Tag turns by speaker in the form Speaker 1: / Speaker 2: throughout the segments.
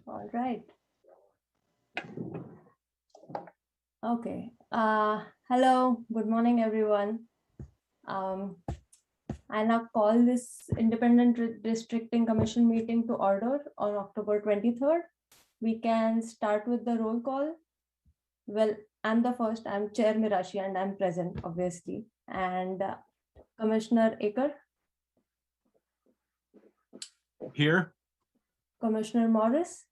Speaker 1: All right. Okay. Hello. Good morning, everyone. I now call this Independent Redistricting Commission meeting to order on October 23rd. We can start with the roll call. Well, I'm the first. I'm Chair Mirashi, and I'm present, obviously. And Commissioner Acker,
Speaker 2: Here.
Speaker 1: Commissioner Morris.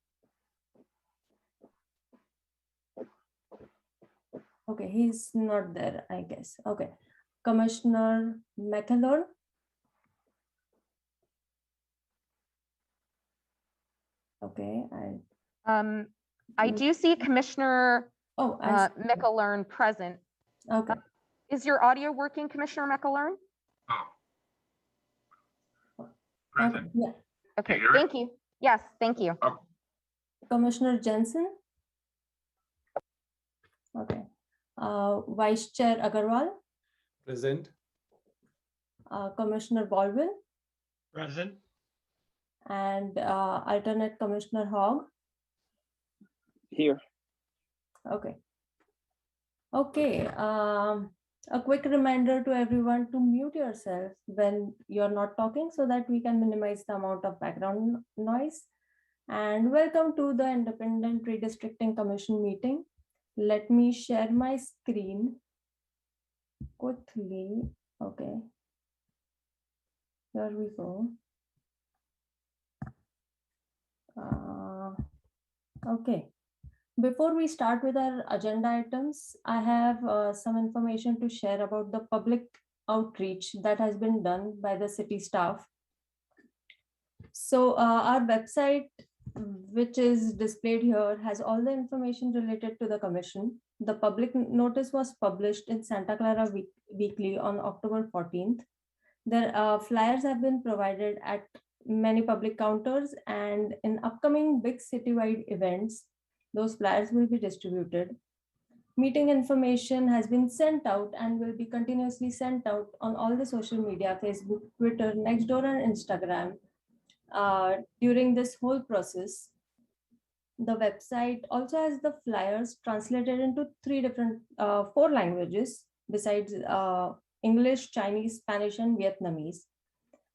Speaker 1: Okay, he's not there, I guess. Okay. Commissioner McAllen. Okay.
Speaker 3: I do see Commissioner
Speaker 1: Oh,
Speaker 3: McAlern present.
Speaker 1: okay.
Speaker 3: Is your audio working, Commissioner McAlern?
Speaker 1: Okay. Yeah.
Speaker 3: Okay, thank you. Yes, thank you.
Speaker 1: Commissioner Jensen. Okay. Vice Chair Agarwal.
Speaker 2: Present.
Speaker 1: Commissioner Baldwin.
Speaker 2: Present.
Speaker 1: And alternate Commissioner Hogg.
Speaker 4: Here.
Speaker 1: Okay. Okay. A quick reminder to everyone to mute yourself when you're not talking so that we can minimize the amount of background noise. And welcome to the Independent Redistricting Commission meeting. Let me share my screen quickly. Okay. Here we go. Okay. Before we start with our agenda items, I have some information to share about the public outreach that has been done by the city staff. So our website, which is displayed here, has all the information related to the commission. The public notice was published in Santa Clara Weekly on October 14th. Their flyers have been provided at many public counters, and in upcoming big citywide events, those flyers will be distributed. Meeting information has been sent out and will be continuously sent out on all the social media, Facebook, Twitter, Nextdoor, and Instagram during this whole process. The website also has the flyers translated into four languages besides English, Chinese, Spanish, and Vietnamese.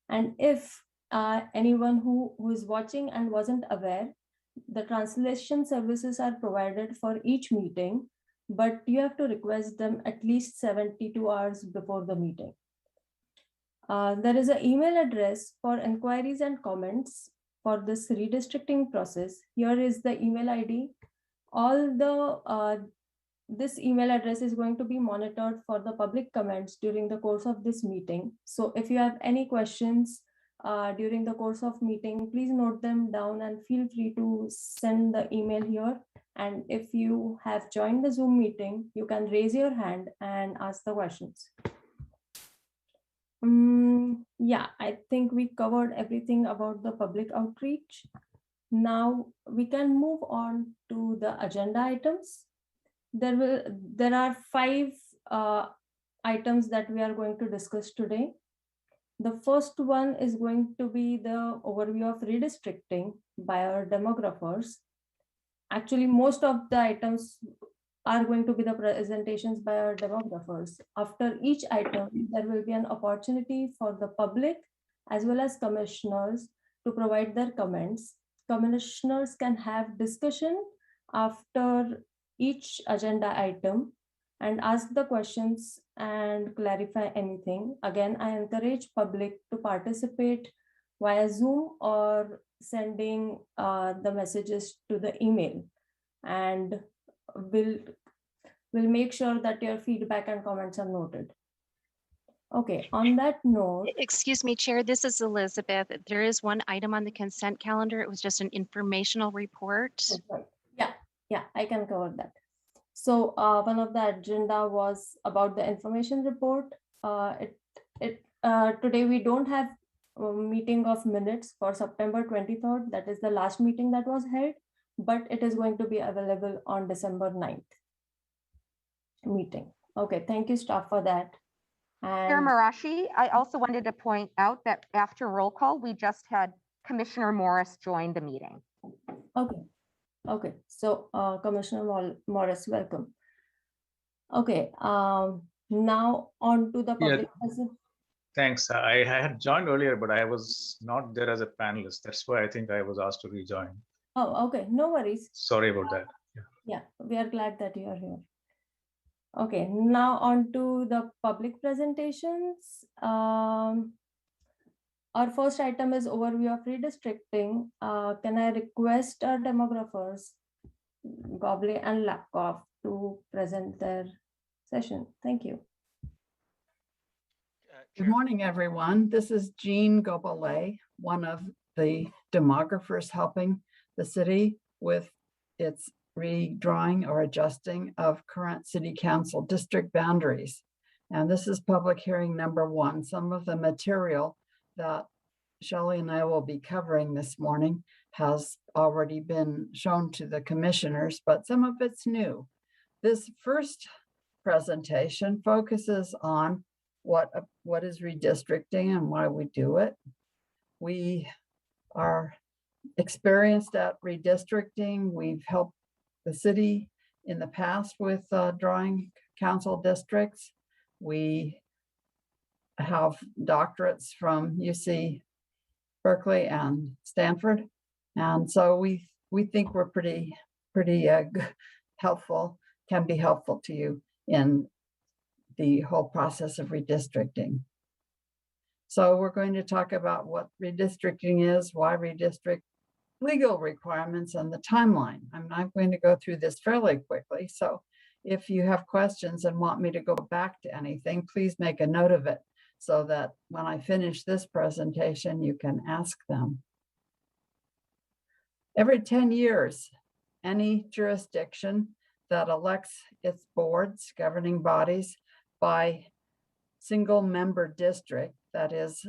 Speaker 1: And if anyone who is watching and wasn't aware, the translation services are provided for each meeting, but you have to request them at least 72 hours before the meeting. There is an email address for inquiries and comments for this redistricting process. Here is the email ID. This email address is going to be monitored for the public comments during the course of this meeting. So if you have any questions during the course of meeting, please note them down and feel free to send the email here. And if you have joined the Zoom meeting, you can raise your hand and ask the questions. Yeah, I think we covered everything about the public outreach. Now we can move on to the agenda items. There are 5 items that we are going to discuss today. The first one is going to be the overview of redistricting by our demographers. Actually, most of the items are going to be the presentations by our demographers. After each item, there will be an opportunity for the public as well as commissioners to provide their comments. Commissioners can have discussion after each agenda item and ask the questions and clarify anything. Again, I encourage public to participate via Zoom or sending the messages to the email, and we'll make sure that your feedback and comments are noted. Okay, on that note.
Speaker 5: Excuse me, Chair, this is Elizabeth. There is one item on the consent calendar. It was just an informational report.
Speaker 1: Okay. Yeah, I can cover that. So one of the agenda was about the information report. Today we don't have a meeting of minutes for September 23rd. That is the last meeting that was held, but it is going to be available on December 9th meeting. Okay, thank you, staff, for that.
Speaker 3: Chair Marashi, I also wanted to point out that after roll call, we just had Commissioner Morris join the meeting.
Speaker 1: Okay, okay. So Commissioner Morris, welcome. Okay, now on to the
Speaker 6: Yeah.
Speaker 1: public.
Speaker 6: Thanks. I had joined earlier, but I was not there as a panelist. That's why I think I was asked to rejoin.
Speaker 1: Oh, okay, no worries.
Speaker 6: Sorry about that.
Speaker 1: Yeah, we are glad that you are here. Okay, now on to the public presentations. Our first item is overview of redistricting. Can I request our demographers, Gobley and Lapkov, to present their session? Thank you.
Speaker 7: Good morning, everyone. This is Jean Gobele, one of the demographers helping the city with its redrawing or adjusting of current city council district boundaries. And this is public hearing number 1. Some of the material that Shelley and I will be covering this morning has already been shown to the commissioners, but some of it's new. This first presentation focuses on what is redistricting and why we do it. We are experienced at redistricting. We've helped the city in the past with drawing council districts. We have doctorates from UC Berkeley and Stanford. And so we think we're pretty helpful, can be helpful to you in the whole process of redistricting. So we're going to talk about what redistricting is, why redistrict, legal requirements, and the timeline. I'm not going to go through this fairly quickly. So if you have questions and want me to go back to anything, please make a note of it so that when I finish this presentation, you can ask them. Every 10 years, any jurisdiction that elects its boards, governing bodies, by single member district, that is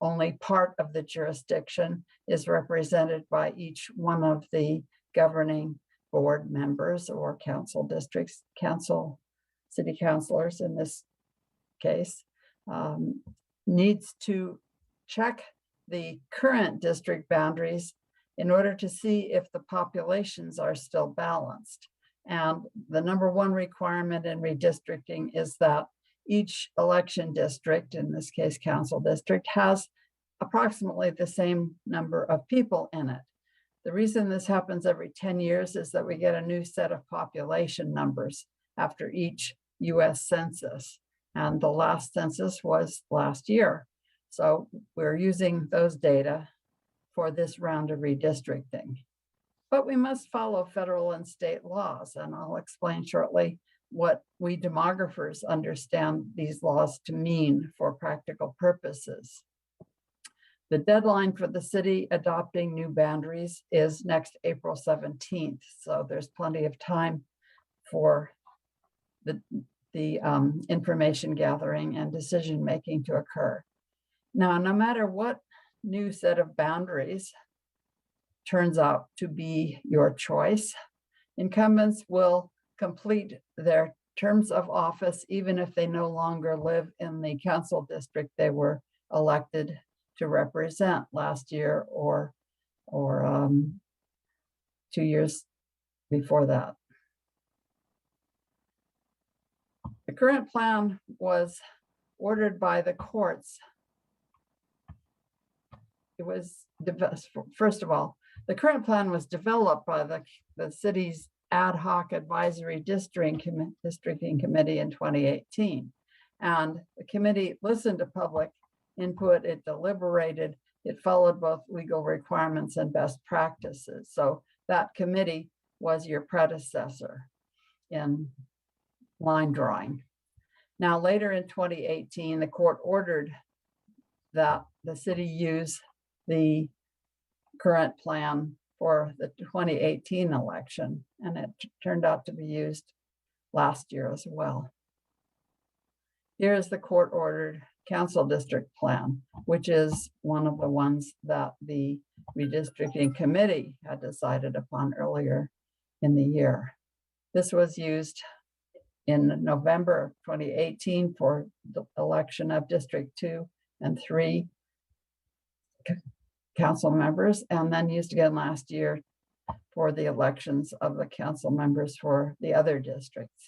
Speaker 7: only part of the jurisdiction, is represented by each one of the governing board members or council districts, city councilors in this case, needs to check the current district boundaries in order to see if the populations are still balanced. And the number 1 requirement in redistricting is that each election district, in this case council district, has approximately the same number of people in it. The reason this happens every 10 years is that we get a new set of population numbers after each US Census. And the last census was last year. So we're using those data for this round of redistricting. But we must follow federal and state laws, and I'll explain shortly what we demographers understand these laws to mean for practical purposes. The deadline for the city adopting new boundaries is next April 17th, so there's plenty of time for the information gathering and decision making to occur. Now, no matter what new set of boundaries turns out to be your choice, incumbents will complete their terms of office even if they no longer live in the council district they were elected to represent last year or 2 years before that. The current plan was ordered by the courts. It was, first of all, the current plan was developed by the city's ad hoc advisory districting committee in 2018. And the committee listened to public input, it deliberated, it followed both legal requirements and best practices. So that committee was your predecessor in line drawing. Now, later in 2018, the court ordered that the city use the current plan for the 2018 election, and it turned out to be used last year as well. Here's the court-ordered council district plan, which is one of the ones that the redistricting committee had decided upon earlier in the year. This was used in November of 2018 for the election of District 2 and 3 council members, and then used again last year for the elections of the council members for the other districts.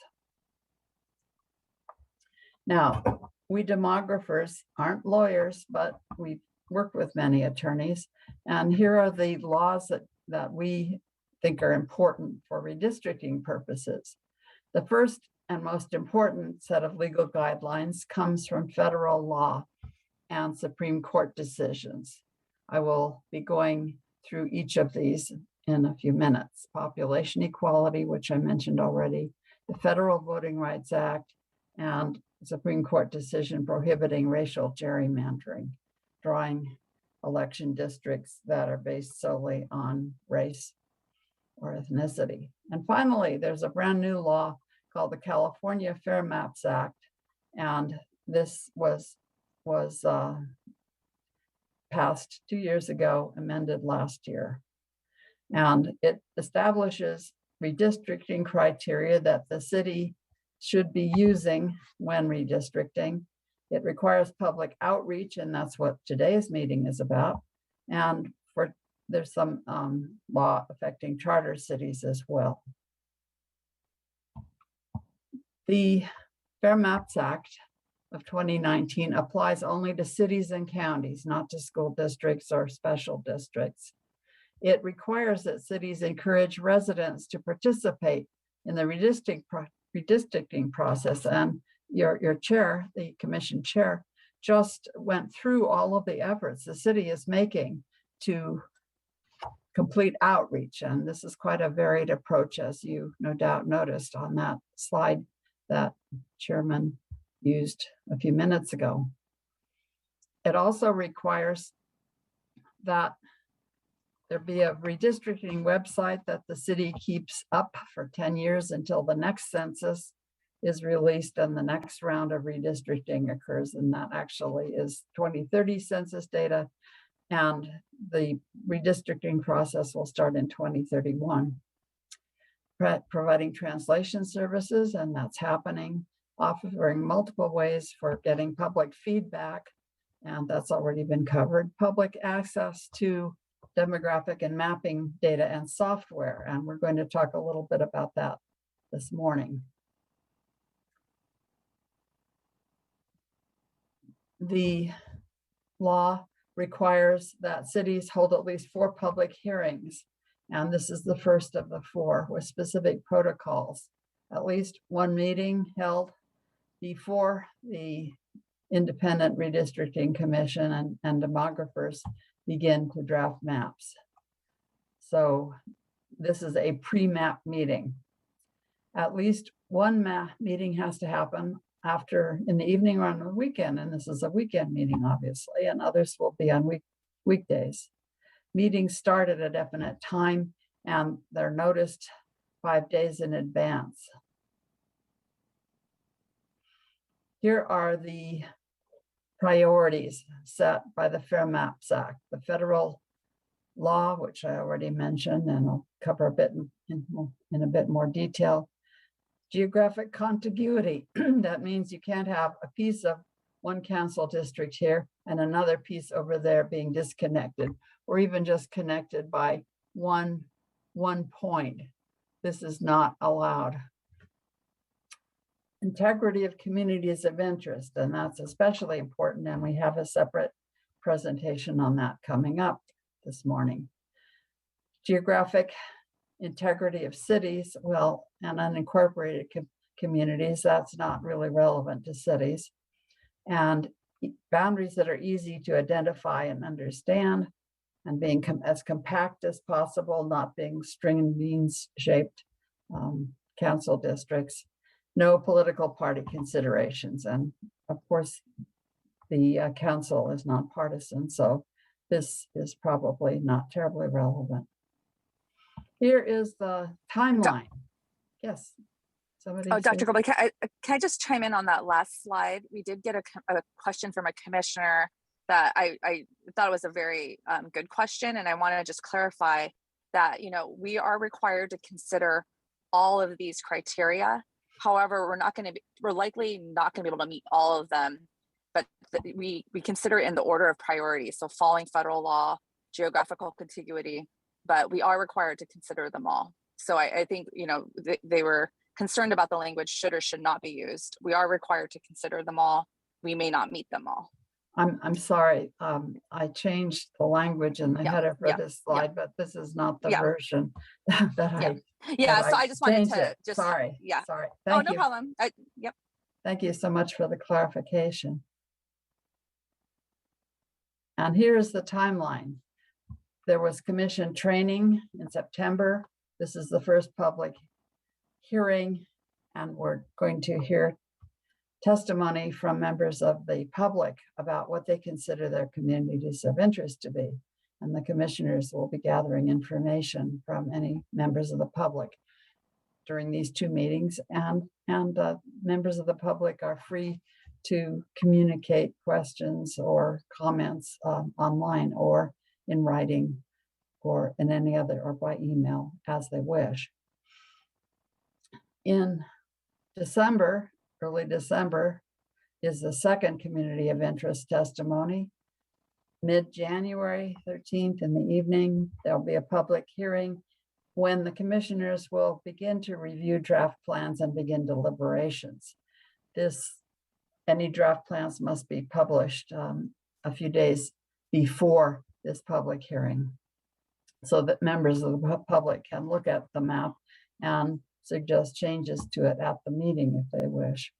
Speaker 7: Now, we demographers aren't lawyers, but we work with many attorneys. And here are the laws that we think are important for redistricting purposes. The first and most important set of legal guidelines comes from federal law and Supreme Court decisions. I will be going through each of these in a few minutes. Population equality, which I mentioned already, the Federal Voting Rights Act, and Supreme Court decision prohibiting racial gerrymandering, drawing election districts that are based solely on race or ethnicity. And finally, there's a brand new law called the California Fair Maps Act. And this was passed 2 years ago, amended last year. And it establishes redistricting criteria that the city should be using when redistricting. It requires public outreach, and that's what today's meeting is about. And there's some law affecting charter cities as well. The Fair Maps Act of 2019 applies only to cities and counties, not to school districts or special districts. It requires that cities encourage residents to participate in the redistricting process. And your chair, the commission chair, just went through all of the efforts the city is making to complete outreach. And this is quite a varied approach, as you no doubt noticed on that slide that Chairman used a few minutes ago. It also requires that there be a redistricting website that the city keeps up for 10 years until the next census is released and the next round of redistricting occurs. And that actually is 2030 census data. And the redistricting process will start in 2031. Providing translation services, and that's happening, offering multiple ways for getting public feedback, and that's already been covered. Public access to demographic and mapping data and software, and we're going to talk a little bit about that this morning. The law requires that cities hold at least 4 public hearings, and this is the first of the 4 with specific protocols. At least 1 meeting held before the Independent Redistricting Commission and demographers begin to draft maps. So this is a pre-map meeting. At least 1 map meeting has to happen in the evening or on the weekend, and this is a weekend meeting, obviously, and others will be on weekdays. Meetings start at a definite time, and they're noticed 5 days in advance. Here are the priorities set by the Fair Maps Act. The federal law, which I already mentioned, and I'll cover a bit in a bit more detail. Geographic contiguity, that means you can't have a piece of one council district here and another piece over there being disconnected, or even just connected by one point. This is not allowed. Integrity of communities of interest, and that's especially important, and we have a separate presentation on that coming up this morning. Geographic integrity of cities, well, and unincorporated communities, that's not really relevant to cities. And boundaries that are easy to identify and understand, and being as compact as possible, not being string and beans shaped council districts. No political party considerations. And of course, the council is nonpartisan, so this is probably not terribly relevant. Here is the timeline. Yes, somebody.
Speaker 8: Oh, Dr. Goldberg, can I just chime in on that last slide? We did get a question from a commissioner that I thought it was a very good question, and I want to just clarify that, we are required to consider all of these criteria. However, we're likely not going to be able to meet all of them, but we consider it in the order of priority. So following federal law, geographical contiguity, but we are required to consider them all. So I think, you know, they were concerned about the language should or should not be used. We are required to consider them all. We may not meet them all.
Speaker 7: I'm sorry. I changed the language in the
Speaker 8: Yeah,
Speaker 7: header for
Speaker 8: yeah,
Speaker 7: this slide, but this is not the
Speaker 8: Yeah.
Speaker 7: version that
Speaker 8: Yeah.
Speaker 7: I.
Speaker 8: Yeah,
Speaker 7: that
Speaker 8: so I just wanted
Speaker 7: changed
Speaker 8: to
Speaker 7: it.
Speaker 8: just,
Speaker 7: Sorry.
Speaker 8: yeah.
Speaker 7: Sorry.
Speaker 8: Oh,
Speaker 7: Thank
Speaker 8: no
Speaker 7: you.
Speaker 8: problem. Yep.
Speaker 7: Thank you so much for the clarification. And here's the timeline. There was commission training in September. This is the first public hearing, and we're going to hear testimony from members of the public about what they consider their communities of interest to be. And the commissioners will be gathering information from any members of the public during these two meetings, and members of the public are free to communicate questions or comments online or in writing or in any other or by email as they wish. In December, early December, is the second community of interest testimony. Mid-January 13th in the evening, there'll be a public hearing when the commissioners will begin to review draft plans and begin deliberations. Any draft plans must be published a few days before this public hearing so that members of the public can look at the map and suggest changes to it at the meeting if they wish.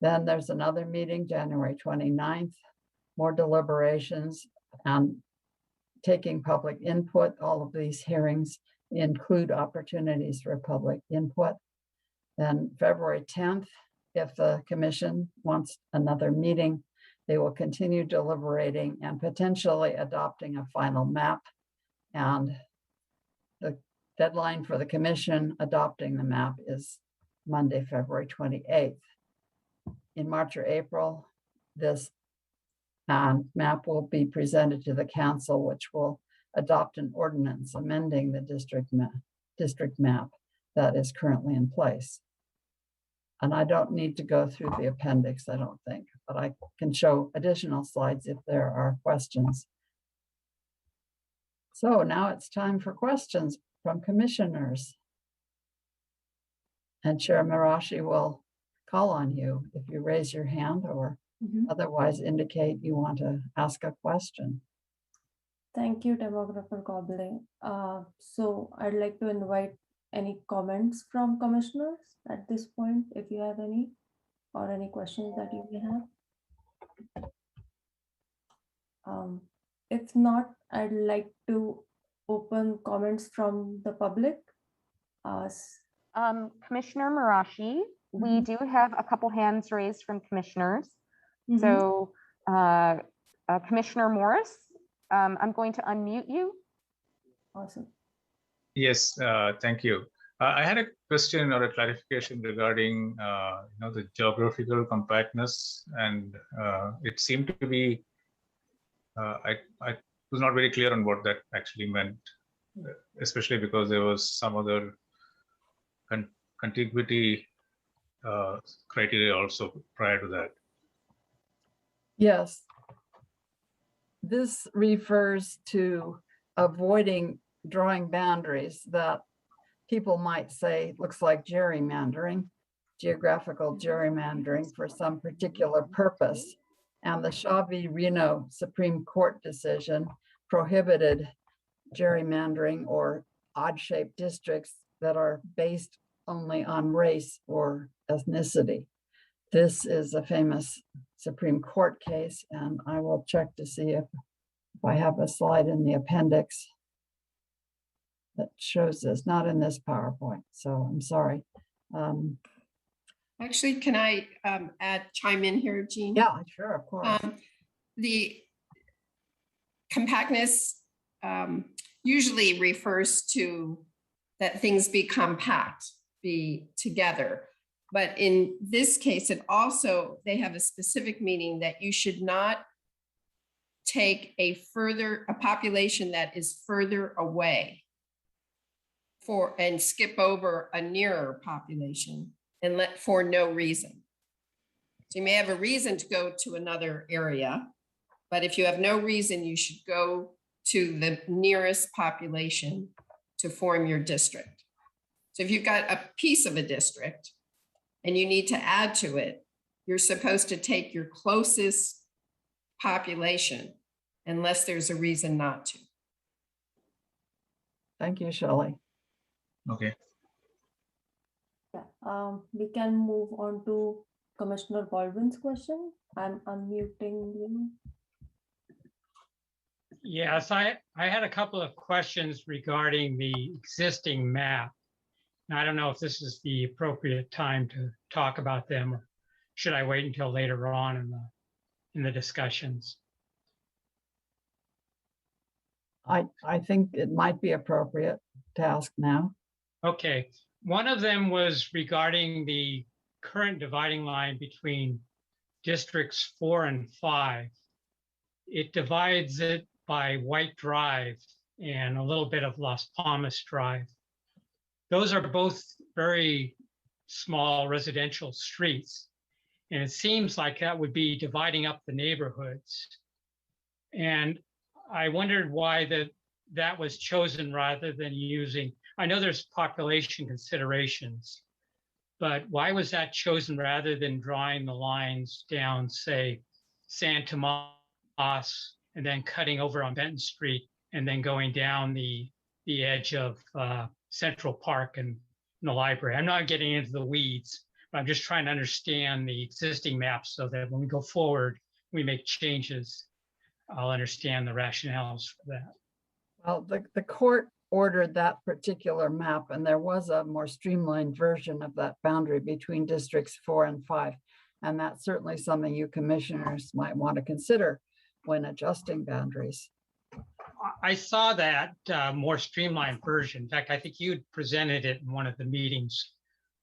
Speaker 7: Then there's another meeting, January 29th, more deliberations and taking public input. All of these hearings include opportunities for public input. Then February 10th, if the commission wants another meeting, they will continue deliberating and potentially adopting a final map. And the deadline for the commission adopting the map is Monday, February 28th. In March or April, this map will be presented to the council, which will adopt an ordinance amending the district map that is currently in place. And I don't need to go through the appendix, I don't think, but I can show additional slides if there are questions. So now it's time for questions from commissioners. And Chair Marashi will call on you if you raise your hand or otherwise indicate you want to ask a question.
Speaker 1: Thank you, Demographer Goblin. So I'd like to invite any comments from commissioners at this point, if you have any, or any questions that you may have. If not, I'd like to open comments from the public.
Speaker 3: Commissioner Marashi, we do have a couple hands raised from commissioners. So Commissioner Morris, I'm going to unmute you.
Speaker 1: Awesome.
Speaker 6: Yes, thank you. I had a question or a clarification regarding the geographical compactness, and it seemed to be I was not very clear on what that actually meant, especially because there was some other contiguity criteria also prior to that.
Speaker 7: Yes. This refers to avoiding drawing boundaries that people might say looks like gerrymandering, geographical gerrymandering for some particular purpose. And the Shaw v. Reno Supreme Court decision prohibited gerrymandering or odd-shaped districts that are based only on race or ethnicity. This is a famous Supreme Court case, and I will check to see if I have a slide in the appendix that shows this, not in this PowerPoint, so I'm sorry.
Speaker 9: Actually, can I chime in here, Jean?
Speaker 7: Yeah, sure, of course.
Speaker 9: The compactness usually refers to that things be compact, be together. But in this case, it also, they have a specific meaning that you should not take a population that is further away and skip over a nearer population and for no reason. So you may have a reason to go to another area, but if you have no reason, you should go to the nearest population to form your district. So if you've got a piece of a district and you need to add to it, you're supposed to take your closest population unless there's a reason not to.
Speaker 7: Thank you, Shelley.
Speaker 6: Okay.
Speaker 1: Yeah, we can move on to Commissioner Baldwin's question. I'm unmuting you.
Speaker 10: Yes, I had a couple of questions regarding the existing map. And I don't know if this is the appropriate time to talk about them, or should I wait until later on in the discussions?
Speaker 7: I think it might be appropriate to ask now.
Speaker 10: Okay, one of them was regarding the current dividing line between districts 4 and 5. It divides it by White Drive and a little bit of Las Palmas Drive. Those are both very small residential streets. And it seems like that would be dividing up the neighborhoods. And I wondered why that was chosen rather than using, I know there's population considerations, but why was that chosen rather than drawing the lines down, say, San Tomas, and then cutting over on Benton Street, and then going down the edge of Central Park and the library? I'm not getting into the weeds, but I'm just trying to understand the existing maps so that when we go forward, we make changes, I'll understand the rationales for that.
Speaker 7: Well, the court ordered that particular map, and there was a more streamlined version of that boundary between districts 4 and 5. And that's certainly something you commissioners might want to consider when adjusting boundaries.
Speaker 10: I saw that more streamlined version. In fact, I think you presented it in one of the meetings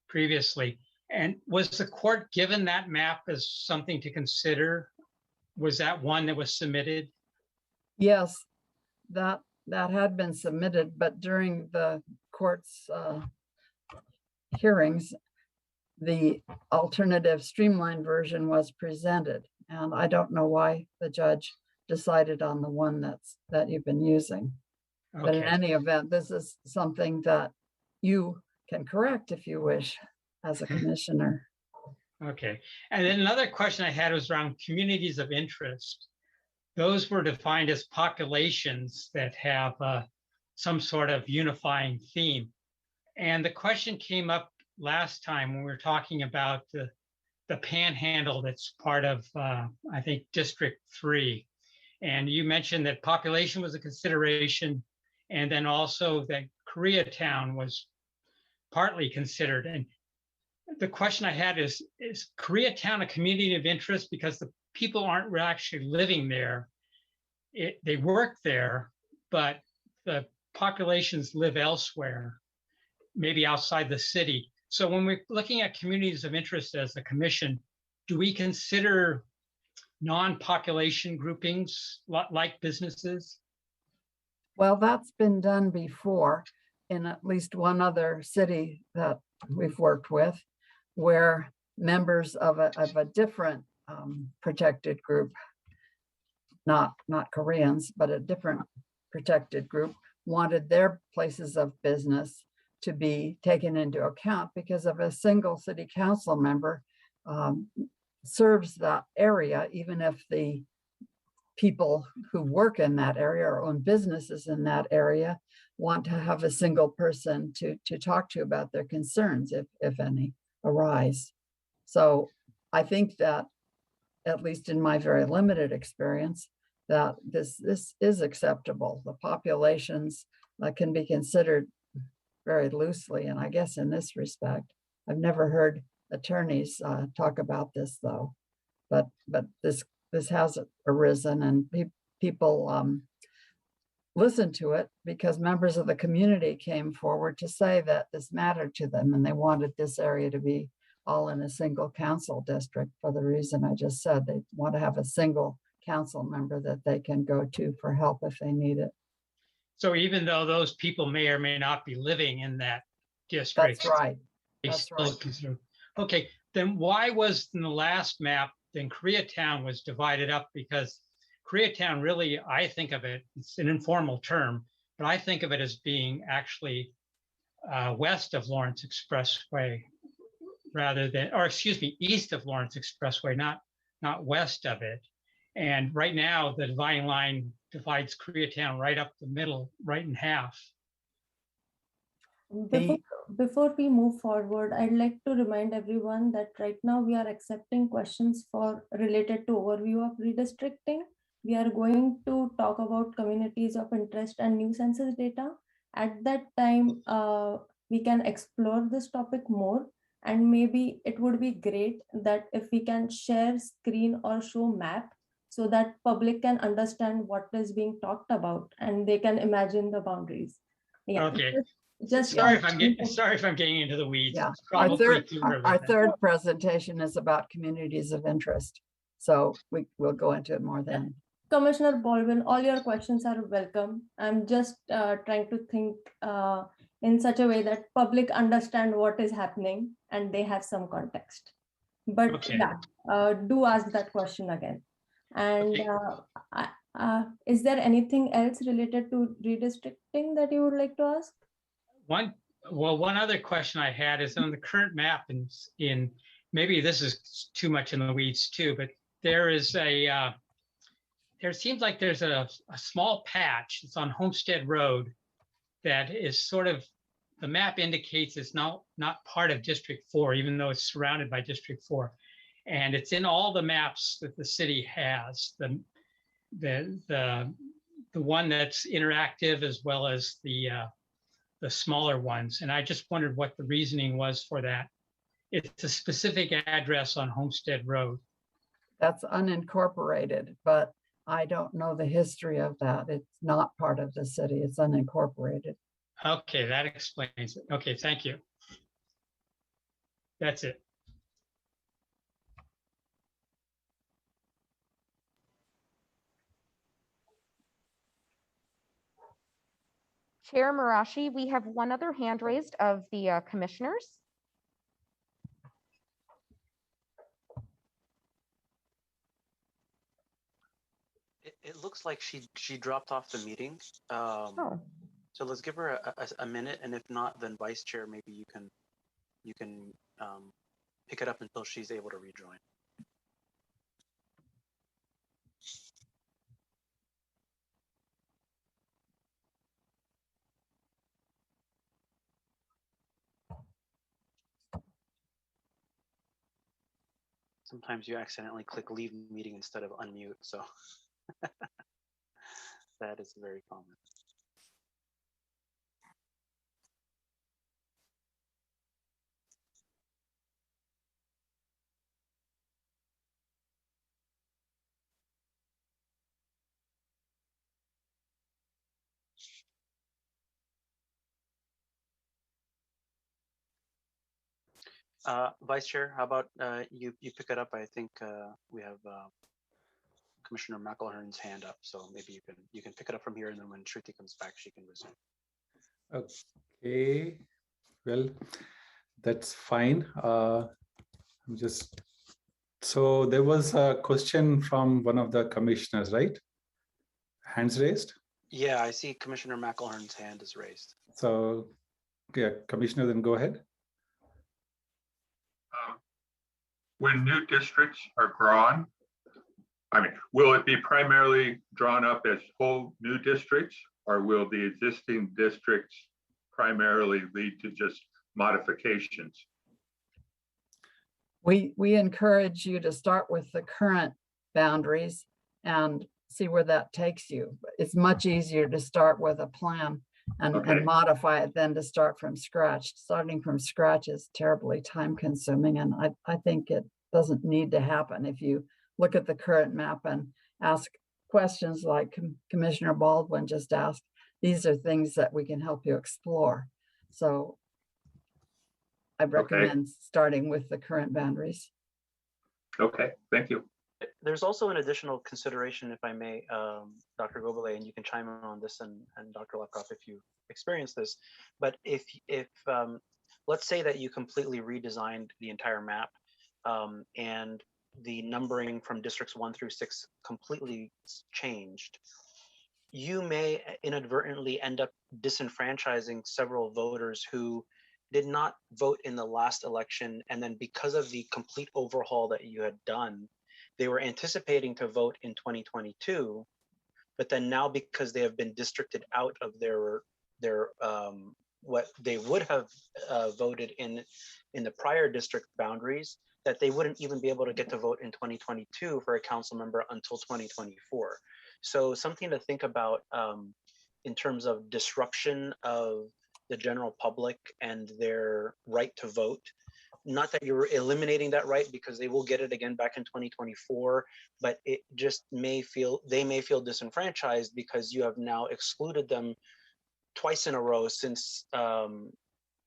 Speaker 10: previously. And was the court given that map as something to consider? Was that one that was submitted?
Speaker 7: Yes, that had been submitted, but during the court's hearings, the alternative streamlined version was presented. And I don't know why the judge decided on the one that you've been using. Okay. But in any event, this is something that you can correct if you wish as a commissioner.
Speaker 10: Okay. And then another question I had was around communities of interest. Those were defined as populations that have some sort of unifying theme. And the question came up last time when we were talking about the panhandle that's part of, I think, District 3. And you mentioned that population was a consideration, and then also that Koreatown was partly considered. And the question I had is Koreatown a community of interest because the people aren't actually living there? They work there, but the populations live elsewhere, maybe outside the city. So when we're looking at communities of interest as a commission, do we consider non-population groupings like businesses?
Speaker 7: Well, that's been done before in at least one other city that we've worked with, where members of a different protected group, not Koreans, but a different protected group, wanted their places of business to be taken into account because of a single city council member serves that area, even if the people who work in that area or own businesses in that area want to have a single person to talk to about their concerns, if any arise. So I think that, at least in my very limited experience, that this is acceptable. The populations can be considered very loosely, and I guess in this respect, I've never heard attorneys talk about this though, but this has arisen, and people listen to it because members of the community came forward to say that this mattered to them and they wanted this area to be all in a single council district for the reason I just said. They want to have a single council member that they can go to for help if they need it.
Speaker 10: So even though those people may or may not be living in that district.
Speaker 7: That's right. That's right.
Speaker 10: Okay, then why was in the last map, then Koreatown was divided up? Because Koreatown really, I think of it, it's an informal term, but I think of it as being actually west of Lawrence Expressway rather than, or excuse me, east of Lawrence Expressway, not west of it. And right now, the dividing line divides Koreatown right up the middle, right in half.
Speaker 1: Before we move forward, I'd like to remind everyone that right now we are accepting questions related to overview of redistricting. We are going to talk about communities of interest and new census data. At that time, we can explore this topic more, and maybe it would be great that if we can share screen or show map so that public can understand what is being talked about and they can imagine the boundaries. Yeah.
Speaker 10: Okay.
Speaker 1: Just
Speaker 10: sorry if I'm getting into the weeds.
Speaker 7: Yeah,
Speaker 10: It's probably
Speaker 7: our third presentation is about communities of interest. So we'll go into it more then.
Speaker 1: Commissioner Baldwin, all your questions are welcome. I'm just trying to think in such a way that public understand what is happening and they have some context. But
Speaker 10: Okay.
Speaker 1: yeah, do ask that question again. And
Speaker 10: Okay.
Speaker 1: Is there anything else related to redistricting that you would like to ask?
Speaker 10: One other question I had is on the current map in maybe this is too much in the weeds too, but there is there seems like there's a small patch. It's on Homestead Road that is sort of, the map indicates it's not part of District 4, even though it's surrounded by District 4. And it's in all the maps that the city has, the one that's interactive as well as the smaller ones. And I just wondered what the reasoning was for that. It's a specific address on Homestead Road.
Speaker 7: That's unincorporated, but I don't know the history of that. It's not part of the city. It's unincorporated.
Speaker 10: Okay, that explains it. Okay, thank you. That's it.
Speaker 3: Chair Marashi, we have one other hand raised of the commissioners.
Speaker 11: It looks like she dropped off the meeting. So let's give her a minute, and if not, then Vice Chair, maybe you can pick it up until she's able to rejoin. Sometimes you accidentally click leave meeting instead of unmute, so that is very common. Vice Chair, how about you pick it up? I think we have Commissioner McElhern's hand up, so maybe you can pick it up from here, and then when Shruti comes back, she can resume.
Speaker 2: Okay, well, that's fine. So there was a question from one of the commissioners, right? Hands raised?
Speaker 11: Yeah, I see Commissioner McElhern's hand is raised.
Speaker 2: So yeah, Commissioner, then go ahead.
Speaker 12: When new districts are drawn, will it be primarily drawn up as whole new districts, or will the existing districts primarily lead to just modifications?
Speaker 7: We encourage you to start with the current boundaries and see where that takes you. It's much easier to start with a plan and modify it than to start from scratch. Starting from scratch is terribly time consuming, and I think it doesn't need to happen. If you look at the current map and ask questions like Commissioner Baldwin just asked, these are things that we can help you explore. So I recommend starting with the current boundaries.
Speaker 12: Okay, thank you.
Speaker 11: There's also an additional consideration, if I may, Dr. Gobele, and you can chime in on this, and Dr. Lepkoff if you experience this. But if let's say that you completely redesigned the entire map, and the numbering from districts 1 through 6 completely changed, you may inadvertently end up disenfranchising several voters who did not vote in the last election. And then because of the complete overhaul that you had done, they were anticipating to vote in 2022, but then now because they have been districted out of their what they would have voted in the prior district boundaries, that they wouldn't even be able to get to vote in 2022 for a council member until 2024. So something to think about in terms of disruption of the general public and their right to vote. Not that you're eliminating that right, because they will get it again back in 2024, but it just they may feel disenfranchised because you have now excluded them twice in a row since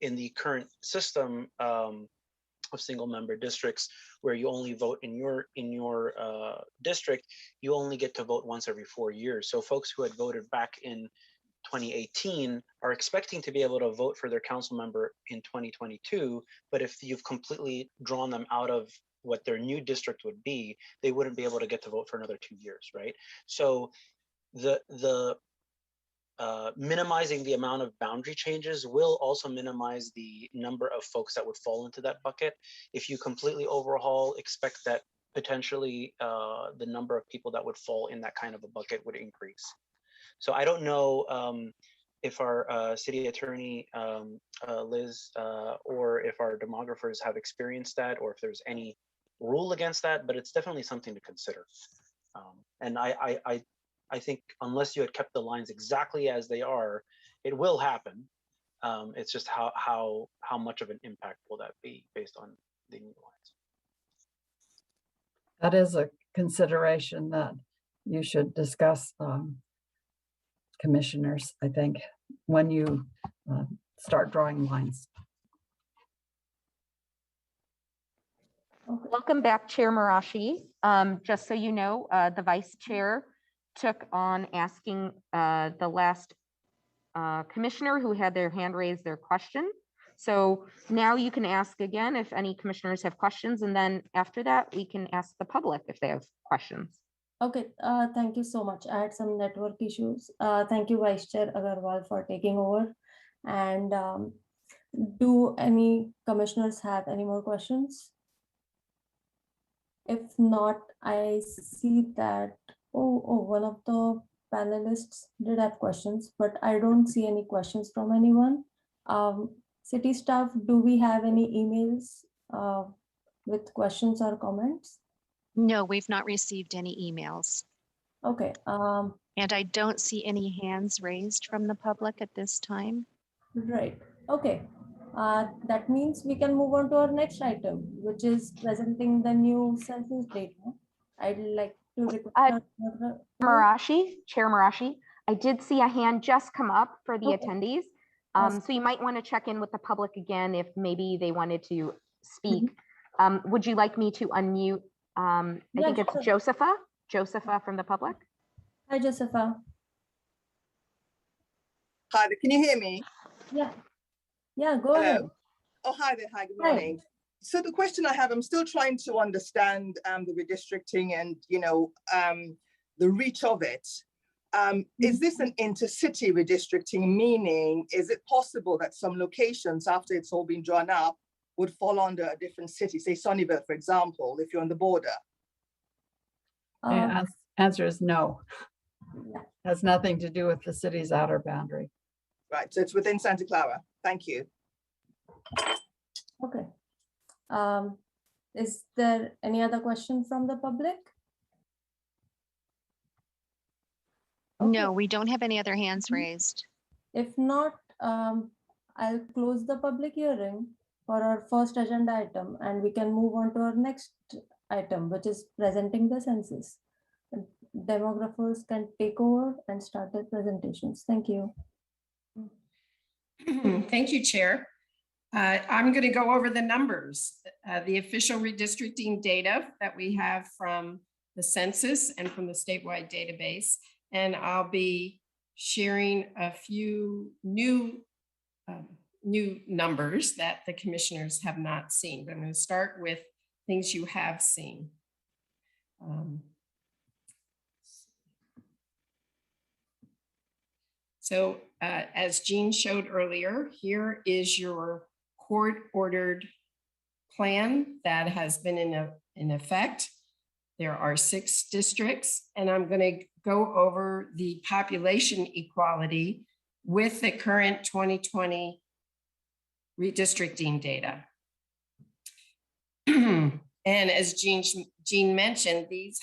Speaker 11: in the current system of single member districts, where you only vote in your district, you only get to vote once every 4 years. So folks who had voted back in 2018 are expecting to be able to vote for their council member in 2022, but if you've completely drawn them out of what their new district would be, they wouldn't be able to get to vote for another 2 years, right? So the minimizing the amount of boundary changes will also minimize the number of folks that would fall into that bucket. If you completely overhaul, expect that potentially the number of people that would fall in that kind of a bucket would increase. So I don't know if our city attorney, Liz, or if our demographers have experienced that, or if there's any rule against that, but it's definitely something to consider. And I think unless you had kept the lines exactly as they are, it will happen. It's just how much of an impact will that be based on the new lines.
Speaker 7: That is a consideration that you should discuss, commissioners, I think, when you start drawing lines.
Speaker 3: Welcome back, Chair Marashi. Just so you know, the vice chair took on asking the last commissioner who had their hand raised their question. So now you can ask again if any commissioners have questions, and then after that, we can ask the public if they have questions.
Speaker 1: Okay, thank you so much. I had some network issues. Thank you, Vice Chair Agarwal, for taking over. And do any commissioners have any more questions? If not, I see that, one of the panelists did have questions, but I don't see any questions from anyone. City staff, do we have any emails with questions or comments?
Speaker 5: No, we've not received any emails.
Speaker 1: Okay.
Speaker 5: And I don't see any hands raised from the public at this time.
Speaker 1: Right. Okay. That means we can move on to our next item, which is presenting the new census data. I'd like to request
Speaker 3: Chair Marashi, I did see a hand just come up for the attendees. So you might want to check in with the public again if maybe they wanted to speak. Would you like me to unmute? I think it's Josepha from the public.
Speaker 1: Hi, Josepha.
Speaker 13: Hi, can you hear me?
Speaker 1: Yeah, go ahead.
Speaker 13: Oh, hi there. Hi, good morning. So the question I have, I'm still trying to understand the redistricting and, the reach of it. Is this an intercity redistricting, meaning is it possible that some locations after it's all been drawn up would fall under a different city, say Sunnyvale, for example, if you're on the border?
Speaker 7: Answer is no. Has nothing to do with the city's outer boundary.
Speaker 13: Right, so it's within Santa Clara. Thank you.
Speaker 1: Okay. Is there any other question from the public?
Speaker 5: Okay. No, we don't have any other hands raised.
Speaker 1: If not, I'll close the public hearing for our first agenda item, and we can move on to our next item, which is presenting the census. Demographers can take over and start their presentations. Thank you.
Speaker 9: Thank you, Chair. I'm going to go over the numbers, the official redistricting data that we have from the census and from the statewide database. And I'll be sharing a few new numbers that the commissioners have not seen. But I'm going to start with things you have seen. So as Jean showed earlier, here is your court-ordered plan that has been in effect. There are 6 districts, and I'm going to go over the population equality with the current 2020 redistricting data. And as Jean mentioned, these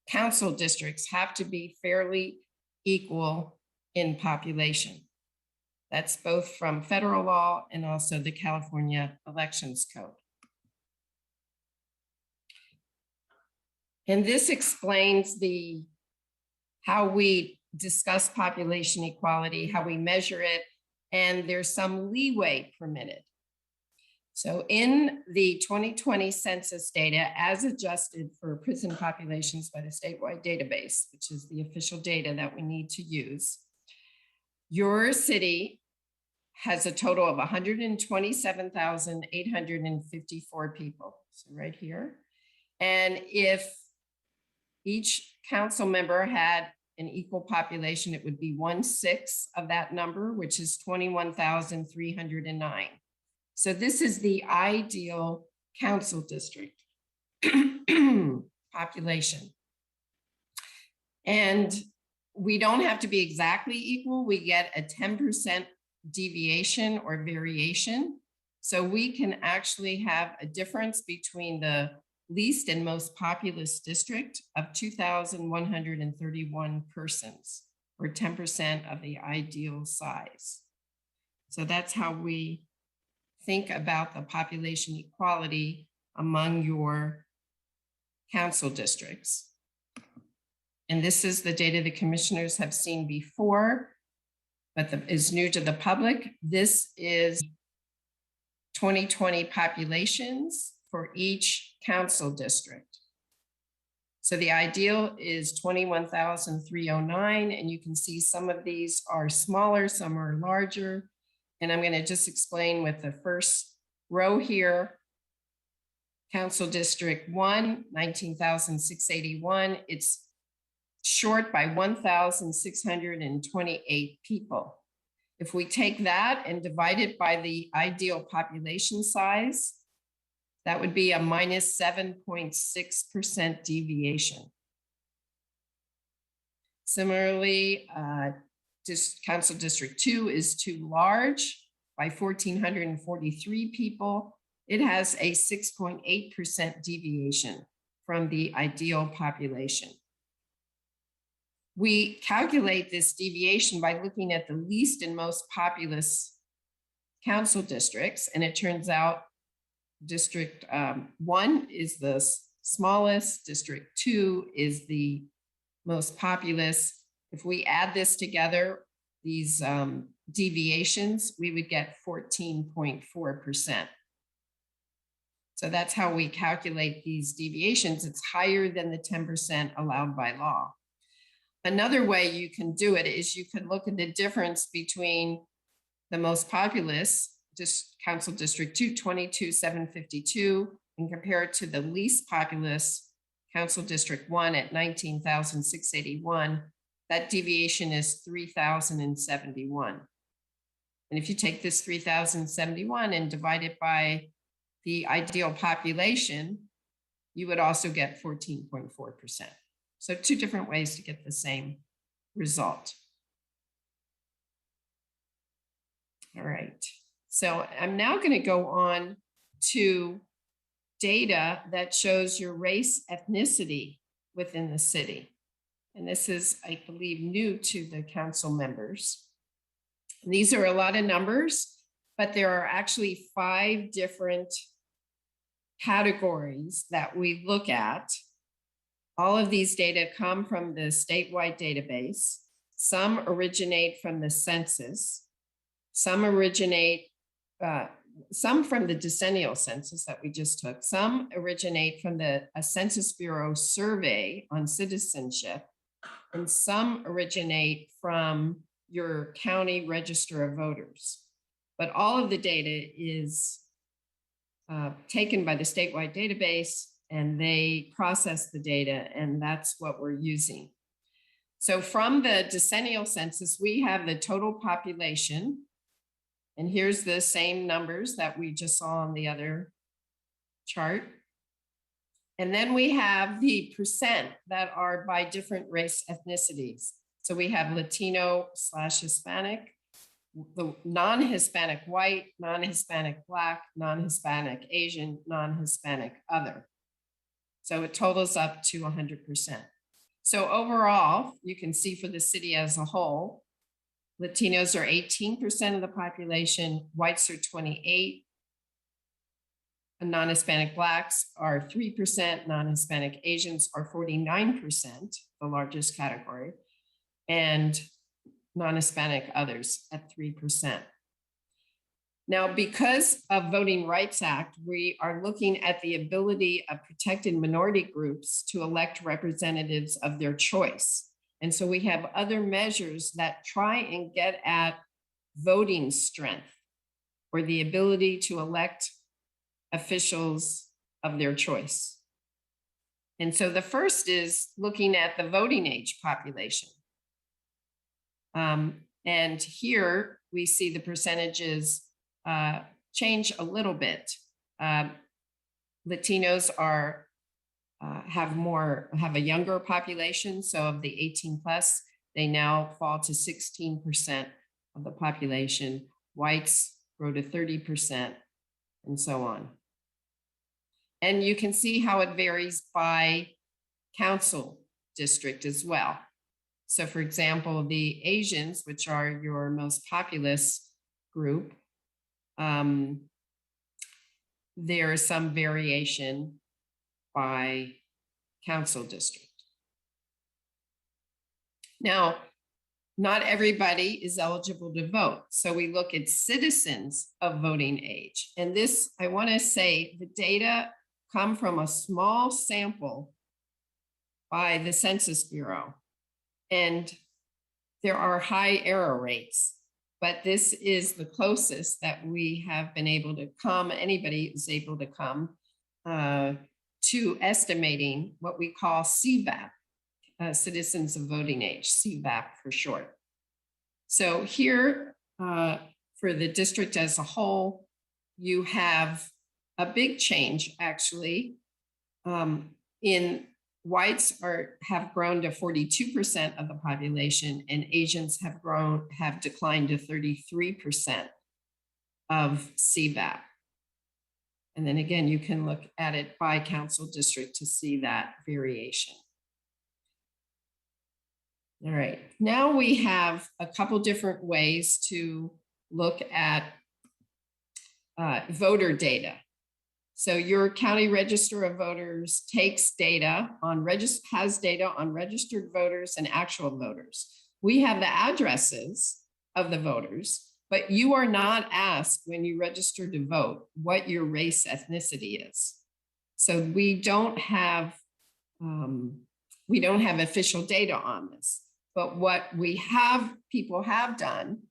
Speaker 9: council districts have to be fairly equal in population. That's both from federal law and also the California Elections Code. And this explains how we discuss population equality, how we measure it, and there's some leeway permitted. So in the 2020 census data, as adjusted for prison populations by the statewide database, which is the official data that we need to use, your city has a total of 127,854 people, so right here. And if each council member had an equal population, it would be 1/6 of that number, which is 21,309. So this is the ideal council district population. And we don't have to be exactly equal. We get a 10% deviation or variation. So we can actually have a difference between the least and most populous district of 2,131 persons, or 10% of the ideal size. So that's how we think about the population equality among your council districts. And this is the data the commissioners have seen before, but is new to the public. This is 2020 populations for each council district. So the ideal is 21,309, and you can see some of these are smaller, some are larger. And I'm going to just explain with the first row here. Council District 1, 19,681. It's short by 1,628 people. If we take that and divide it by the ideal population size, that would be a minus 7.6% deviation. Similarly, Council District 2 is too large by 1,443 people. It has a 6.8% deviation from the ideal population. We calculate this deviation by looking at the least and most populous council districts, and it turns out District 1 is the smallest, District 2 is the most populous. If we add this together, these deviations, we would get 14.4%. So that's how we calculate these deviations. It's higher than the 10% allowed by law. Another way you can do it is you can look at the difference between the most populous Council District 2, 22,752, and compare it to the least populous Council District 1 at 19,681. That deviation is 3,071. And if you take this 3,071 and divide it by the ideal population, you would also get 14.4%. So 2 different ways to get the same result. All right. So I'm now going to go on to data that shows your race ethnicity within the city. And this is, I believe, new to the council members. And these are a lot of numbers, but there are actually 5 different categories that we look at. All of these data come from the statewide database. Some originate from the census. Some originate, some from the decennial census that we just took. Some originate from a Census Bureau survey on citizenship. And some originate from your county register of voters. But all of the data is taken by the statewide database and they process the data, and that's what we're using. So from the decennial census, we have the total population, and here's the same numbers that we just saw on the other chart. And then we have the percent that are by different race ethnicities. So we have Latino/Hispanic, the non-Hispanic white, non-Hispanic Black, non-Hispanic Asian, non-Hispanic other. So it totals up to 100%. So overall, you can see for the city as a whole, Latinos are 18% of the population, whites are 28%, non-Hispanic Blacks are 3%, non-Hispanic Asians are 49%, the largest category, and non-Hispanic others at 3%. Now, because of Voting Rights Act, we are looking at the ability of protected minority groups to elect representatives of their choice. And so we have other measures that try and get at voting strength or the ability to elect officials of their choice. And so the first is looking at the voting age population. And here we see the percentages change a little bit. Latinos are have a younger population. So of the 18 plus, they now fall to 16% of the population. Whites grow to 30% and so on. And you can see how it varies by council district as well. So for example, the Asians, which are your most populous group, there is some variation by council district. Now, not everybody is eligible to vote. So we look at citizens of voting age. And this, I want to say, the data come from a small sample by the Census Bureau. And there are high error rates, but this is the closest that we have been able to come, anybody is able to come to estimating what we call CVAP, citizens of voting age, CVAP for short. So here for the district as a whole, you have a big change actually. In whites have grown to 42% of the population, and Asians have declined to 33% of CVAP. And then again, you can look at it by council district to see that variation. All right, now we have a couple different ways to look at voter data. So your county register of voters takes data on has data on registered voters and actual voters. We have the addresses of the voters, but you are not asked when you register to vote what your race ethnicity is. So we don't have official data on this. But what people have done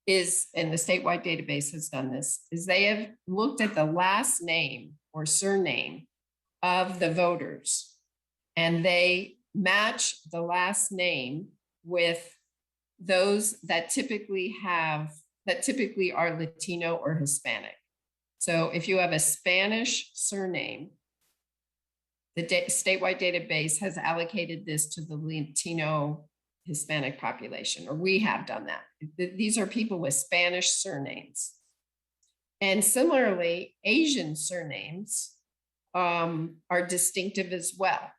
Speaker 9: is, and the statewide database has done this, is they have looked at the last name or surname of the voters, and they match the last name with those that typically are Latino or Hispanic. So if you have a Spanish surname, the statewide database has allocated this to the Latino Hispanic population, or we have done that. These are people with Spanish surnames. And similarly, Asian surnames are distinctive as well.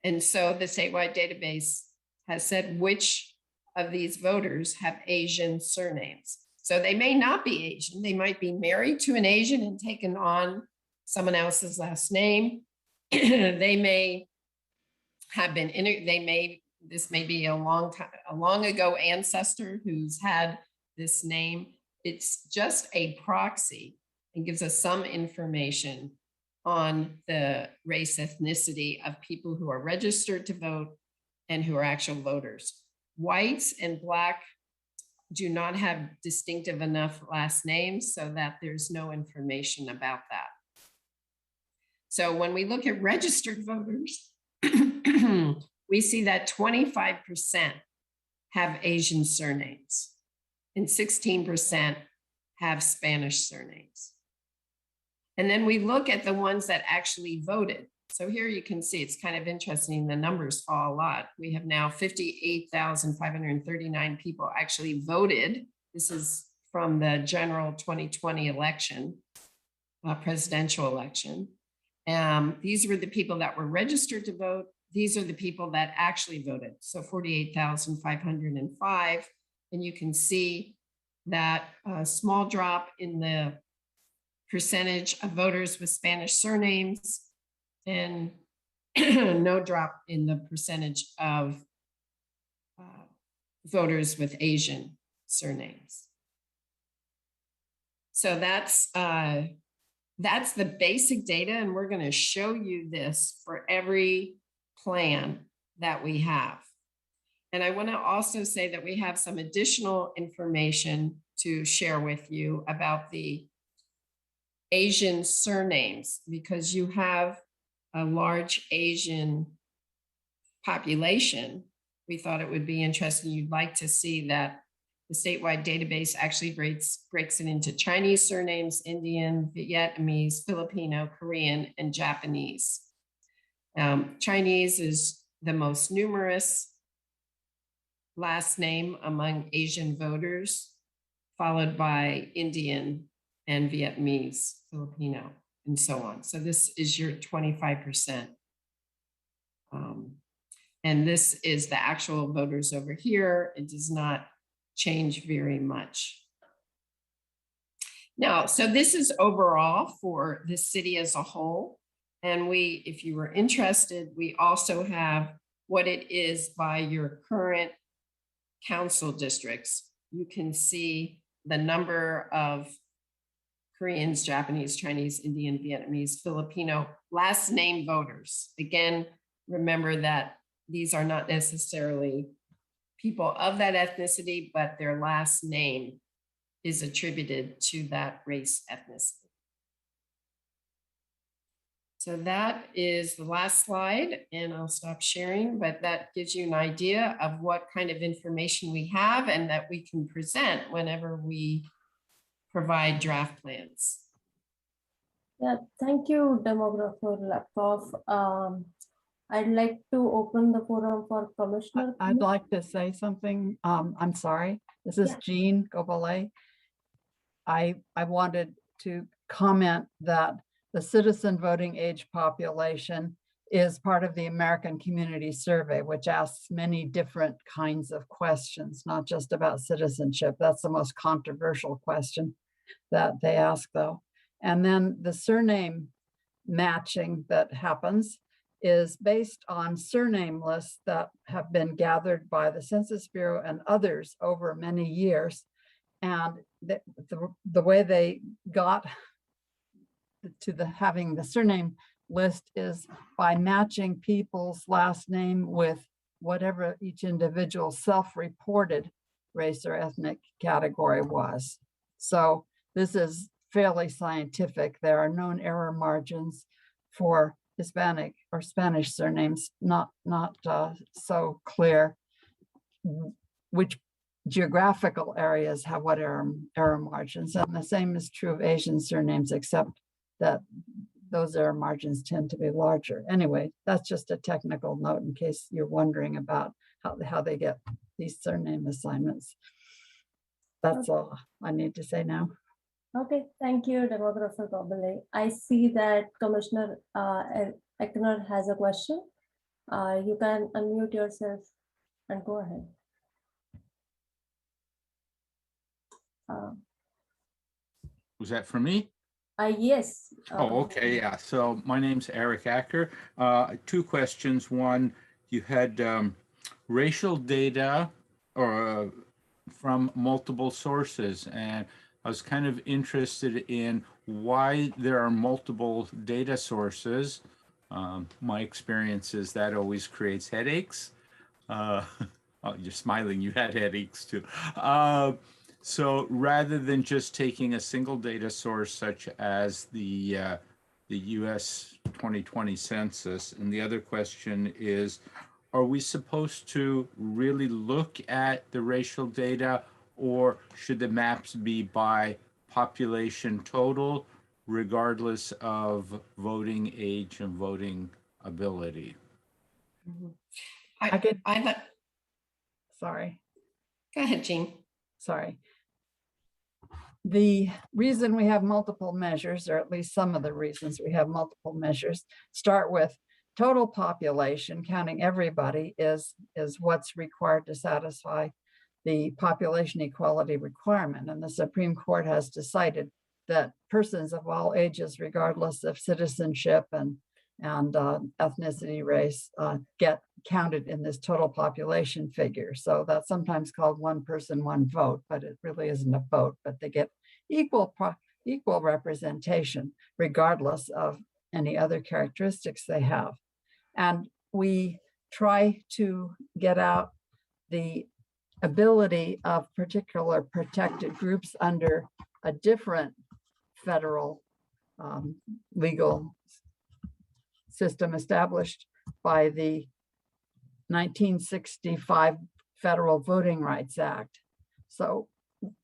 Speaker 9: And so the statewide database has said which of these voters have Asian surnames. So they may not be Asian. They might be married to an Asian and taken on someone else's last name. They may have been, this may be a long ago ancestor who's had this name. It's just a proxy and gives us some information on the race ethnicity of people who are registered to vote and who are actual voters. Whites and Black do not have distinctive enough last names so that there's no information about that. So when we look at registered voters, we see that 25% have Asian surnames and 16% have Spanish surnames. And then we look at the ones that actually voted. So here you can see it's kind of interesting. The numbers fall a lot. We have now 58,539 people actually voted. This is from the general 2020 election, presidential election. These were the people that were registered to vote. These are the people that actually voted. So 48,505. And you can see that small drop in the percentage of voters with Spanish surnames and no drop in the percentage of voters with Asian surnames. So that's the basic data, and we're going to show you this for every plan that we have. And I want to also say that we have some additional information to share with you about the Asian surnames, because you have a large Asian population. We thought it would be interesting. You'd like to see that the statewide database actually breaks it into Chinese surnames, Indian, Vietnamese, Filipino, Korean, and Japanese. Chinese is the most numerous last name among Asian voters, followed by Indian and Vietnamese, Filipino, and so on. So this is your 25%. And this is the actual voters over here. It does not change very much. Now, so this is overall for the city as a whole. And we, if you were interested, we also have what it is by your current council districts. You can see the number of Koreans, Japanese, Chinese, Indian, Vietnamese, Filipino last name voters. Again, remember that these are not necessarily people of that ethnicity, but their last name is attributed to that race ethnicity. So that is the last slide, and I'll stop sharing, but that gives you an idea of what kind of information we have and that we can present whenever we provide draft plans.
Speaker 1: Yeah, thank you, Demographer Laptop. I'd like to open the forum for Commissioner.
Speaker 7: I'd like to say something. I'm sorry. This is Jean Gobele. I wanted to comment that the citizen voting age population is part of the American Community Survey, which asks many different kinds of questions, not just about citizenship. That's the most controversial question that they ask, though. And then the surname matching that happens is based on surname lists that have been gathered by the Census Bureau and others over many years. And the way they got to having the surname list is by matching people's last name with whatever each individual self-reported race or ethnic category was. So this is fairly scientific. There are known error margins for Hispanic or Spanish surnames, not so clear which geographical areas have what error margins. And the same is true of Asian surnames, except that those error margins tend to be larger. Anyway, that's just a technical note in case you're wondering about how they get these surname assignments. That's all I need to say now.
Speaker 1: Okay, thank you, Demographer Gobele. I see that Commissioner Acker has a question. You can unmute yourself and go ahead.
Speaker 14: Was that for me?
Speaker 1: Yes.
Speaker 14: Oh, okay, yeah. So my name's Eric Acker. Two questions. One, you had racial data or from multiple sources, and I was kind of interested in why there are multiple data sources. My experience is that always creates headaches. Oh, you're smiling, you had headaches too. So rather than just taking a single data source such as the the US 2020 census? And the other question is, are we supposed to really look at the racial data, or should the maps be by population total, regardless of voting age and voting ability?
Speaker 7: Sorry.
Speaker 9: Go ahead, Jean.
Speaker 7: Sorry. The reason we have multiple measures, or at least some of the reasons we have multiple measures, start with total population, counting everybody is what's required to satisfy the population equality requirement. And the Supreme Court has decided that persons of all ages, regardless of citizenship and ethnicity, race, get counted in this total population figure. So that's sometimes called one person, one vote, but it really isn't a vote, but they get equal representation regardless of any other characteristics they have. And we try to get out the ability of particular protected groups under a different federal legal system established by the 1965 Federal Voting Rights Act. So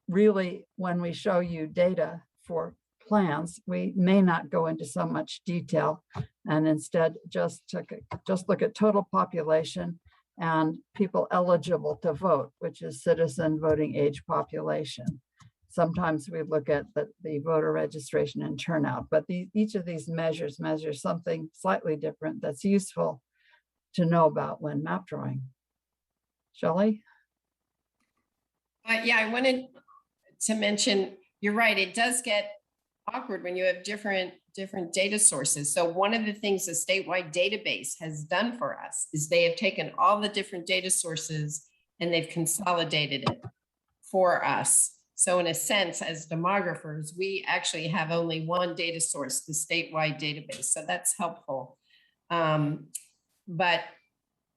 Speaker 7: really, when we show you data for plans, we may not go into so much detail and instead just look at total population and people eligible to vote, which is citizen voting age population. Sometimes we look at the voter registration and turnout, but each of these measures something slightly different that's useful to know about when map drawing. Shelley?
Speaker 9: Yeah, I wanted to mention, you're right, it does get awkward when you have different data sources. So one of the things the statewide database has done for us is they have taken all the different data sources and they've consolidated it for us. So in a sense, as demographers, we actually have only one data source, the statewide database. So that's helpful. But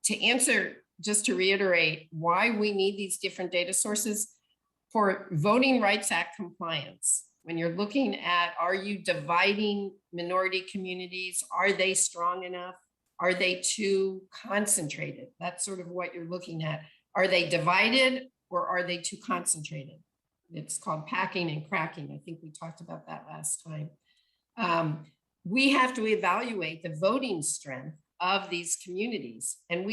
Speaker 9: to answer, just to reiterate why we need these different data sources for Voting Rights Act compliance, when you're looking at, are you dividing minority communities? Are they strong enough? Are they too concentrated? That's sort of what you're looking at. Are they divided or are they too concentrated? It's called packing and cracking. I think we talked about that last time. We have to evaluate the voting strength of these communities. And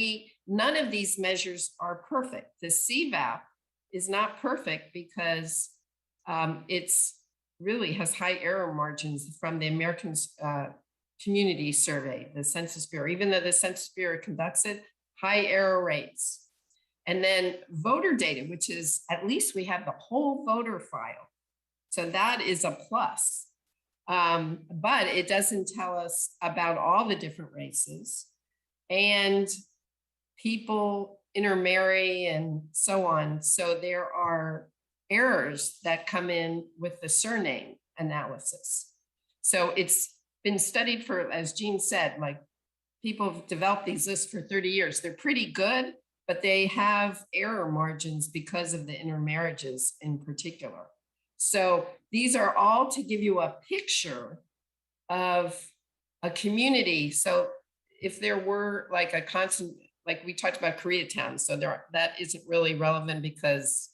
Speaker 9: none of these measures are perfect. The CVAP is not perfect because it's really has high error margins from the American Community Survey, the Census Bureau. Even though the Census Bureau conducts it, high error rates. And then voter data, which is, at least we have the whole voter file. So that is a plus. But it doesn't tell us about all the different races. And people intermarry and so on. So there are errors that come in with the surname analysis. So it's been studied for, as Jean said, like people have developed these lists for 30 years. They're pretty good, but they have error margins because of the intermarriages in particular. So these are all to give you a picture of a community. So if there were like a constant, like we talked about Koreatown, so that isn't really relevant because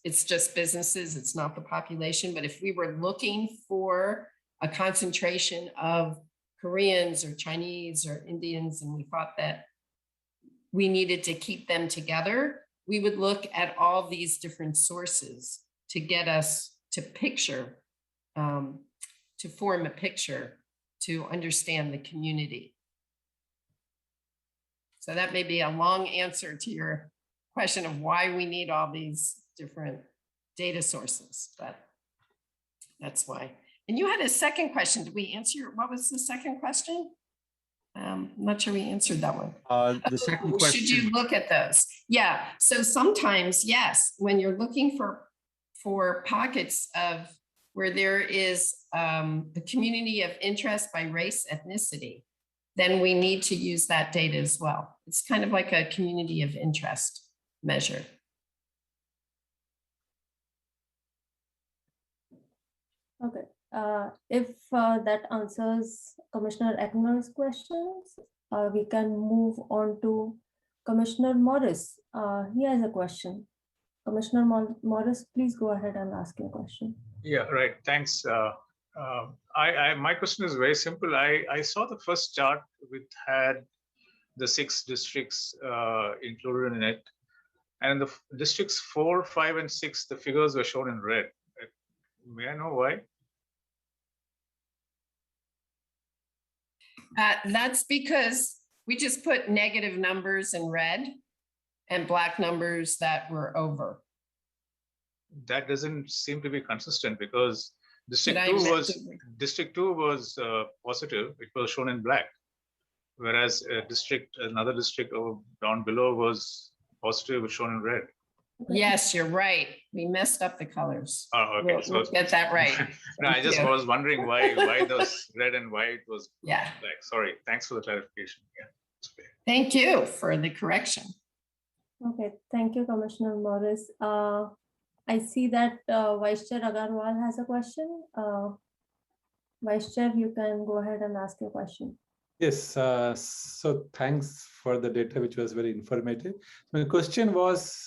Speaker 9: it's just businesses, it's not the population. But if we were looking for a concentration of Koreans or Chinese or Indians, and we thought that we needed to keep them together, we would look at all these different sources to get us to picture, to form a picture, to understand the community. So that may be a long answer to your question of why we need all these different data sources, but that's why. And you had a second question. Did we answer what was the second question? I'm not sure we answered that one.
Speaker 14: The second question.
Speaker 9: Should you look at those? Yeah, so sometimes, yes, when you're looking for pockets of where there is a community of interest by race, ethnicity, then we need to use that data as well. It's kind of like a community of interest measure.
Speaker 1: Okay. If that answers Commissioner Eckner's questions, we can move on to Commissioner Morris. He has a question. Commissioner Morris, please go ahead and ask your question.
Speaker 6: Yeah, right. Thanks. My question is very simple. I saw the first chart which had the 6 districts included in it. And the districts 4, 5, and 6, the figures were shown in red. May I know why?
Speaker 9: That's because we just put negative numbers in red and black numbers that were over.
Speaker 6: That doesn't seem to be consistent because District 2 was positive. It was shown in black, whereas another district down below was positive, was shown in red.
Speaker 9: Yes, you're right. We messed up the colors.
Speaker 6: Oh, okay.
Speaker 9: We'll get that right.
Speaker 6: No, I just was wondering why those red and white was
Speaker 9: black.
Speaker 6: Sorry. Thanks for the clarification. Yeah.
Speaker 9: Thank you for the correction.
Speaker 1: Okay, thank you, Commissioner Morris. I see that Vice Chair Agarwal has a question. Vice Chair, you can go ahead and ask your question.
Speaker 2: Yes, so thanks for the data, which was very informative. My question was,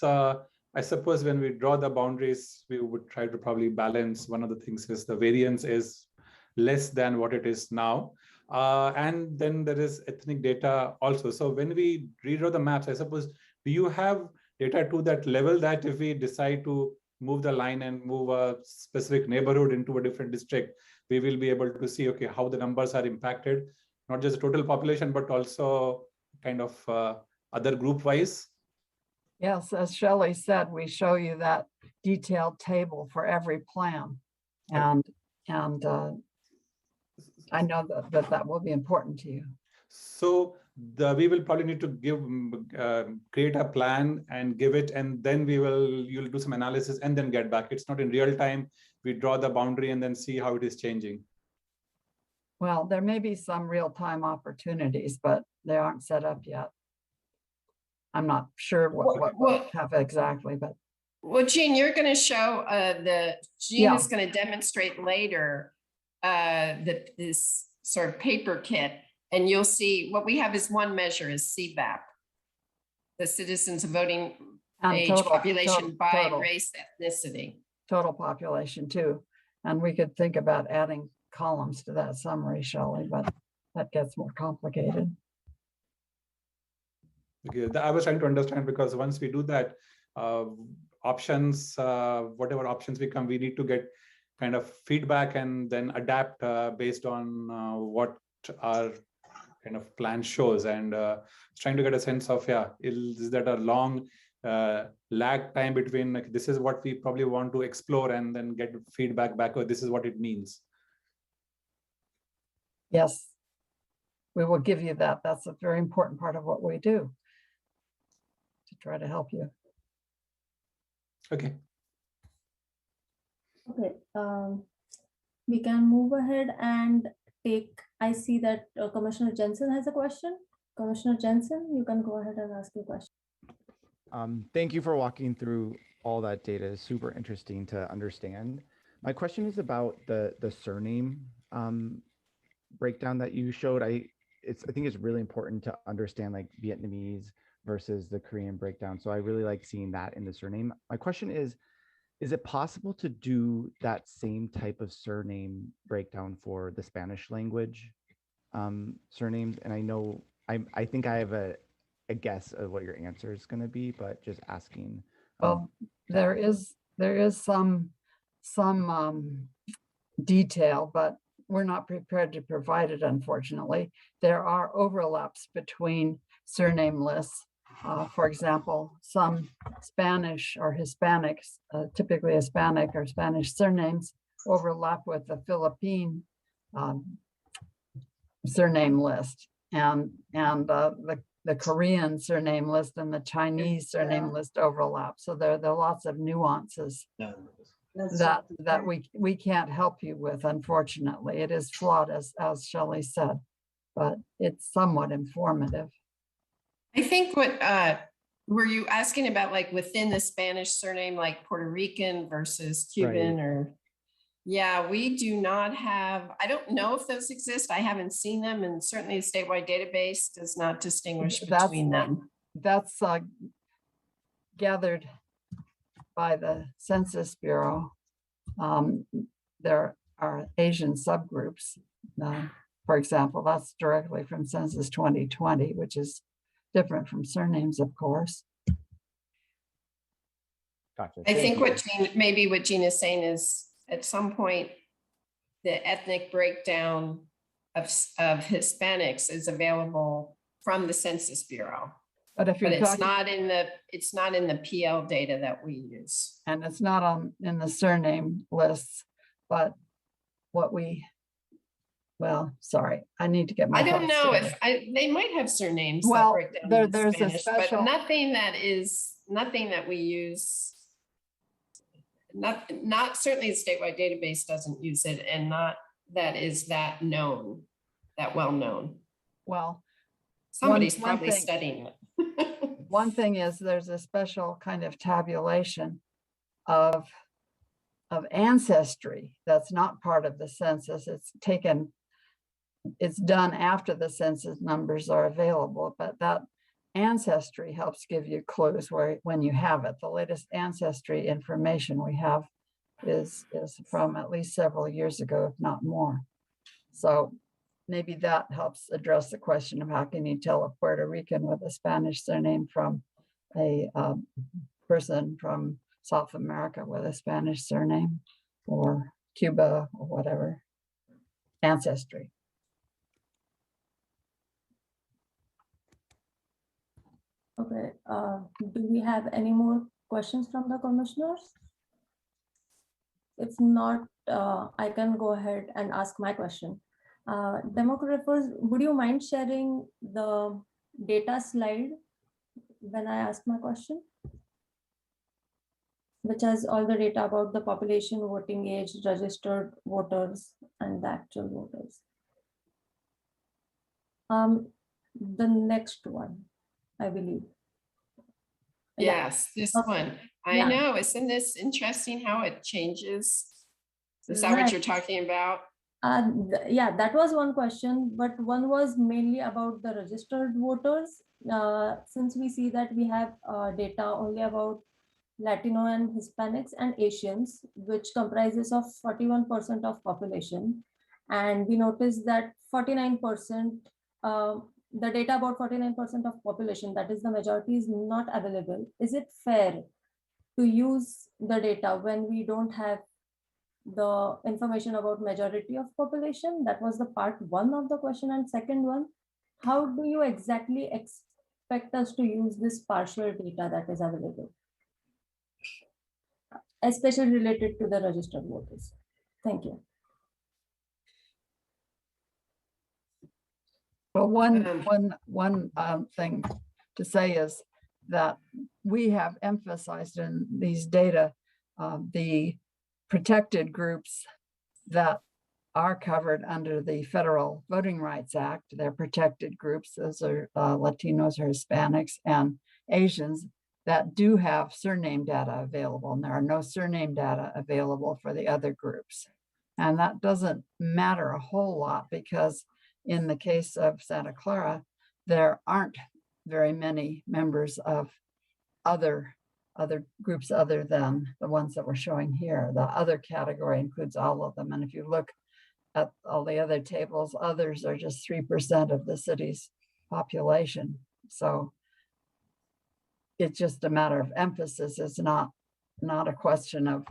Speaker 2: I suppose when we draw the boundaries, we would try to probably balance. One of the things is the variance is less than what it is now. And then there is ethnic data also. So when we redraw the maps, I suppose, do you have data to that level that if we decide to move the line and move a specific neighborhood into a different district, we will be able to see, okay, how the numbers are impacted, not just the total population, but also kind of other group wise?
Speaker 7: Yes, as Shelley said, we show you that detailed table for every plan. And I know that will be important to you.
Speaker 2: So we will probably need to create a plan and give it, and then you'll do some analysis and then get back. It's not in real time. We draw the boundary and then see how it is changing.
Speaker 7: Well, there may be some real-time opportunities, but they aren't set up yet. I'm not sure what we'll have exactly, but.
Speaker 9: Well, Jean, you're going to show Jean is going to demonstrate later this sort of paper kit, and you'll see what we have is one measure is CVAP, the Citizens Voting Age Population by Race Ethnicity.
Speaker 7: Total population too. And we could think about adding columns to that summary, Shelley, but that gets more complicated.
Speaker 2: Okay, I was trying to understand because once we do that, options, whatever options become, we need to get kind of feedback and then adapt based on what our kind of plan shows. And trying to get a sense of, is that a long lag time between like, this is what we probably want to explore and then get feedback back, or this is what it means.
Speaker 7: Yes, we will give you that. That's a very important part of what we do to try to help you.
Speaker 2: Okay.
Speaker 1: Okay, we can move ahead and take, I see that Commissioner Jensen has a question. Commissioner Jensen, you can go ahead and ask your question.
Speaker 15: Thank you for walking through all that data. It's super interesting to understand. My question is about the surname breakdown that you showed. I think it's really important to understand like Vietnamese versus the Korean breakdown. So I really like seeing that in the surname. My question is it possible to do that same type of surname breakdown for the Spanish language surnames? And I know, I think I have a guess of what your answer is going to be, but just asking.
Speaker 7: Well, there is some detail, but we're not prepared to provide it, unfortunately. There are overlaps between surname lists. For example, some Spanish or Hispanics, typically Hispanic or Spanish surnames, overlap with the Philippine surname list, and the Korean surname list and the Chinese surname list overlap. So there are lots of nuances that we can't help you with, unfortunately. It is flawed, as Shelley said, but it's somewhat informative.
Speaker 9: I think what were you asking about, like within the Spanish surname, like Puerto Rican versus Cuban, right? Or Yeah, we do not have, I don't know if those exist. I haven't seen them, and certainly the statewide database does not distinguish between them.
Speaker 7: That's gathered by the Census Bureau. There are Asian subgroups. For example, that's directly from Census 2020, which is different from surnames, of course.
Speaker 15: Gotcha.
Speaker 9: I think
Speaker 15: Thank you.
Speaker 9: what maybe what Gina is saying is at some point, the ethnic breakdown of Hispanics is available from the Census Bureau.
Speaker 7: But if you're
Speaker 9: it's
Speaker 7: talking,
Speaker 9: not in the PL data that we use.
Speaker 7: and it's not in the surname lists, but what we, well, sorry, I need to get my.
Speaker 9: I don't know
Speaker 7: thoughts
Speaker 9: if
Speaker 7: together.
Speaker 9: they might have surnames
Speaker 7: Well,
Speaker 9: that break down in
Speaker 7: there's
Speaker 9: Spanish,
Speaker 7: a special,
Speaker 9: but nothing that we use. Not certainly the statewide database doesn't use it, and not that is that well known.
Speaker 7: well,
Speaker 9: Somebody's
Speaker 7: one
Speaker 9: probably
Speaker 7: thing-
Speaker 9: studying it.
Speaker 7: one thing is there's a special kind of tabulation of ancestry that's not part of the census. It's done after the census numbers are available, but that ancestry helps give you clues when you have it. The latest ancestry information we have is from at least several years ago, if not more. So maybe that helps address the question of how can you tell a Puerto Rican with a Spanish surname from a person from South America with a Spanish surname, or Cuba, or whatever. Ancestry.
Speaker 1: Okay, do we have any more questions from the commissioners? If not, I can go ahead and ask my question. Demographers, would you mind sharing the data slide when I ask my question? Which has all the data about the population, voting age, registered voters, and the actual voters. The next one, I believe.
Speaker 9: Yes, this one. I know. Isn't this interesting how it changes? Is that what you're talking about?
Speaker 1: Yeah, that was one question, but one was mainly about the registered voters. Since we see that we have data only about Latino and Hispanics and Asians, which comprises of 41% of population. And we noticed that 49%, the data about 49% of population, that is the majority, is not available. Is it fair to use the data when we don't have the information about majority of population? That was the part one of the question. And second one, how do you exactly expect us to use this partial data that is available, especially related to the registered voters? Thank you.
Speaker 7: Well, one thing to say is that we have emphasized in these data the protected groups that are covered under the Federal Voting Rights Act. They're protected groups. Those are Latinos or Hispanics and Asians that do have surname data available, and there are no surname data available for the other groups. And that doesn't matter a whole lot because in the case of Santa Clara, there aren't very many members of other groups other than the ones that we're showing here. The other category includes all of them. And if you look at all the other tables, others are just 3% of the city's population. So it's just a matter of emphasis. It's not a question of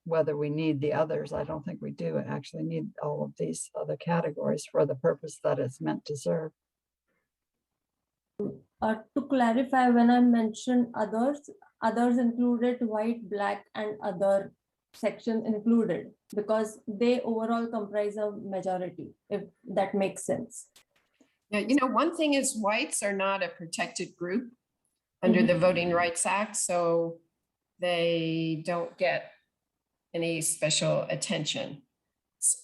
Speaker 7: whether we need the others. I don't think we do actually need all of these other categories for the purpose that it's meant to serve.
Speaker 1: To clarify, when I mentioned others included white, black, and other section included, because they overall comprise a majority, if that makes sense.
Speaker 9: Yeah, you know, one thing is whites are not a protected group under the Voting Rights Act, so they don't get any special attention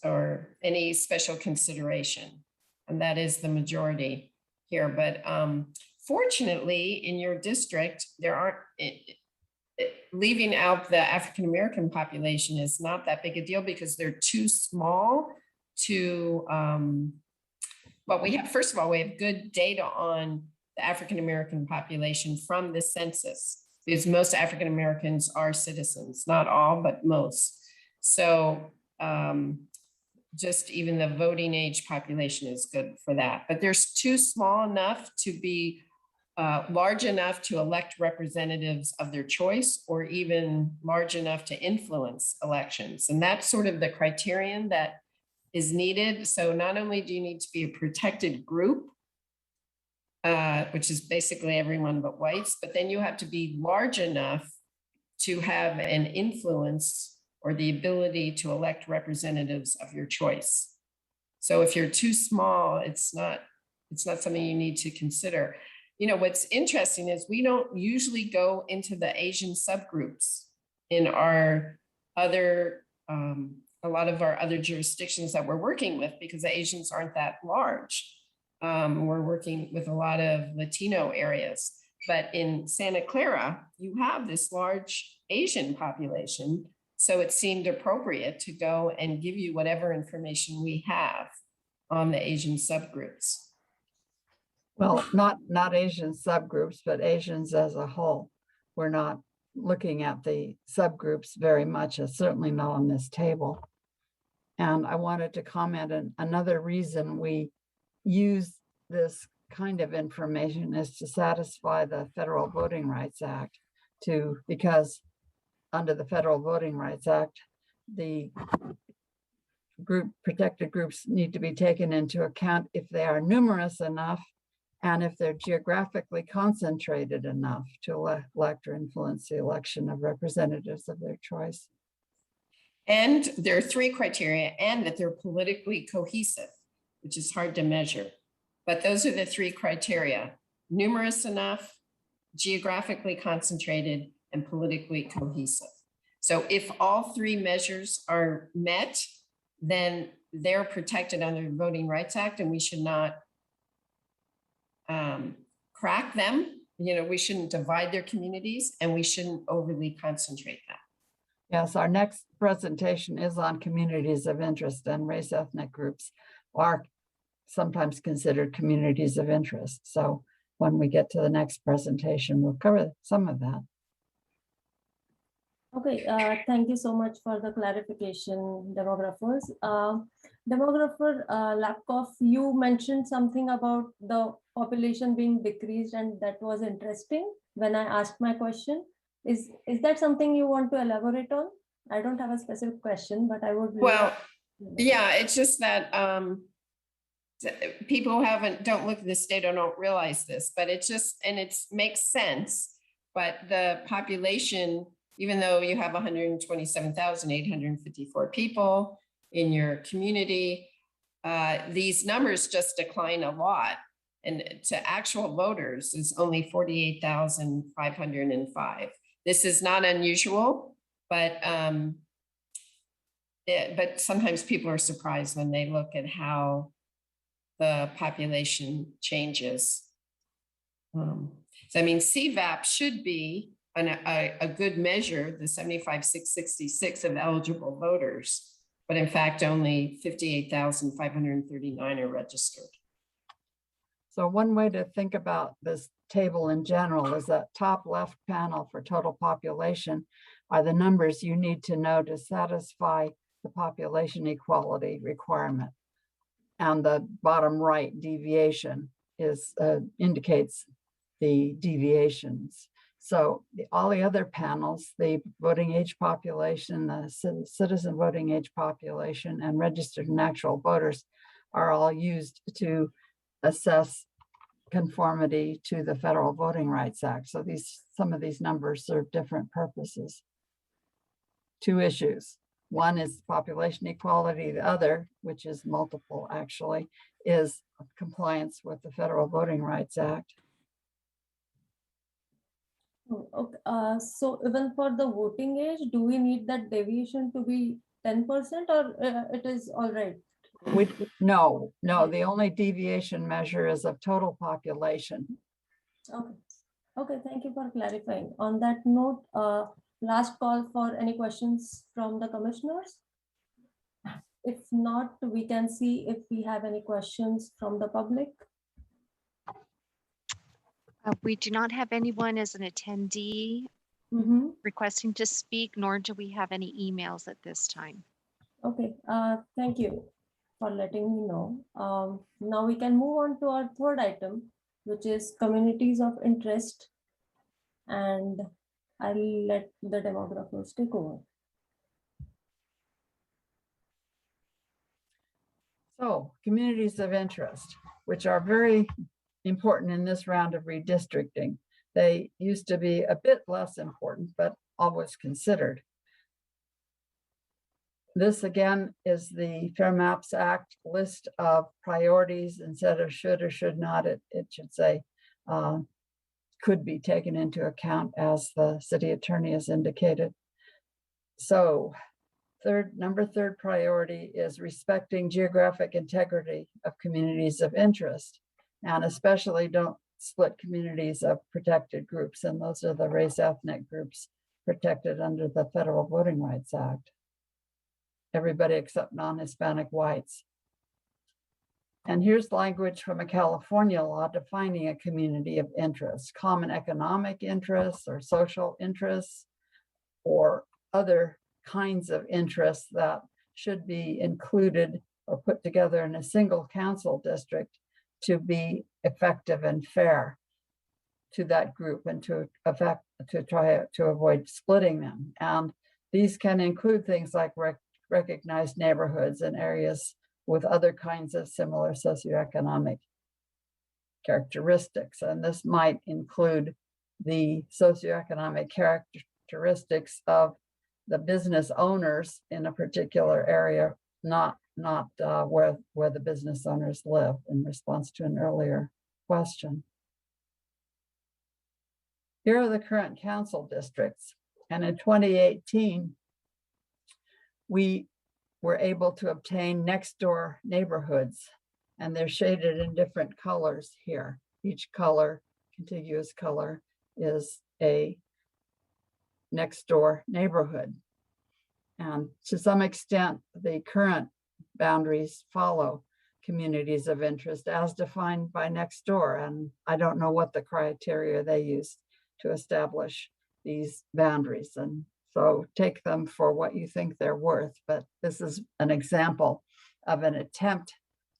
Speaker 9: or any special consideration. And that is the majority here. But fortunately, in your district, there aren't, leaving out the African-American population is not that big a deal because they're too small to, well, first of all, we have good data on the African-American population from the census, because most African-Americans are citizens, not all, but most. So just even the voting age population is good for that, but there's too small enough to be large enough to elect representatives of their choice, or even large enough to influence elections. And that's sort of the criterion that is needed. So not only do you need to be a protected group, which is basically everyone but whites, but then you have to be large enough to have an influence or the ability to elect representatives of your choice. So if you're too small, it's not something you need to consider. You know, what's interesting is we don't usually go into the Asian subgroups in our other, a lot of our other jurisdictions that we're working with, because the Asians aren't that large. We're working with a lot of Latino areas, but in Santa Clara, you have this large Asian population. So it seemed appropriate to go and give you whatever information we have on the Asian subgroups.
Speaker 7: Well, not Asian subgroups, but Asians as a whole. We're not looking at the subgroups very much, certainly not on this table. And I wanted to comment on another reason we use this kind of information is to satisfy the Federal Voting Rights Act, because under the Federal Voting Rights Act, the protected groups need to be taken into account if they are numerous enough and if they're geographically concentrated enough to elect or influence the election of representatives of their choice.
Speaker 9: And there are three criteria, and that they're politically cohesive, which is hard to measure. But those are the three criteria: numerous enough, geographically concentrated, and politically cohesive. So if all three measures are met, then they're protected under the Voting Rights Act, and we should not crack them. You know, we shouldn't divide their communities, and we shouldn't overly concentrate them.
Speaker 7: Yes, our next presentation is on communities of interest, and race ethnic groups are sometimes considered communities of interest. So when we get to the next presentation, we'll cover some of that.
Speaker 1: Okay, thank you so much for the clarification, demographers. Demographer Lapkoff, you mentioned something about the population being decreased, and that was interesting when I asked my question. Is that something you want to elaborate on? I don't have a specific question, but I would.
Speaker 9: Well, yeah, it's just that people don't look at this data, don't realize this, but it's just, and it makes sense. But the population, even though you have 127,854 people in your community, these numbers just decline a lot. And to actual voters is only 48,505. This is not unusual, but sometimes people are surprised when they look at how the population changes. So I mean, CVAP should be a good measure, the 75,666 of eligible voters, but in fact, only 58,539 are registered.
Speaker 7: So one way to think about this table in general is that top left panel for total population are the numbers you need to know to satisfy the population equality requirement. And the bottom right deviation indicates the deviations. So all the other panels, the voting age population, the citizen voting age population, and registered and actual voters are all used to assess conformity to the Federal Voting Rights Act. So some of these numbers serve different purposes. Two issues. One is population equality. The other, which is multiple actually, is compliance with the Federal Voting Rights Act.
Speaker 1: Okay. So even for the voting age, do we need that deviation to be 10% or it is all right?
Speaker 7: No, the only deviation measure is of total population.
Speaker 1: Okay. Okay, thank you for clarifying. On that note, last call for any questions from the commissioners. If not, we can see if we have any questions from the public.
Speaker 5: We do not have anyone as an attendee requesting to speak, nor do we have any emails at this time.
Speaker 1: Okay, thank you for letting me know. Now we can move on to our third item, which is communities of interest. And I'll let the demographers take over.
Speaker 7: So communities of interest, which are very important in this round of redistricting. They used to be a bit less important, but always considered. This again is the Fair Maps Act list of priorities. Instead of should or should not, it should say could be taken into account, as the city attorney has indicated. So number third priority is respecting geographic integrity of communities of interest, and especially don't split communities of protected groups. And those are the race ethnic groups protected under the Federal Voting Rights Act. Everybody except non-Hispanic whites. And here's language from a California law defining a community of interest: common economic interests or social interests or other kinds of interests that should be included or put together in a single council district to be effective and fair to that group and to try to avoid splitting them. And these can include things like recognized neighborhoods and areas with other kinds of similar socioeconomic characteristics. And this might include the socioeconomic characteristics of the business owners in a particular area, not where the business owners live, in response to an earlier question. Here are the current council districts. And in 2018, we were able to obtain next door neighborhoods, and they're shaded in different colors here. Each color, contiguous color, is a next door neighborhood. And to some extent, the current boundaries follow communities of interest as defined by next door. And I don't know what the criteria they use to establish these boundaries. And so take them for what you think they're worth. But this is an example of an attempt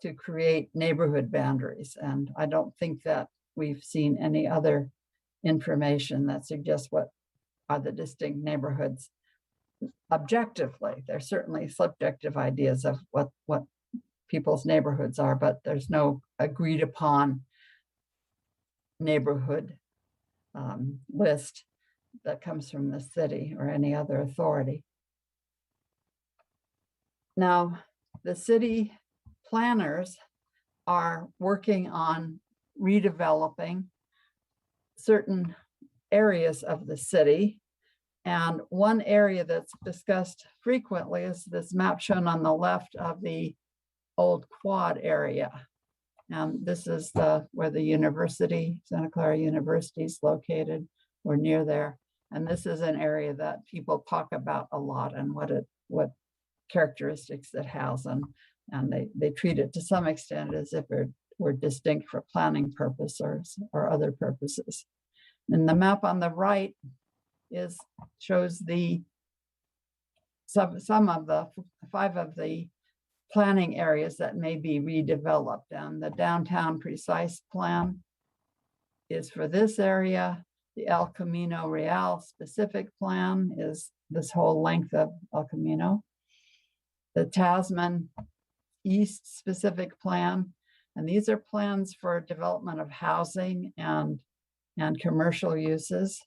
Speaker 7: to create neighborhood boundaries. And I don't think that we've seen any other information that suggests what are the distinct neighborhoods objectively. There's certainly subjective ideas of what people's neighborhoods are, but there's no agreed upon neighborhood list that comes from the city or any other authority. Now, the city planners are working on redeveloping certain areas of the city. And one area that's discussed frequently is this map shown on the left of the old quad area. And this is where the university, Santa Clara University, is located. We're near there. And this is an area that people talk about a lot and what characteristics it has. And they treat it to some extent as if it were distinct for planning purposes or other purposes. And the map on the right shows some of the 5 of the planning areas that may be redeveloped. And the downtown precise plan is for this area. The El Camino Real specific plan is this whole length of El Camino. The Tasman East specific plan, and these are plans for development of housing and commercial uses.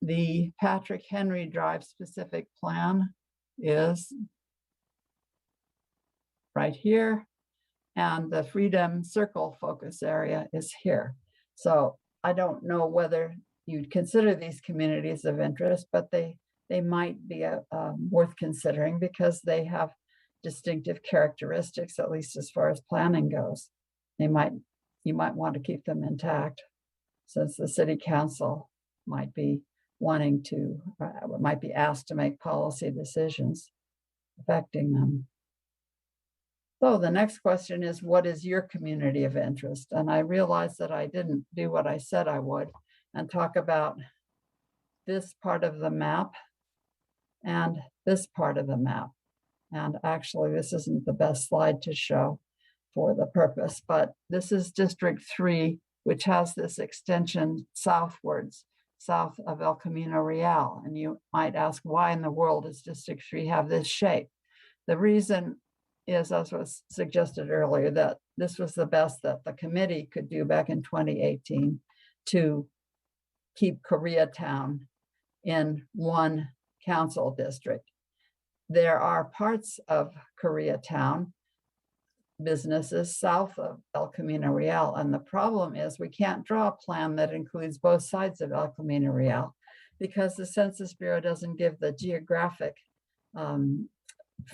Speaker 7: The Patrick Henry Drive specific plan is right here, and the Freedom Circle focus area is here. So I don't know whether you'd consider these communities of interest, but they might be worth considering because they have distinctive characteristics, at least as far as planning goes. You might want to keep them intact. since the city council might be wanting to, might be asked to make policy decisions affecting them. So the next question is, what is your community of interest? And I realized that I didn't do what I said I would and talk about this part of the map and this part of the map. And actually, this isn't the best slide to show for the purpose, but this is District 3, which has this extension southwards, south of El Camino Real. And you might ask, why in the world does District 3 have this shape? The reason is, as was suggested earlier, that this was the best that the committee could do back in 2018 to keep Koreatown in one council district. There are parts of Koreatown, businesses south of El Camino Real, and the problem is we can't draw a plan that includes both sides of El Camino Real because the Census Bureau doesn't give the geographic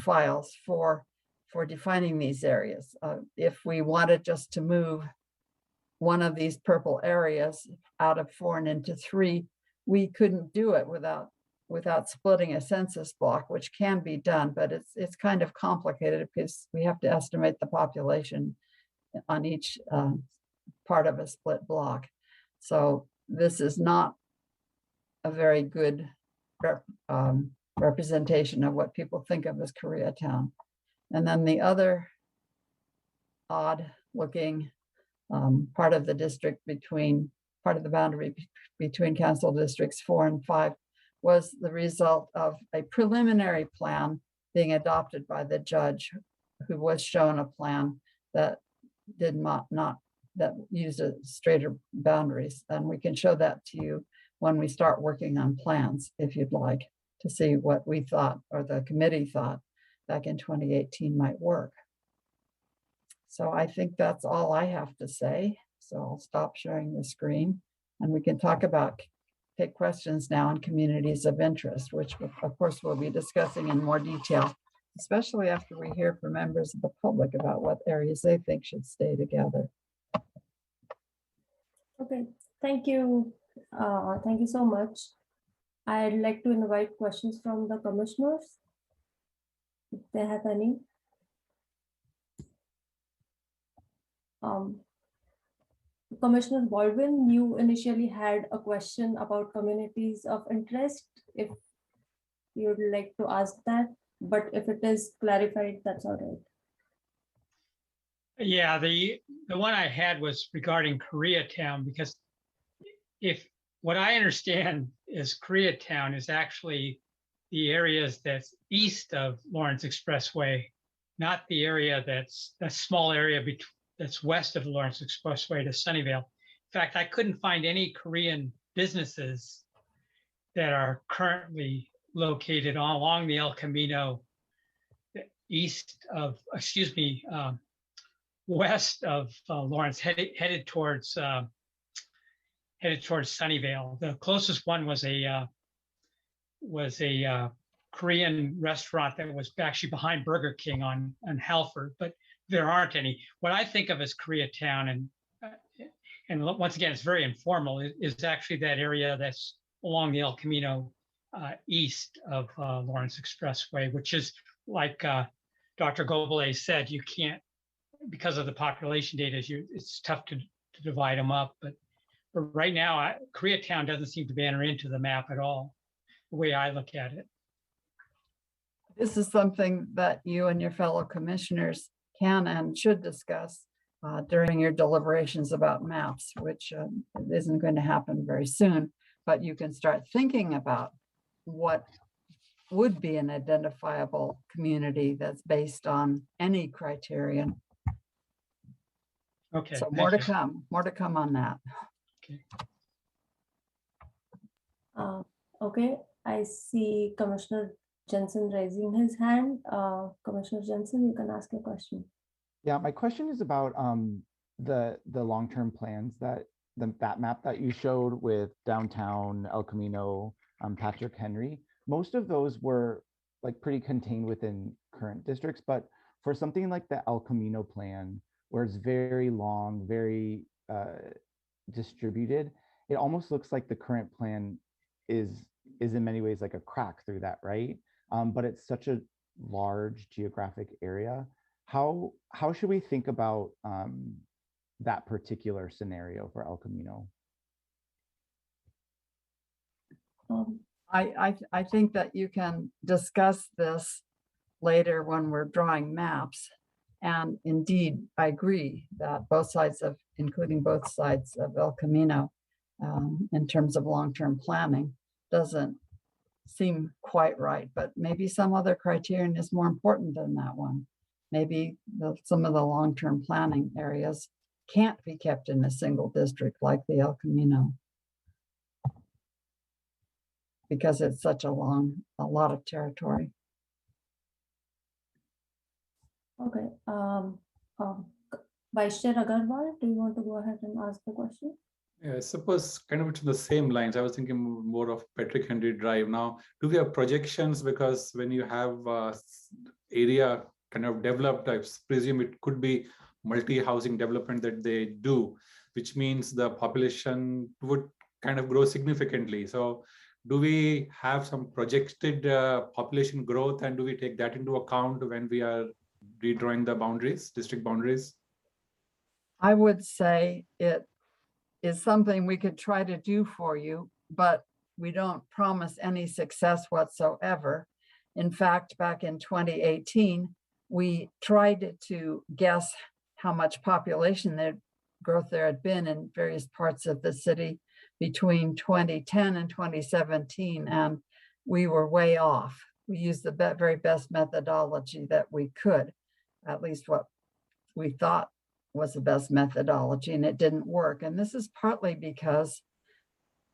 Speaker 7: files for defining these areas. If we wanted just to move one of these purple areas out of 4 and into 3, we couldn't do it without splitting a census block, which can be done, but it's kind of complicated because we have to estimate the population on each part of a split block. So this is not a very good representation of what people think of as Koreatown. And then the other odd looking part of the district part of the boundary between council districts 4 and 5 was the result of a preliminary plan being adopted by the judge, who was shown a plan that did not that used a straighter boundaries. And we can show that to you when we start working on plans, if you'd like, to see what we thought, or the committee thought back in 2018 might work. So I think that's all I have to say. So I'll stop sharing the screen and we can take questions now on communities of interest, which of course we'll be discussing in more detail, especially after we hear from members of the public about what areas they think should stay together.
Speaker 1: Okay, thank you. Thank you so much. I'd like to invite questions from the commissioners, if they have any. Commissioner Baldwin, you initially had a question about communities of interest. If you'd like to ask that, but if it is clarified, that's all right.
Speaker 10: Yeah, the one I had was regarding Koreatown, because if what I understand is Koreatown is actually the areas that's east of Lawrence Expressway, not the area that's that small area that's west of the Lawrence Expressway to Sunnyvale. In fact, I couldn't find any Korean businesses that are currently located along the El Camino west of Lawrence, headed towards Sunnyvale. The closest one was a Korean restaurant that was actually behind Burger King on Halford, but there aren't any. What I think of as Koreatown, and once again, it's very informal, is actually that area that's along the El Camino east of Lawrence Expressway, which is like Dr. Gobele said, you can't, because of the population data, it's tough to divide them up. But right now, Koreatown doesn't seem to enter into the map at all, the way I look at it.
Speaker 7: This is something that you and your fellow commissioners can and should discuss during your deliberations about maps, which isn't going to happen very soon, but you can start thinking about what would be an identifiable community that's based on any criterion.
Speaker 10: Okay.
Speaker 7: So more to come on that.
Speaker 10: Okay.
Speaker 1: Okay, I see Commissioner Jensen raising his hand. Commissioner Jensen, you can ask your question.
Speaker 15: Yeah, my question is about the long-term plans that that map that you showed with downtown El Camino, Patrick Henry. Most of those were like pretty contained within current districts, but for something like the El Camino plan, where it's very long, very distributed, it almost looks like the current plan is in many ways like a crack through that, right? But it's such a large geographic area. How should we think about that particular scenario for El Camino?
Speaker 7: I think that you can discuss this later when we're drawing maps. And indeed, I agree that both sides of, including both sides of El Camino, in terms of long-term planning, doesn't seem quite right, but maybe some other criterion is more important than that one. Maybe some of the long-term planning areas can't be kept in a single district like the El Camino, because it's such a lot of territory.
Speaker 1: Okay. Vice Chair Agarwal, do you want to go ahead and ask the question?
Speaker 2: Yeah, I suppose kind of to the same lines. I was thinking more of Patrick Henry Drive. Now, do we have projections? Because when you have area kind of developed, I presume it could be multi-housing development that they do, which means the population would kind of grow significantly. So do we have some projected population growth, and do we take that into account when we are redrawing the boundaries, district boundaries?
Speaker 7: I would say it is something we could try to do for you, but we don't promise any success whatsoever. In fact, back in 2018, we tried to guess how much population growth there had been in various parts of the city between 2010 and 2017, and we were way off. We used the very best methodology that we could, at least what we thought was the best methodology, and it didn't work. And this is partly because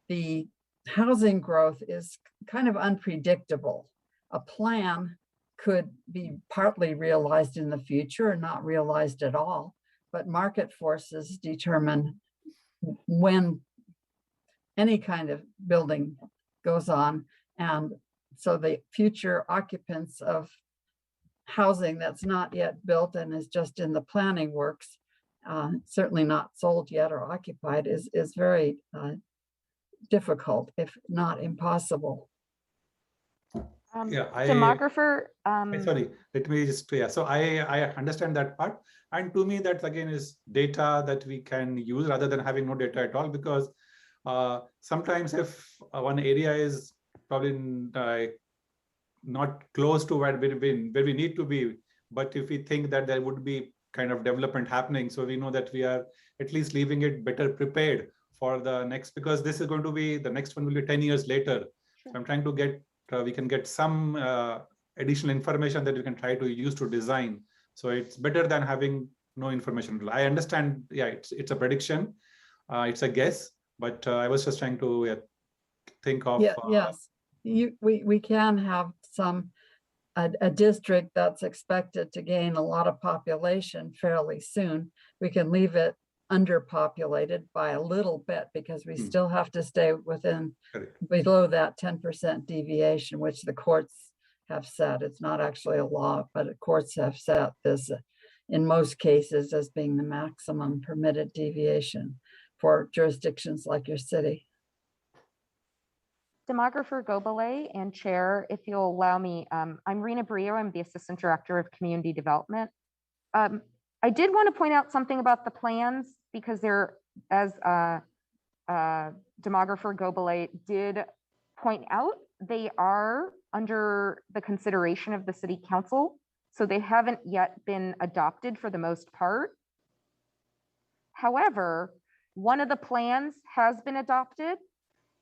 Speaker 7: the housing growth is kind of unpredictable. A plan could be partly realized in the future or not realized at all, but market forces determine when any kind of building goes on. And so the future occupants of housing that's not yet built and is just in the planning works, certainly not sold yet or occupied, is very difficult, if not impossible.
Speaker 3: Demographer.
Speaker 2: Sorry, let me just, so I understand that part. And to me, that again is data that we can use rather than having no data at all, because sometimes if one area is probably not close to where we need to be, but if we think that there would be kind of development happening, so we know that we are at least leaving it better prepared for the next, because this is going to be, the next one will be 10 years later. So I'm trying to get, we can get some additional information that we can try to use to design. So it's better than having no information. I understand, yeah, it's a prediction, it's a guess, but I was just trying to think of.
Speaker 7: Yes, we can have a district that's expected to gain a lot of population fairly soon. We can leave it underpopulated by a little bit because we still have to stay within below that 10% deviation, which the courts have set. It's not actually a law, but the courts have set this in most cases as being the maximum permitted deviation for jurisdictions like your city.
Speaker 3: Demographer Gobele and Chair, if you'll allow me, I'm Rena Brio, I'm the Assistant Director of Community Development. I did want to point out something about the plans, because they're, as Demographer Gobele did point out, they are under the consideration of the City Council, so they haven't yet been adopted for the most part. However, one of the plans has been adopted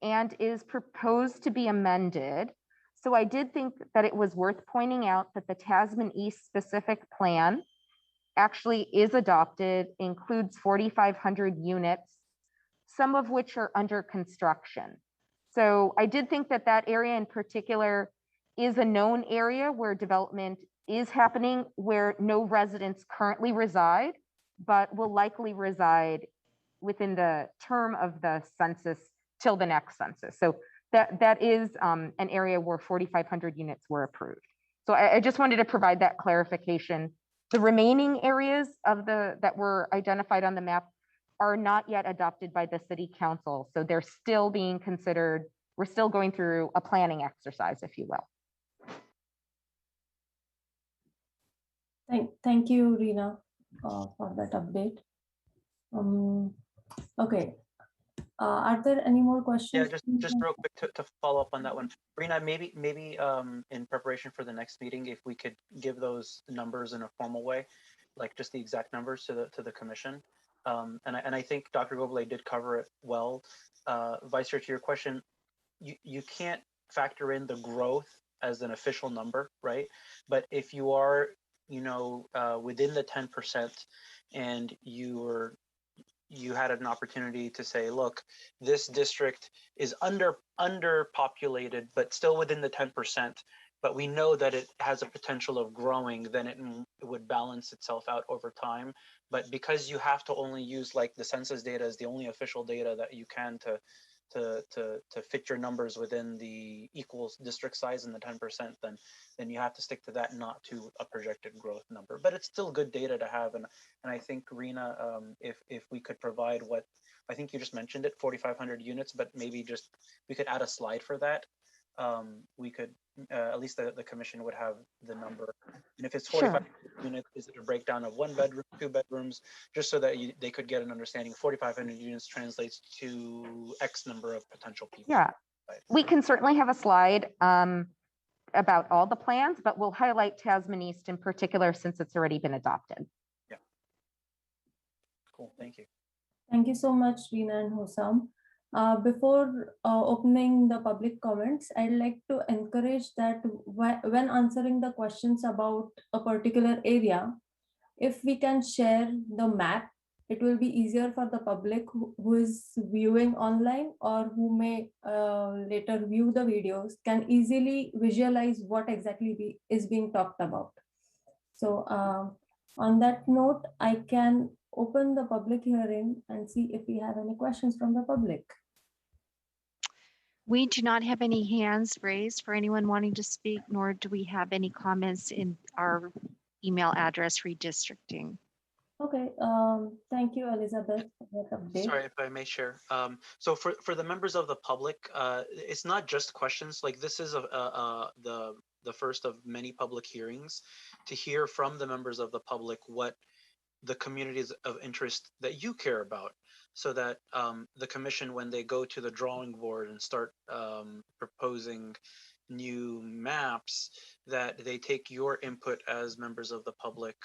Speaker 3: and is proposed to be amended. So I did think that it was worth pointing out that the Tasman East specific plan actually is adopted, includes 4,500 units, some of which are under construction. So I did think that that area in particular is a known area where development is happening, where no residents currently reside, but will likely reside within the term of the census till the next census. So that is an area where 4,500 units were approved. So I just wanted to provide that clarification. The remaining areas of that were identified on the map are not yet adopted by the city council. So they're still being considered, we're still going through a planning exercise, if you will.
Speaker 1: Thank you, Rena, for that update. Okay. Are there any more questions?
Speaker 11: Yeah, just real quick to follow up on that one. Rena, maybe in preparation for the next meeting, if we could give those numbers in a formal way, like just the exact numbers to the commission. And I think Dr. Gobelet did cover it well. Vice Chair, to your question, you can't factor in the growth as an official number, right? But if you are, within the 10% and you had an opportunity to say, look, this district is underpopulated, but still within the 10%, but we know that it has a potential of growing, then it would balance itself out over time. But because you have to only use like the census data as the only official data that you can to fit your numbers within the equal district size and the 10%, then you have to stick to that, not to a projected growth number. But it's still good data to have. And I think, Rena, if we could provide what, I think you just mentioned it, 4,500 units, but maybe just, we could add a slide for that. We could, at least the commission would have the number. And if it's 45 units, is it a breakdown of 1 bedroom, 2 bedrooms, just so that they could get an understanding. 4,500 units translates to X number of potential people.
Speaker 3: Yeah, we can certainly have a slide about all the plans, but we'll highlight Tasman East in particular since it's already been adopted.
Speaker 11: Yeah. Cool, thank you.
Speaker 1: Thank you so much, Rena and Hossam. Before opening the public comments, I'd like to encourage that when answering the questions about a particular area, if we can share the map, it will be easier for the public who is viewing online or who may later view the videos, can easily visualize what exactly is being talked about. So on that note, I can open the public hearing and see if we have any questions from the public.
Speaker 5: We do not have any hands raised for anyone wanting to speak, nor do we have any comments in our email address redistricting.
Speaker 1: Okay, thank you, Elizabeth, for that update.
Speaker 11: Sorry if I may share. So for the members of the public, it's not just questions. Like this is the first of many public hearings to hear from the members of the public what the communities of interest that you care about, so that the commission, when they go to the drawing board and start proposing new maps, that they take your input as members of the public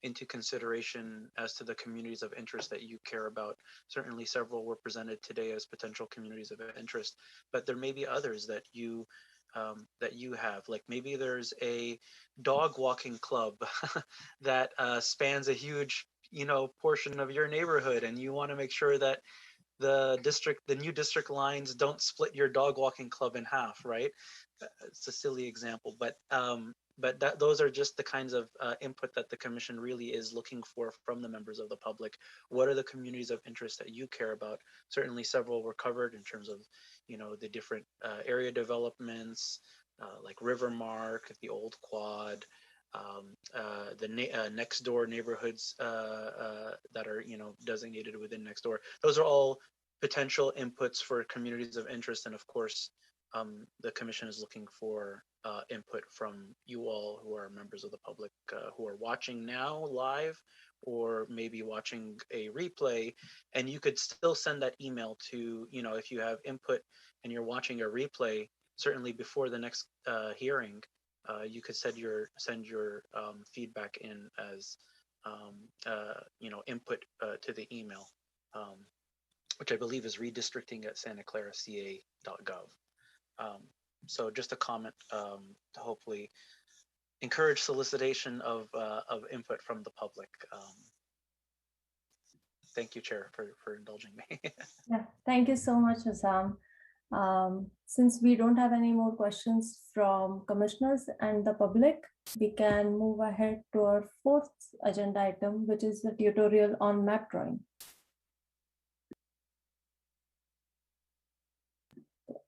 Speaker 11: into consideration as to the communities of interest that you care about. Certainly several were presented today as potential communities of interest, but there may be others that you have. Like maybe there's a dog walking club that spans a huge portion of your neighborhood, and you want to make sure that the new district lines don't split your dog walking club in half, right? It's a silly example, but those are just the kinds of input that the commission really is looking for from the members of the public. What are the communities of interest that you care about? Certainly several were covered in terms of, the different area developments, like Rivermark, the Old Quad, the next door neighborhoods that are, designated within next door. Those are all potential inputs for communities of interest. And of course, the commission is looking for input from you all who are members of the public who are watching now live, or maybe watching a replay. And you could still send that email to, if you have input and you're watching a replay, certainly before the next hearing, you could send your feedback in as input to the email, which I believe is redistricting@santaclaraca.gov. So just a comment to hopefully encourage solicitation of input from the public. Thank you, Chair, for indulging me.
Speaker 1: Yeah, thank you so much, Hossam. Since we don't have any more questions from commissioners and the public, we can move ahead to our fourth agenda item, which is the tutorial on map drawing.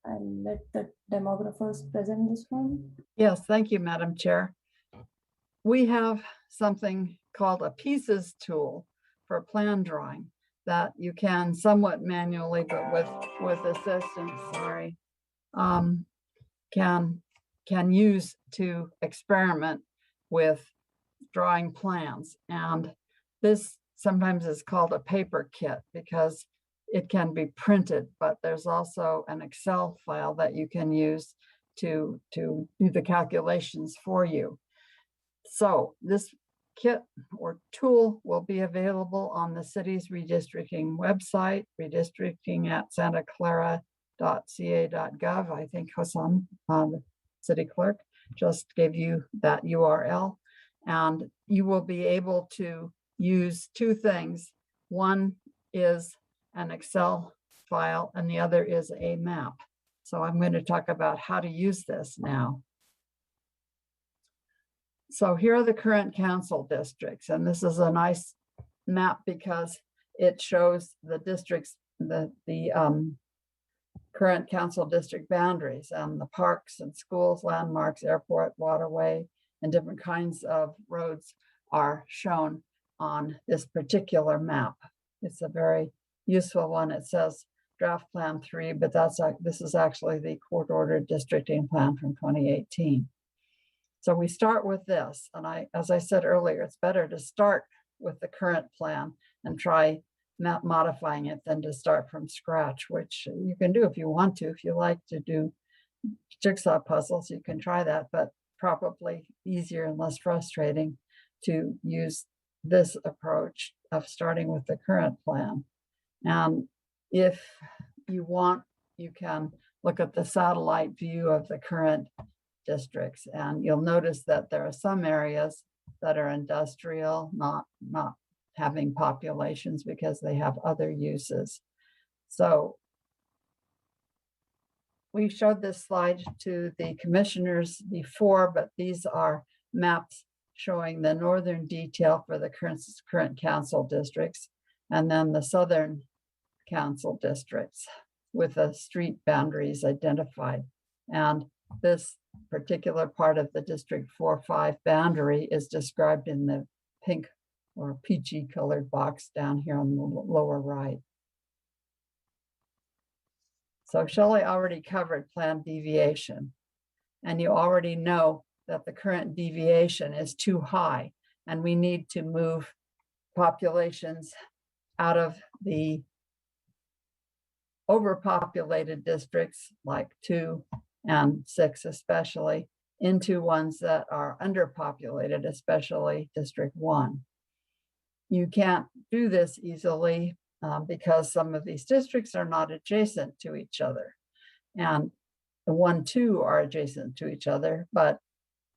Speaker 1: I'll let the demographers present this one.
Speaker 7: Yes, thank you, Madam Chair. We have something called a pieces tool for plan drawing. that you can somewhat manually, but with assistance, sorry, can use to experiment with drawing plans. And this sometimes is called a paper kit because it can be printed, but there's also an Excel file that you can use to do the calculations for you. So this kit or tool will be available on the city's redistricting website, redistricting@santaclara.ca.gov. I think Hassan, the city clerk, just gave you that URL. And you will be able to use two things. One is an Excel file and the other is a map. So I'm going to talk about how to use this now. So here are the current council districts, and this is a nice map because it shows the districts, the current council district boundaries and the parks and schools, landmarks, airport, waterway, and different kinds of roads are shown on this particular map. It's a very useful one. It says draft plan 3, but this is actually the court-ordered districting plan from 2018. So we start with this, and as I said earlier, it's better to start with the current plan and try modifying it than to start from scratch, which you can do if you want to. If you like to do jigsaw puzzles, you can try that, but probably easier and less frustrating to use this approach of starting with the current plan. And if you want, you can look at the satellite view of the current districts, and you'll notice that there are some areas that are industrial, not having populations because they have other uses. So we showed this slide to the commissioners before, but these are maps showing the northern detail for the current council districts, and then the southern council districts with the street boundaries identified. And this particular part of the District 4-5 boundary is described in the pink or peachy colored box down here on the lower right. So Shelley already covered planned deviation, and you already know that the current deviation is too high, and we need to move populations out of the overpopulated districts like 2 and 6 especially, into ones that are underpopulated, especially District 1. You can't do this easily because some of these districts are not adjacent to each other. And the 1, 2 are adjacent to each other, but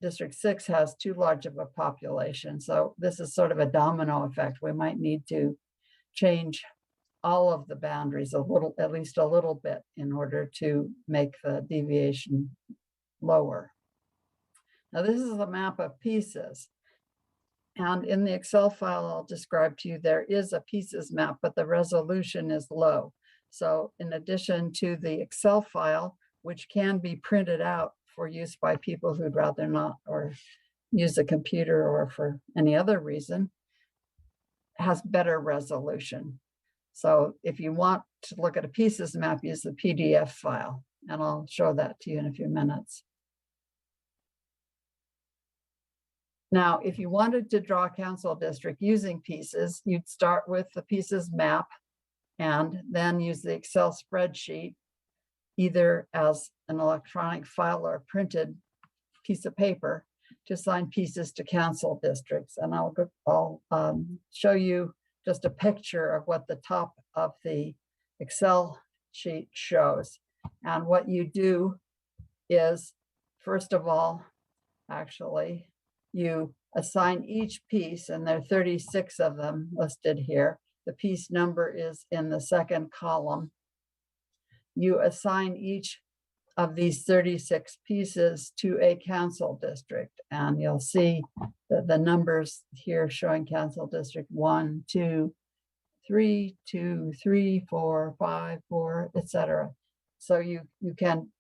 Speaker 7: District 6 has too large of a population. So this is sort of a domino effect. We might need to change all of the boundaries a little, at least a little bit, in order to make the deviation lower. Now this is a map of pieces. And in the Excel file I'll describe to you, there is a pieces map, but the resolution is low. So in addition to the Excel file, which can be printed out for use by people who'd rather not or use a computer or for any other reason, has better resolution. So if you want to look at a pieces map, use the PDF file, and I'll show that to you in a few minutes. Now, if you wanted to draw a council district using pieces, you'd start with the pieces map and then use the Excel spreadsheet, either as an electronic file or a printed piece of paper, to assign pieces to council districts. And I'll show you just a picture of what the top of the Excel sheet shows. And what you do is, first of all, actually, you assign each piece, and there are 36 of them listed here. The piece number is in the second column. You assign each of these 36 pieces to a council district, and you'll see that the numbers here showing council district 1, 2, 3, 2, 3, 4, 5, 4, etc. So you can,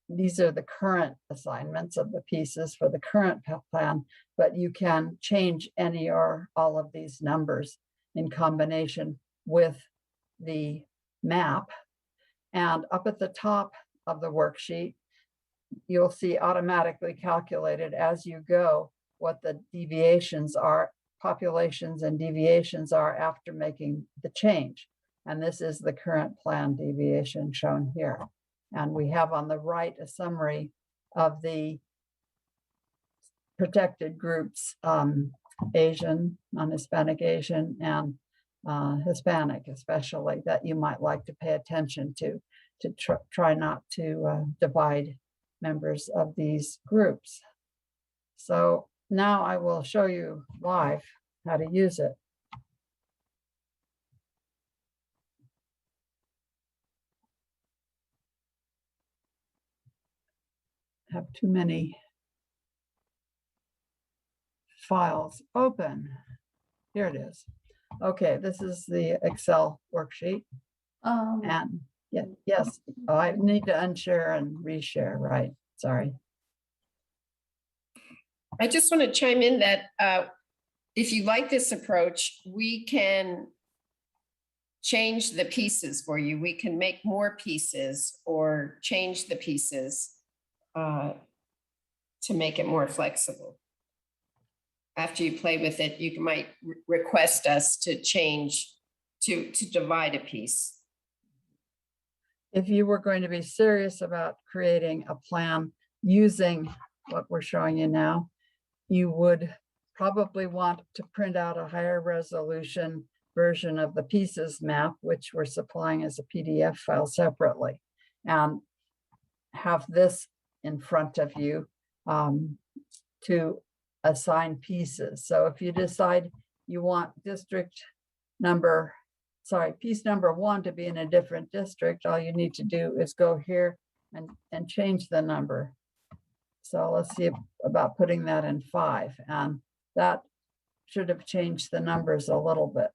Speaker 7: these are the current assignments of the pieces for the current plan, but you can change any or all of these numbers in combination with the map. And up at the top of the worksheet, you'll see automatically calculated as you go what the deviations are, populations and deviations are after making the change. And this is the current plan deviation shown here. And we have on the right a summary of the protected groups, Asian, non-Hispanic Asian, and Hispanic especially, that you might like to pay attention to try not to divide members of these groups. So now I will show you live how to use it. Have too many files open. Here it is. Okay, this is the Excel worksheet. And yeah, yes, I need to unshare and reshare, right? Sorry.
Speaker 9: I just want to chime in that if you like this approach, we can change the pieces for you. We can make more pieces or change the pieces to make it more flexible. After you play with it, you might request us to change, to divide a piece.
Speaker 7: If you were going to be serious about creating a plan using what we're showing you now, you would probably want to print out a higher resolution version of the pieces map, which we're supplying as a PDF file separately, and have this in front of you to assign pieces. So if you decide you want piece number 1 to be in a different district, all you need to do is go here and change the number. So let's see about putting that in 5, and that should have changed the numbers a little bit.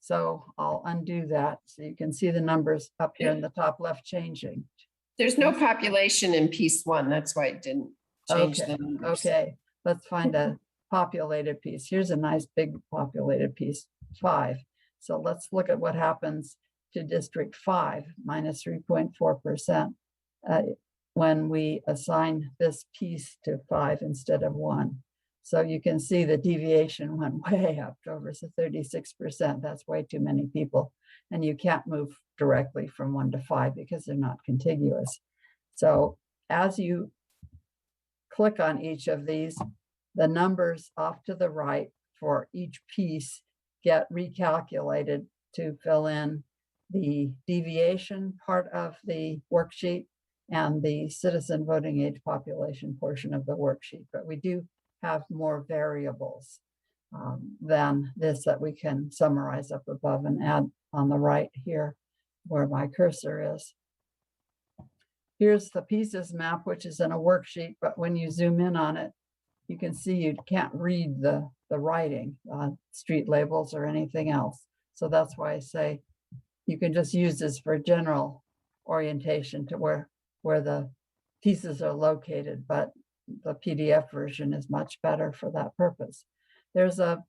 Speaker 7: So I'll undo that so you can see the numbers up here in the top left changing.
Speaker 9: There's no population in piece 1. That's why it didn't change the numbers.
Speaker 7: Okay, let's find a populated piece. Here's a nice big populated piece, 5. So let's look at what happens to District 5, minus 3.4%, when we assign this piece to 5 instead of 1. So you can see the deviation went way up to over 36%. That's way too many people. And you can't move directly from 1 to 5 because they're not contiguous. So as you click on each of these, the numbers off to the right for each piece get recalculated to fill in the deviation part of the worksheet and the citizen voting age population portion of the worksheet. But we do have more variables than this that we can summarize up above and add on the right here where my cursor is. Here's the pieces map, which is in a worksheet, but when you zoom in on it, you can see you can't read the writing, street labels or anything else. So that's why I say you can just use this for general orientation to where the pieces are located, but the PDF version is much better for that purpose. There's a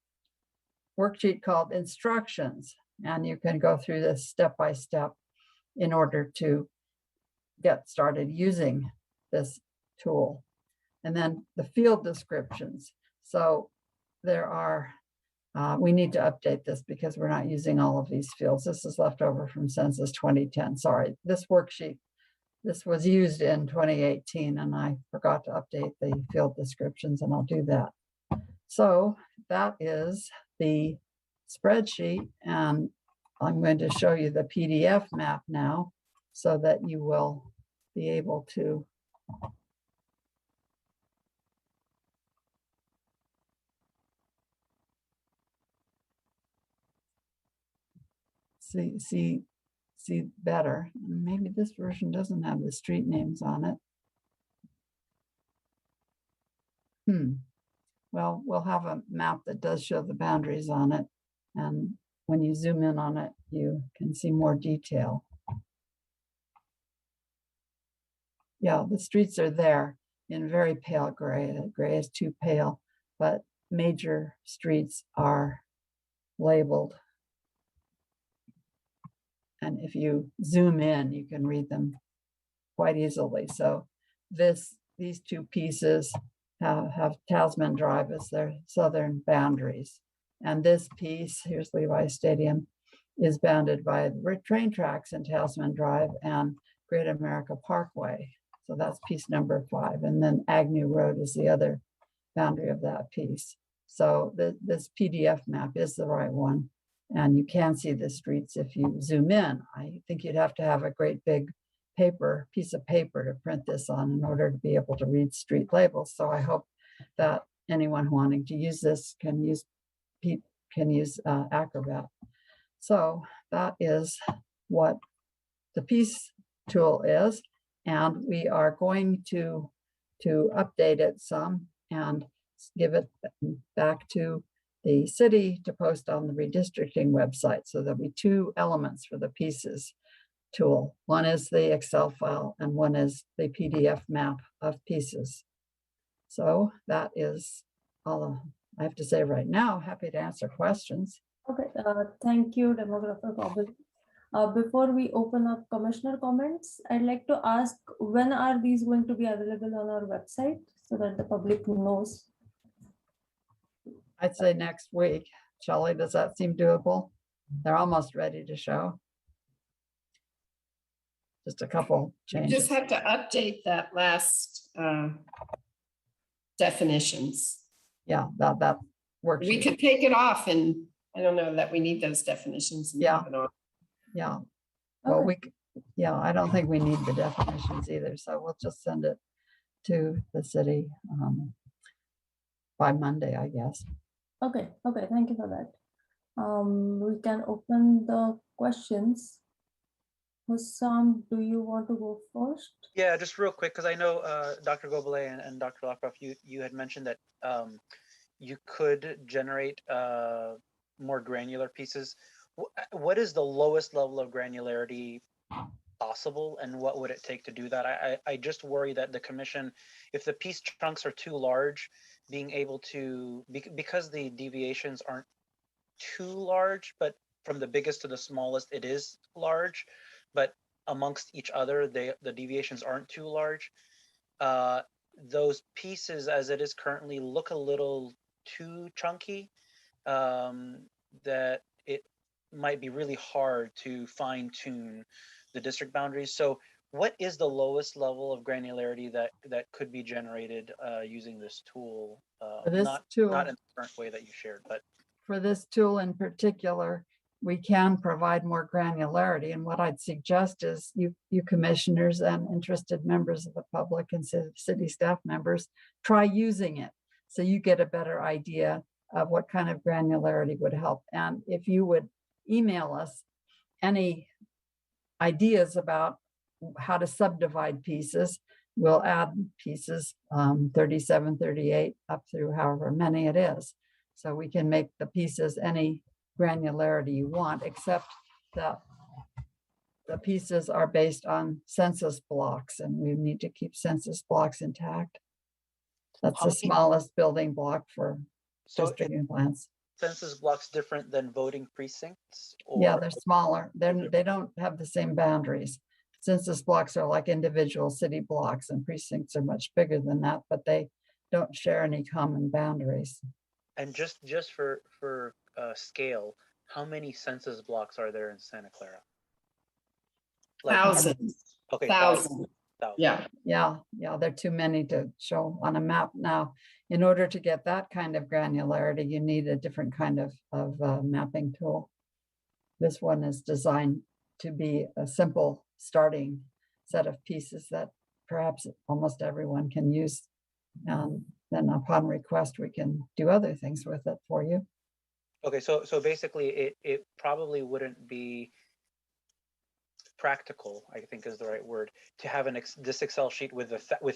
Speaker 7: worksheet called instructions, and you can go through this step by step in order to get started using this tool. And then the field descriptions. So there are, we need to update this because we're not using all of these fields. This is left over from Census 2010. Sorry, this worksheet, this was used in 2018 and I forgot to update the field descriptions, and I'll do that. So that is the spreadsheet, and I'm going to show you the PDF map now so that you will be able to see better. Maybe this version doesn't have the street names on it. Well, we'll have a map that does show the boundaries on it, and when you zoom in on it, you can see more detail. Yeah, the streets are there in very pale gray. The gray is too pale, but major streets are labeled. And if you zoom in, you can read them quite easily. So these two pieces have Tasman Drive as their southern boundaries. And this piece, here's Levi Stadium, is bounded by the train tracks in Tasman Drive and Great America Parkway. So that's piece number 5. And then Agnew Road is the other boundary of that piece. So this PDF map is the right one. And you can see the streets if you zoom in. I think you'd have to have a great big piece of paper to print this on in order to be able to read street labels. So I hope that anyone wanting to use this can use Acrobat. So that is what the piece tool is. And we are going to update it some and give it back to the city to post on the redistricting website. So there'll be 2 elements for the pieces tool. One is the Excel file and one is the PDF map of pieces. So that is all I have to say right now. Happy to answer questions.
Speaker 1: Okay, thank you, Demographer Gobble. Before we open up commissioner comments, I'd like to ask, when are these going to be available on our website so that the public knows?
Speaker 7: I'd say next week. Shelley, does that seem doable? They're almost ready to show. Just a couple
Speaker 9: You
Speaker 7: changes.
Speaker 9: just have to update that last definitions.
Speaker 7: Yeah, that works.
Speaker 9: We could take it off, and I don't know that we need those definitions.
Speaker 7: Yeah. Yeah. Well,
Speaker 1: Okay.
Speaker 7: I don't think we need the definitions either. So we'll just send it to the city by Monday, I guess.
Speaker 1: Okay, thank you for that. We can open the questions. Hussam, do you want to go first?
Speaker 11: Yeah, just real quick, because I know Dr. Gobele and Dr. Lockroff, you had mentioned that you could generate more granular pieces. What is the lowest level of granularity possible, and what would it take to do that? I just worry that the commission, if the piece chunks are too large, being able to, because the deviations aren't too large, but from the biggest to the smallest, it is large, but amongst each other, the deviations aren't too large. Those pieces, as it is currently, look a little too chunky, that it might be really hard to fine tune the district boundaries. So what is the lowest level of granularity that could be generated using this tool? Not in the current way that you shared, but
Speaker 7: for this tool in particular, we can provide more granularity. And what I'd suggest is you commissioners and interested members of the public and city staff members, try using it so you get a better idea of what kind of granularity would help. And if you would email us any ideas about how to subdivide pieces, we'll add pieces 37, 38 up through however many it is. So we can make the pieces any granularity you want, except that the pieces are based on census blocks, and we need to keep census blocks intact. That's the smallest building block for districting plans.
Speaker 11: Census blocks different than voting precincts? Or?
Speaker 7: Yeah, they're smaller. They don't have the same boundaries. Census blocks are like individual city blocks, and precincts are much bigger than that, but they don't share any common boundaries.
Speaker 11: And just for scale, how many census blocks are there in Santa Clara? Like,
Speaker 9: thousands.
Speaker 11: Okay,
Speaker 9: thousands. Yeah.
Speaker 7: There are too many to show on a map now. In order to get that kind of granularity, you need a different kind of mapping tool. This one is designed to be a simple starting set of pieces that perhaps almost everyone can use. Then upon request, we can do other things with it for you.
Speaker 11: Okay, so basically it probably wouldn't be practical, I think is the right word, to have this Excel sheet with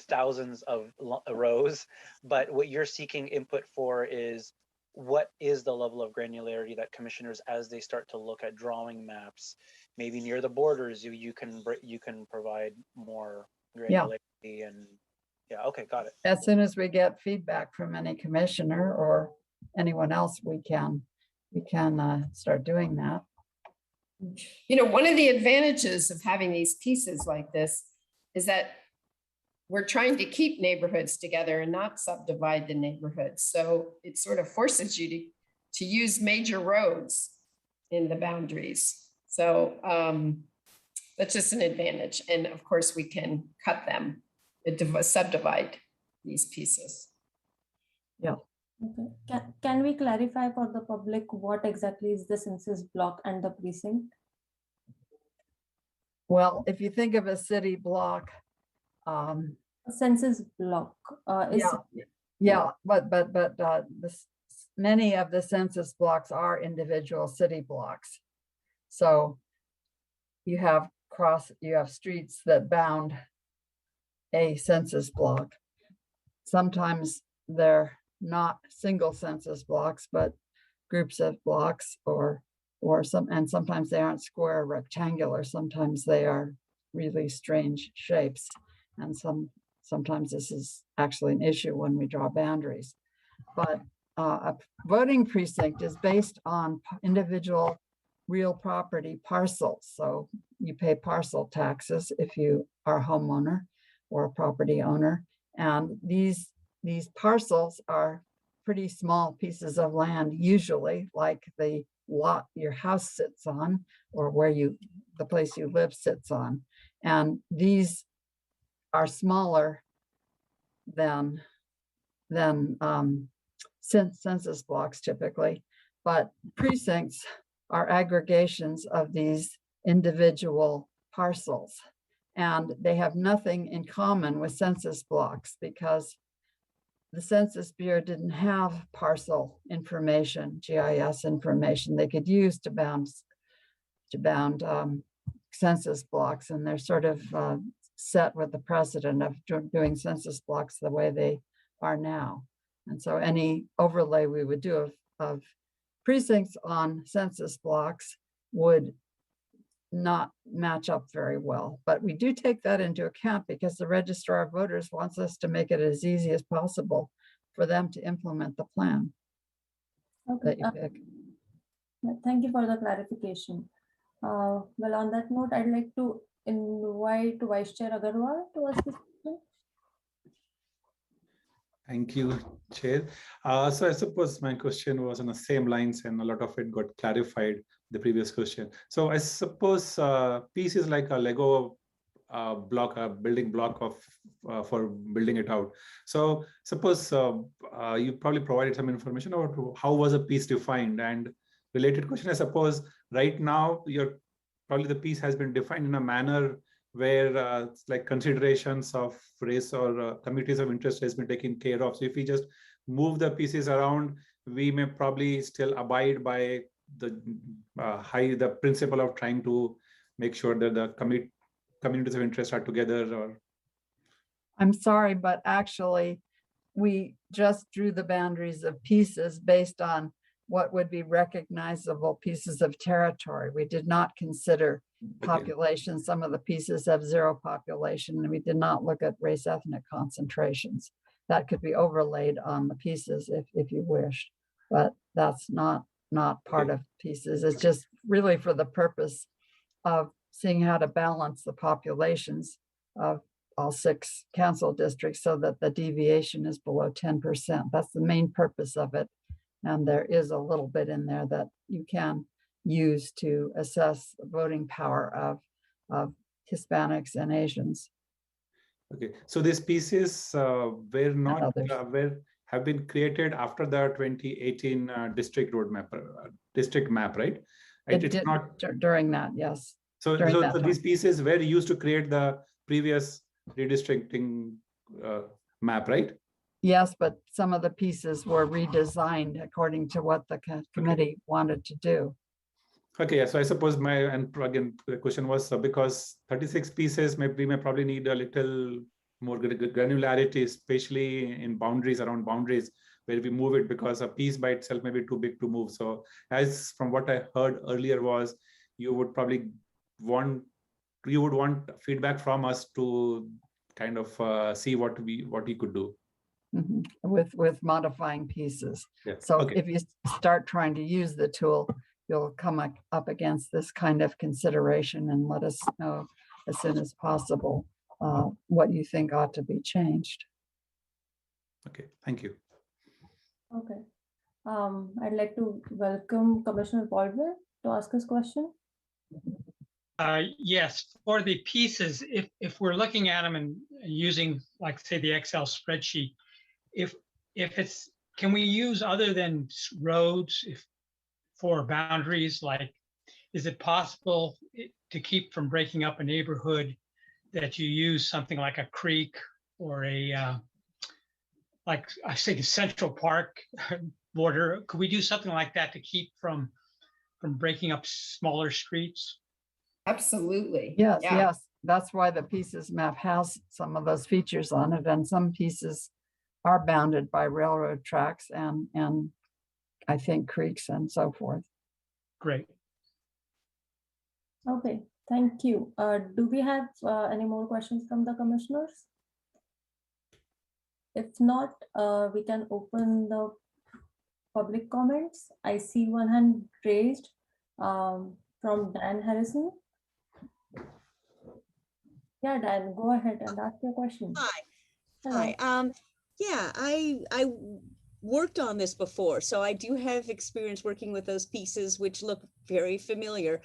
Speaker 11: thousands of rows, but what you're seeking input for is what is the level of granularity that commissioners, as they start to look at drawing maps, maybe near the borders, you can provide more granularity. And yeah, okay, got it.
Speaker 7: As soon as we get feedback from any commissioner or anyone else, we can start doing that.
Speaker 9: You know, one of the advantages of having these pieces like this is that we're trying to keep neighborhoods together and not subdivide the neighborhoods. So it sort of forces you to use major roads in the boundaries. So that's just an advantage. And of course, we can cut them, subdivide these pieces.
Speaker 7: Yeah.
Speaker 1: Okay. Can we clarify for the public what exactly is the census block and the precinct?
Speaker 7: Well, if you think of a city block,
Speaker 1: A census block
Speaker 7: but many of the census blocks are individual city blocks. So you have streets that bound a census block. Sometimes they're not single census blocks, but groups of blocks and sometimes they aren't square or rectangular. Sometimes they are really strange shapes. And sometimes this is actually an issue when we draw boundaries. But a voting precinct is based on individual real property parcels. So you pay parcel taxes if you are a homeowner or a property owner. And these parcels are pretty small pieces of land, usually like the lot your house sits on or the place you live sits on. And these are smaller than census blocks typically, but precincts are aggregations of these individual parcels. And they have nothing in common with census blocks because the Census Bureau didn't have parcel information, GIS information they could use to bound census blocks. And they're sort of set with the precedent of doing census blocks the way they are now. And so any overlay we would do of precincts on census blocks would not match up very well. But we do take that into account because the Registrar of Voters wants us to make it as easy as possible for them to implement the plan that you pick.
Speaker 1: Thank you for the clarification. Well, on that note, I'd like to invite Vice Chair Agarwal to ask this question.
Speaker 2: Thank you, Chair. So I suppose my question was on the same lines and a lot of it got clarified the previous question. So I suppose piece is like a Lego block, a building block of for building it out. So suppose you probably provided some information about how was a piece defined, and related question, I suppose right now probably the piece has been defined in a manner where like considerations of race or communities of interest has been taken care of. So if we just move the pieces around, we may probably still abide by the principle of trying to make sure that the communities of interest are together. Or
Speaker 7: I'm sorry, but actually we just drew the boundaries of pieces based on what would be recognizable pieces of territory. We did not consider population. Some of the pieces have zero population, and we did not look at race ethnic concentrations. That could be overlaid on the pieces if you wish, but that's not part of pieces. It's just really for the purpose of seeing how to balance the populations of all 6 council districts so that the deviation is below 10%. That's the main purpose of it. And there is a little bit in there that you can use to assess the voting power of Hispanics and Asians.
Speaker 2: Okay, so these pieces have been created after the 2018 district roadmap, district map, right?
Speaker 7: It's not during that, yes.
Speaker 2: So these pieces were used to create the previous redistricting map, right?
Speaker 7: Yes, but some of the pieces were redesigned according to what the committee wanted to do.
Speaker 2: Okay, yeah, so I suppose again, the question was because 36 pieces, we may probably need a little more granularity, especially in boundaries, around boundaries, where we move it, because a piece by itself may be too big to move. So as from what I heard earlier was, you would probably want feedback from us to kind of see what we could do.
Speaker 7: with modifying pieces.
Speaker 2: Yeah.
Speaker 7: So
Speaker 2: Okay.
Speaker 7: if you start trying to use the tool, you'll come up against this kind of consideration, and let us know as soon as possible what you think ought to be changed.
Speaker 2: Okay, thank you.
Speaker 1: Okay. I'd like to welcome Commissioner Baldwin to ask his question.
Speaker 10: Yes, for the pieces, if we're looking at them and using, like, say, the Excel spreadsheet, if it's, can we use other than roads for boundaries? Like, is it possible to keep from breaking up a neighborhood that you use something like a creek or a, like I say, the Central Park border? Could we do something like that to keep from breaking up smaller streets?
Speaker 9: Absolutely.
Speaker 7: Yes,
Speaker 9: Yeah.
Speaker 7: yes. That's why the pieces map has some of those features on it, and some pieces are bounded by railroad tracks and I think creeks and so forth.
Speaker 10: Great.
Speaker 1: Okay, thank you. Do we have any more questions from the commissioners? If not, we can open the public comments. I see one hand raised from Dan Harrison. Yeah, Dan, go ahead and ask your question.
Speaker 16: Hi.
Speaker 1: Hello.
Speaker 16: Hi. Yeah, I worked on this before, so I do have experience working with those pieces, which look very familiar.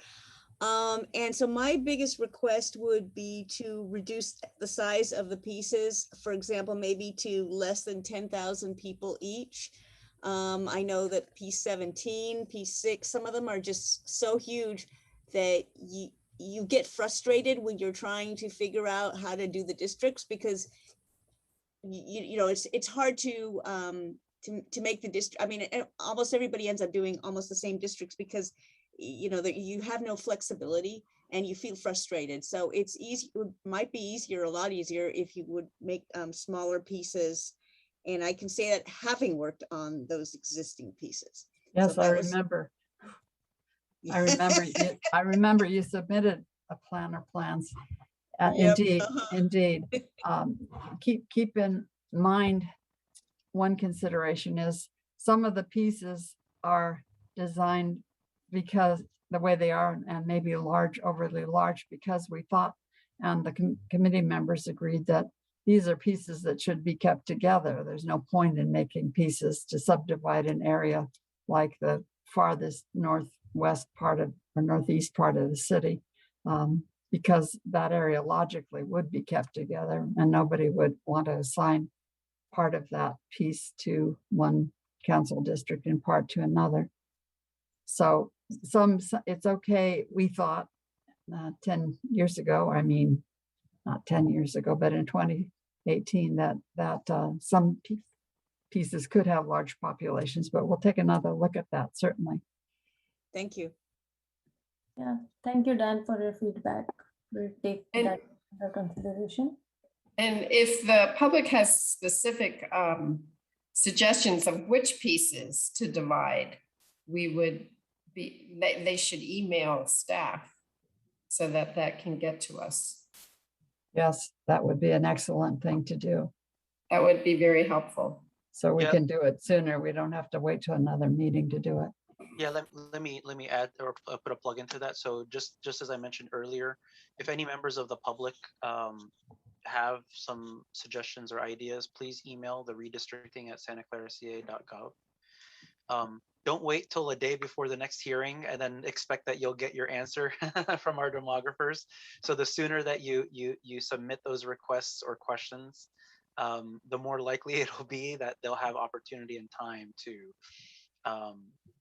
Speaker 16: And so my biggest request would be to reduce the size of the pieces, for example, maybe to less than 10,000 people each. I know that piece 17, piece 6, some of them are just so huge that you get frustrated when you're trying to figure out how to do the districts, because you know it's hard to make the district. I mean, almost everybody ends up doing almost the same districts because you know that you have no flexibility and you feel frustrated. So it's easy. It might be easier, a lot easier, if you would make smaller pieces. And I can say that having worked on those existing pieces.
Speaker 7: Yes,
Speaker 16: so
Speaker 7: I remember. I remember you submitted a plan or plans.
Speaker 16: Yep,
Speaker 7: Indeed. Keep in mind, one consideration is some of the pieces are designed because the way they are, and maybe large, overly large, because we thought, and the committee members agreed, that these are pieces that should be kept together. There's no point in making pieces to subdivide an area like the farthest northwest part of, or northeast part of the city, because that area logically would be kept together and nobody would want to assign part of that piece to one council district and part to another. So it's okay, we thought 10 years ago, I mean, not 10 years ago, but in 2018, that some pieces could have large populations, but we'll take another look at that, certainly.
Speaker 16: Thank you.
Speaker 1: Yeah, thank you, Dan, for your feedback. We'll take that under consideration.
Speaker 9: And if the public has specific suggestions of which pieces to divide, they should email staff so that can get to us.
Speaker 7: Yes, that would be an excellent thing to do.
Speaker 9: That would be very helpful.
Speaker 7: So we can do it sooner. We don't have to wait to another meeting to do it.
Speaker 11: Yeah, let me add or put a plug into that. So just as I mentioned earlier, if any members of the public have some suggestions or ideas, please email the redistricting@santaclaraca.gov. Don't wait till a day before the next hearing and then expect that you'll get your answer from our demographers. So the sooner that you submit those requests or questions, the more likely it'll be that they'll have opportunity and time to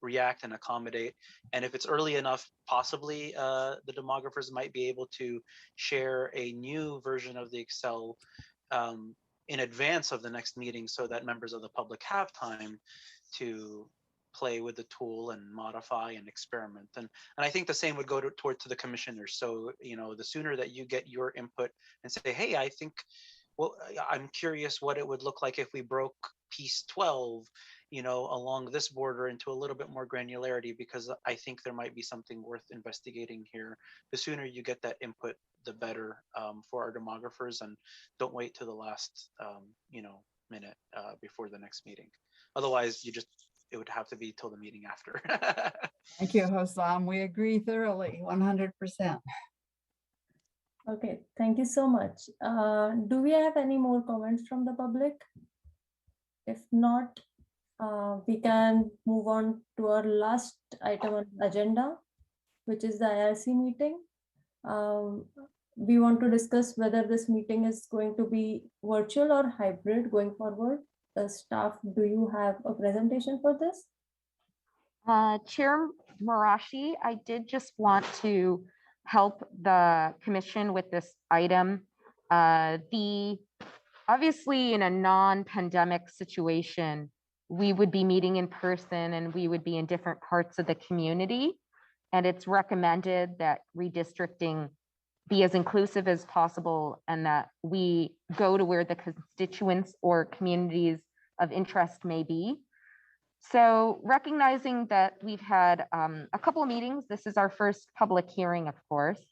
Speaker 11: react and accommodate. And if it's early enough, possibly the demographers might be able to share a new version of the Excel in advance of the next meeting so that members of the public have time to play with the tool and modify and experiment. And I think the same would go toward the commissioners. So, you know, the sooner that you get your input and say, hey, I think, well, I'm curious what it would look like if we broke piece 12, you know, along this border into a little bit more granularity, because I think there might be something worth investigating here. The sooner you get that input, the better for our demographers, and don't wait to the last, you know, minute before the next meeting. Otherwise, it would have to be till the meeting after.
Speaker 7: Thank you, Hossam. We agree thoroughly, 100%.
Speaker 1: Okay, thank you so much. Do we have any more comments from the public? If not, we can move on to our last item on the agenda, which is the IRC meeting. We want to discuss whether this meeting is going to be virtual or hybrid going forward. The staff, do you have a presentation for this?
Speaker 3: Chair Marashi, I did just want to help the commission with this item. Obviously, in a non-pandemic situation, we would be meeting in person and we would be in different parts of the community. And it's recommended that redistricting be as inclusive as possible and that we go to where the constituents or communities of interest may be. So recognizing that we've had a couple of meetings, this is our first public hearing, of course,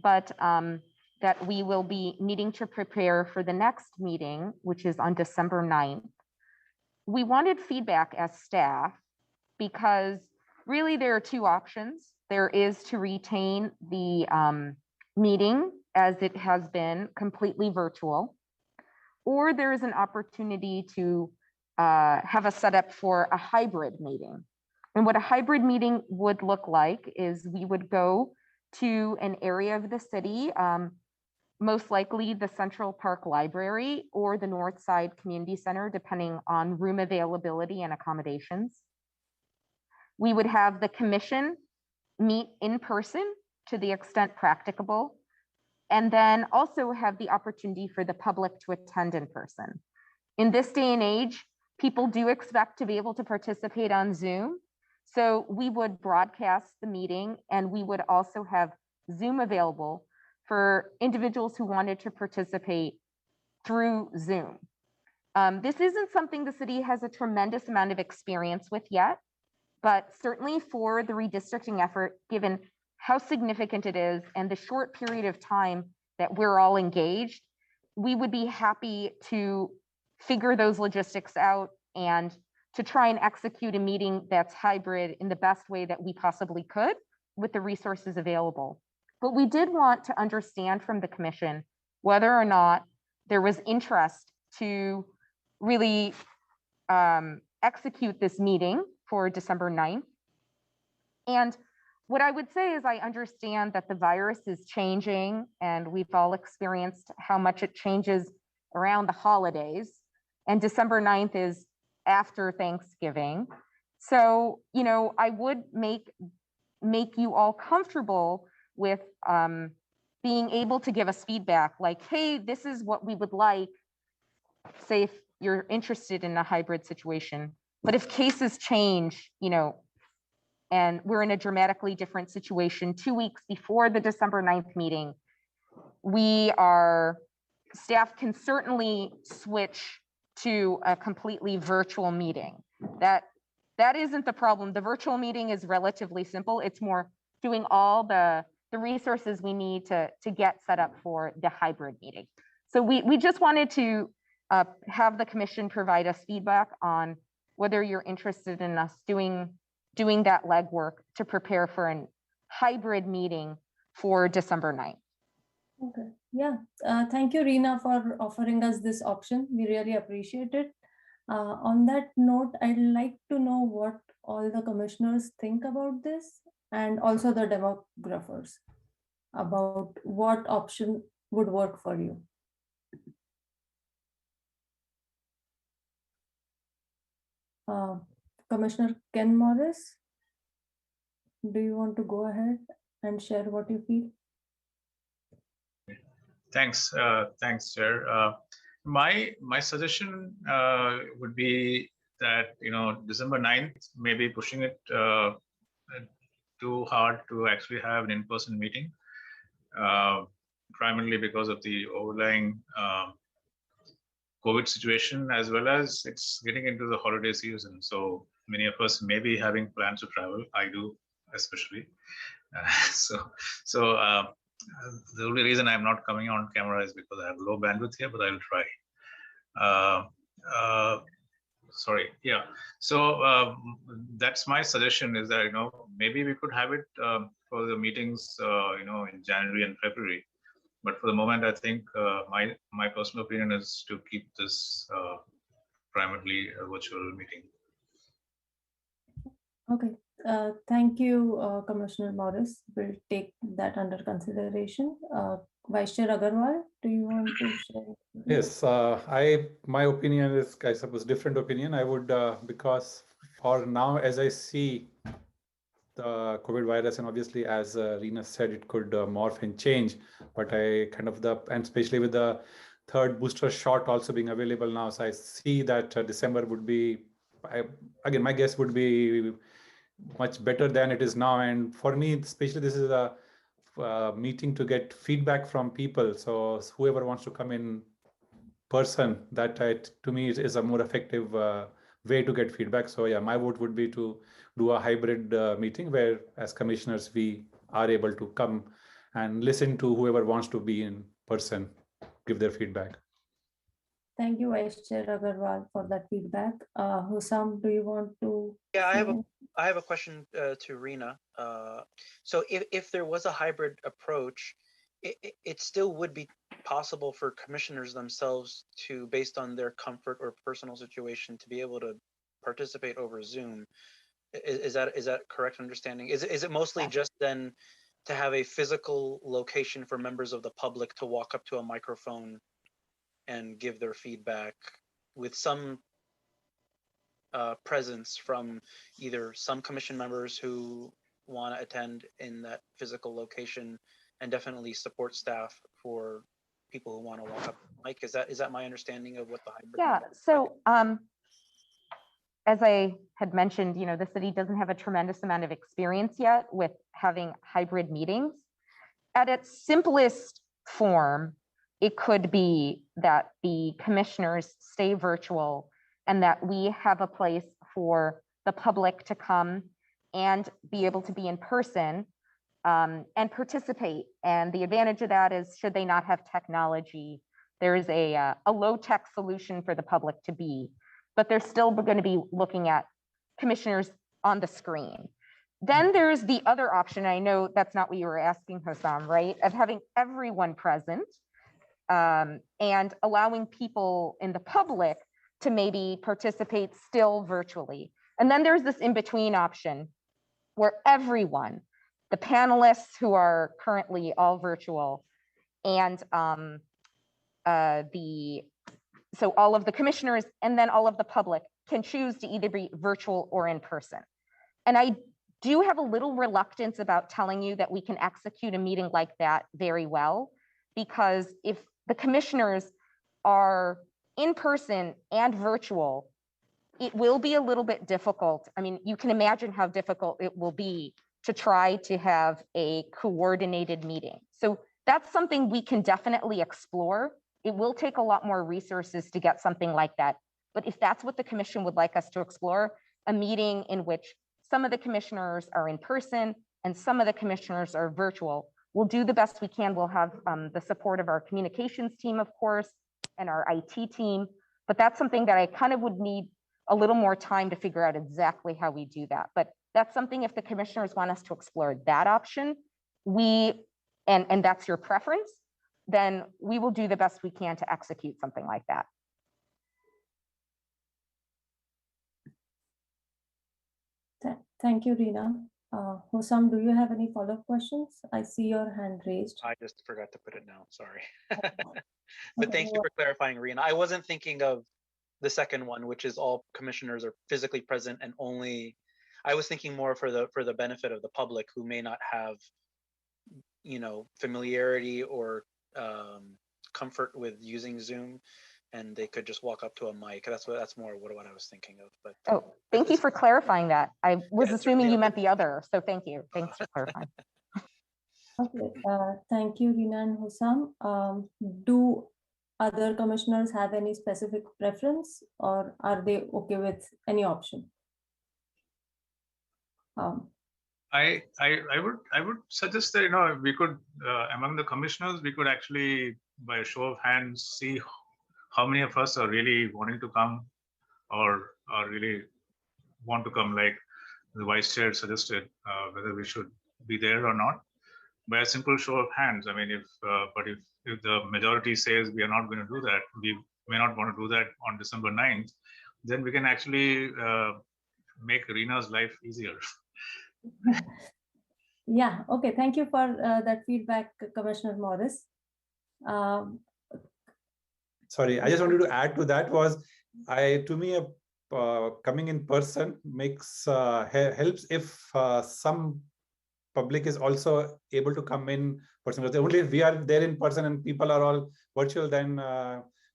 Speaker 3: but that we will be needing to prepare for the next meeting, which is on December 9th. We wanted feedback as staff because really there are two options. There is to retain the meeting as it has been completely virtual, or there is an opportunity to have a setup for a hybrid meeting. And what a hybrid meeting would look like is we would go to an area of the city, most likely the Central Park Library or the North Side Community Center, depending on room availability and accommodations. We would have the commission meet in person to the extent practicable, and then also have the opportunity for the public to attend in person. In this day and age, people do expect to be able to participate on Zoom. So we would broadcast the meeting and we would also have Zoom available for individuals who wanted to participate through Zoom. This isn't something the city has a tremendous amount of experience with yet, but certainly for the redistricting effort, given how significant it is and the short period of time that we're all engaged, we would be happy to figure those logistics out and to try and execute a meeting that's hybrid in the best way that we possibly could with the resources available. But we did want to understand from the commission whether or not there was interest to really execute this meeting for December 9th. And what I would say is I understand that the virus is changing and we've all experienced how much it changes around the holidays. And December 9th is after Thanksgiving. So, you know, I would make you all comfortable with being able to give us feedback like, hey, this is what we would like, say if you're interested in a hybrid situation. But if cases change, you know, and we're in a dramatically different situation 2 weeks before the December 9th meeting, staff can certainly switch to a completely virtual meeting. That isn't the problem. The virtual meeting is relatively simple. It's more doing all the resources we need to get set up for the hybrid meeting. So we just wanted to have the commission provide us feedback on whether you're interested in us doing that legwork to prepare for a hybrid meeting for December 9th.
Speaker 1: Okay, yeah. Thank you, Reena, for offering us this option. We really appreciate it. On that note, I'd like to know what all the commissioners think about this and also the demographers about what option would work for you. Commissioner Ken Morris, do you want to go ahead and share what you feel?
Speaker 6: Thanks, Chair. My suggestion would be that, you know, December 9th, maybe pushing it too hard to actually have an in-person meeting, primarily because of the overlying COVID situation, as well as it's getting into the holiday season. So many of us may be having plans to travel. I do, especially. The only reason I'm not coming on camera is because I have low bandwidth here, but I'll try. Sorry, yeah. So that's my suggestion, is that, maybe we could have it for the meetings, in January and February. But for the moment, I think my personal opinion is to keep this primarily a virtual meeting.
Speaker 1: Okay, thank you, Commissioner Morris. We'll take that under consideration. Vice Chair Agarwal, do you want to share?
Speaker 2: Yes, my opinion is, I suppose, different opinion. I would, because for now, as I see the COVID virus, and obviously, as Reena said, it could morph and change, but I kind of and especially with the third booster shot also being available now, so I see that December would be, again, my guess would be much better than it is now. And for me, especially, this is a meeting to get feedback from people. So whoever wants to come in person, that to me is a more effective way to get feedback. So yeah, my vote would be to do a hybrid meeting where, as commissioners, we are able to come and listen to whoever wants to be in person, give their feedback.
Speaker 1: Thank you, Vice Chair Agarwal, for that feedback. Hussam, do you want to?
Speaker 11: Yeah, I have a question to Reena. So if there was a hybrid approach, it still would be possible for commissioners themselves to, based on their comfort or personal situation, to be able to participate over Zoom. Is that correct understanding? Is it mostly just then to have a physical location for members of the public to walk up to a microphone and give their feedback, with some presence from either some commission members who want to attend in that physical location, and definitely support staff for people who want to walk up? Mike, is that my understanding of what the hybrid?
Speaker 3: Yeah. So as I had mentioned, the city doesn't have a tremendous amount of experience yet with having hybrid meetings. At its simplest form, it could be that the commissioners stay virtual and that we have a place for the public to come and be able to be in person and participate. And the advantage of that is, should they not have technology, there is a low-tech solution for the public to be, but they're still going to be looking at commissioners on the screen. Then there's the other option. I know that's not what you were asking, Hussam, right? Of having everyone present and allowing people in the public to maybe participate still virtually. And then there's this in-between option where everyone, the panelists who are currently all virtual, and so all of the commissioners and then all of the public can choose to either be virtual or in person. And I do have a little reluctance about telling you that we can execute a meeting like that very well, because if the commissioners are in person and virtual, it will be a little bit difficult. I mean, you can imagine how difficult it will be to try to have a coordinated meeting. So that's something we can definitely explore. It will take a lot more resources to get something like that. But if that's what the commission would like us to explore, a meeting in which some of the commissioners are in person and some of the commissioners are virtual, we'll do the best we can. We'll have the support of our communications team, of course, and our IT team. But that's something that I kind of would need a little more time to figure out exactly how we do that. But that's something, if the commissioners want us to explore that option, and that's your preference, then we will do the best we can to execute something like that.
Speaker 1: Thank you, Reena. Hussam, do you have any follow-up questions? I see your hand raised.
Speaker 11: I just forgot to put it down, sorry. But thank you for clarifying, Reena. I wasn't thinking of the second one, which is all commissioners are physically present and only, I was thinking more for the benefit of the public who may not have, familiarity or comfort with using Zoom, and they could just walk up to a mic. That's more what I was thinking of. But
Speaker 3: thank you for clarifying that. I was assuming you meant the other, so thank you. Thanks for clarifying.
Speaker 1: Okay, thank you, Reena and Hussam. Do other commissioners have any specific preference, or are they okay with any option?
Speaker 6: I would suggest that we could among the commissioners, we could actually, by a show of hands, see how many of us are really wanting to come or are really want to come, like the vice chair suggested, whether we should be there or not by a simple show of hands. I mean, if the majority says we are not going to do that, we may not want to do that on December 9th, then we can actually make Rena's life easier.
Speaker 1: Yeah, okay, thank you for that feedback, Commissioner Morris.
Speaker 2: Sorry, I just wanted to add to that was, to me, coming in person makes helps if some public is also able to come in person. Because only if we are there in person and people are all virtual, then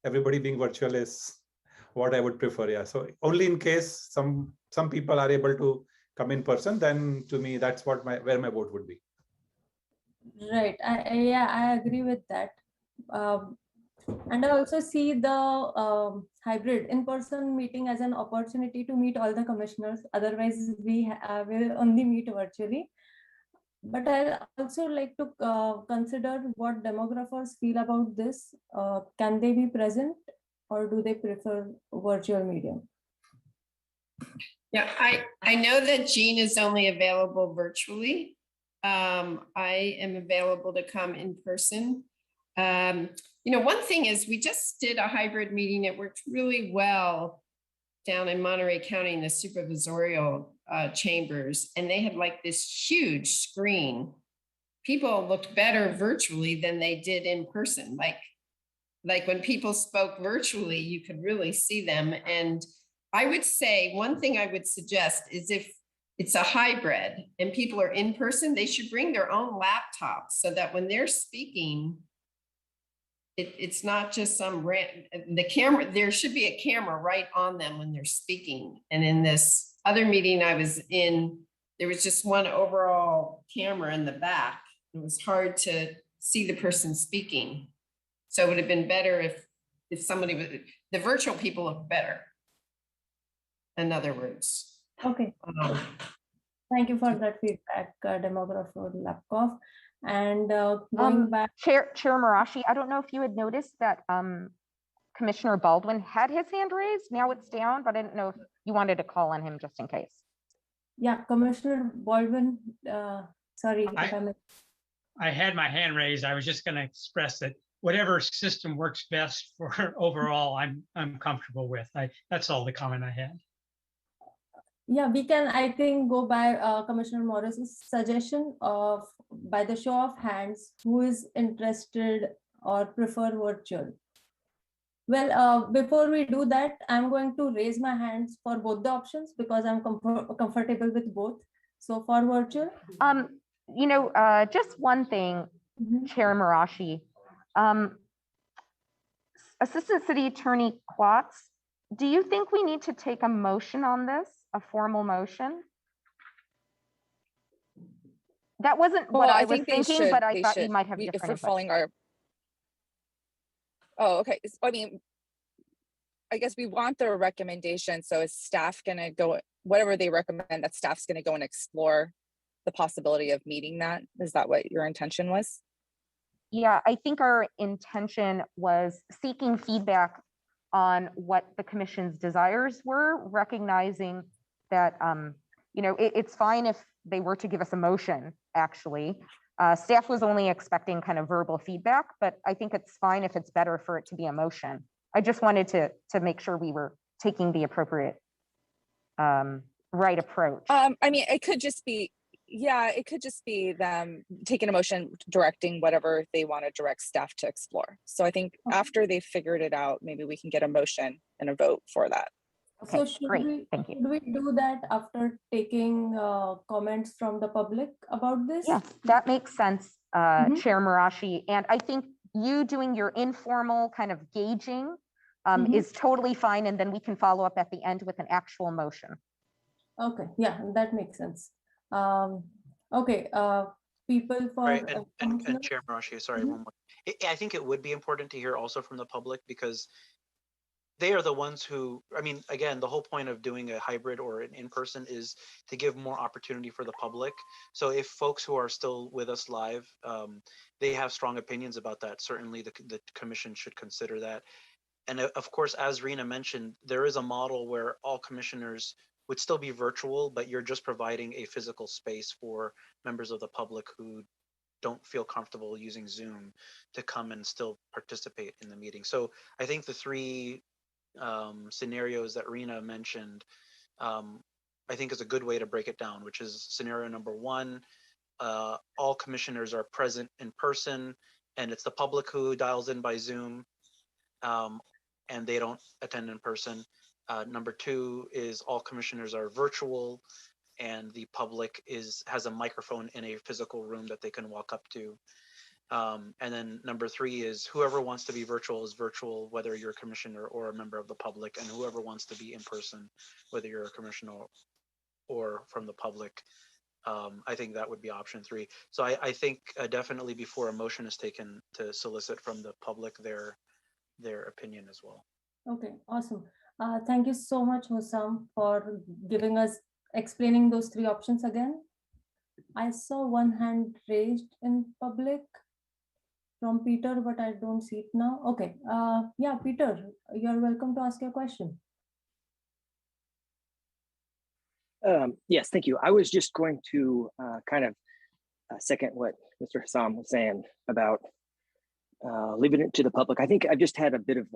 Speaker 2: everybody being virtual is what I would prefer. Yeah, so only in case some people are able to come in person, then to me that's what where my vote would be.
Speaker 1: Right. I agree with that. And I also see the hybrid in-person meeting as an opportunity to meet all the commissioners. Otherwise, we will only meet virtually. But I also like to consider what demographers feel about this. Can they be present, or do they prefer virtual medium?
Speaker 9: Yeah, I know that Jean is only available virtually. I am available to come in person. You know, one thing is we just did a hybrid meeting. It worked really well down in Monterey County in the supervisorial chambers, and they had like this huge screen. People looked better virtually than they did in person. Like when people spoke virtually, you could really see them. And I would say one thing I would suggest is if it's a hybrid and people are in person, they should bring their own laptops so that when they're speaking, it's not just the camera, there should be a camera right on them when they're speaking. And in this other meeting I was in, there was just one overall camera in the back. It was hard to see the person speaking. So it would have been better if somebody would, the virtual people look better. In other words.
Speaker 1: Okay. Thank you for that feedback, demographer Lapkov. And going back,
Speaker 3: Chair Marashi, I don't know if you had noticed that Commissioner Baldwin had his hand raised. Now it's down, but I didn't know if you wanted to call on him just in case.
Speaker 1: Yeah, Commissioner Baldwin, sorry.
Speaker 10: I had my hand raised. I was just going to express that whatever system works best for overall, I'm comfortable with. That's all the comment I had.
Speaker 1: Yeah, we can, I think, go by Commissioner Morris's suggestion of, by the show of hands, who is interested or prefer virtual. Well, before we do that, I'm going to raise my hands for both the options because I'm comfortable with both. So for virtual.
Speaker 3: You know, just one thing, Chair Marashi. Assistant City Attorney Klotz, do you think we need to take a motion on this? A formal motion? That wasn't what I was thinking, but I thought you might have different.
Speaker 8: If we're following our. Oh, okay. I mean, I guess we want their recommendation. So is staff going to go, whatever they recommend, that staff's going to go and explore the possibility of meeting that? Is that what your intention was?
Speaker 3: Yeah, I think our intention was seeking feedback on what the commission's desires were, recognizing that, you know, it's fine if they were to give us a motion, actually. Staff was only expecting kind of verbal feedback, but I think it's fine if it's better for it to be a motion. I just wanted to make sure we were taking the appropriate right approach.
Speaker 8: I mean, it could just be, yeah, it could just be them taking a motion, directing whatever they want to direct staff to explore. So I think after they've figured it out, maybe we can get a motion and a vote for that.
Speaker 3: Okay,
Speaker 1: so
Speaker 3: great. Thank you.
Speaker 1: Should we do that after taking comments from the public about this?
Speaker 3: Yeah, that makes sense, Chair Marashi. And I think you doing your informal kind of gauging is totally fine. And then we can follow up at the end with an actual motion.
Speaker 1: Okay, yeah, that makes sense. Okay, people for
Speaker 11: right, and Chair Marashi, sorry, one more. I think it would be important to hear also from the public because they are the ones who, I mean, again, the whole point of doing a hybrid or an in-person is to give more opportunity for the public. So if folks who are still with us live, they have strong opinions about that, certainly the commission should consider that. And of course, as Rena mentioned, there is a model where all commissioners would still be virtual, but you're just providing a physical space for members of the public who don't feel comfortable using Zoom to come and still participate in the meeting. So I think the three scenarios that Rena mentioned, I think is a good way to break it down, which is scenario number one, all commissioners are present in person and it's the public who dials in by Zoom and they don't attend in person. Number two is all commissioners are virtual and the public has a microphone in a physical room that they can walk up to. And then number three is whoever wants to be virtual is virtual, whether you're a commissioner or a member of the public, and whoever wants to be in person, whether you're a commissioner or from the public. I think that would be option three. So I think definitely before a motion is taken to solicit from the public their opinion as well.
Speaker 1: Okay, awesome. Thank you so much, Hussam, for explaining those three options again. I saw one hand raised in public from Peter, but I don't see it now. Okay, yeah, Peter, you're welcome to ask your question.
Speaker 17: Yes, thank you. I was just going to kind of second what Mr. Hussam was saying about leaving it to the public. I think I've just had a bit of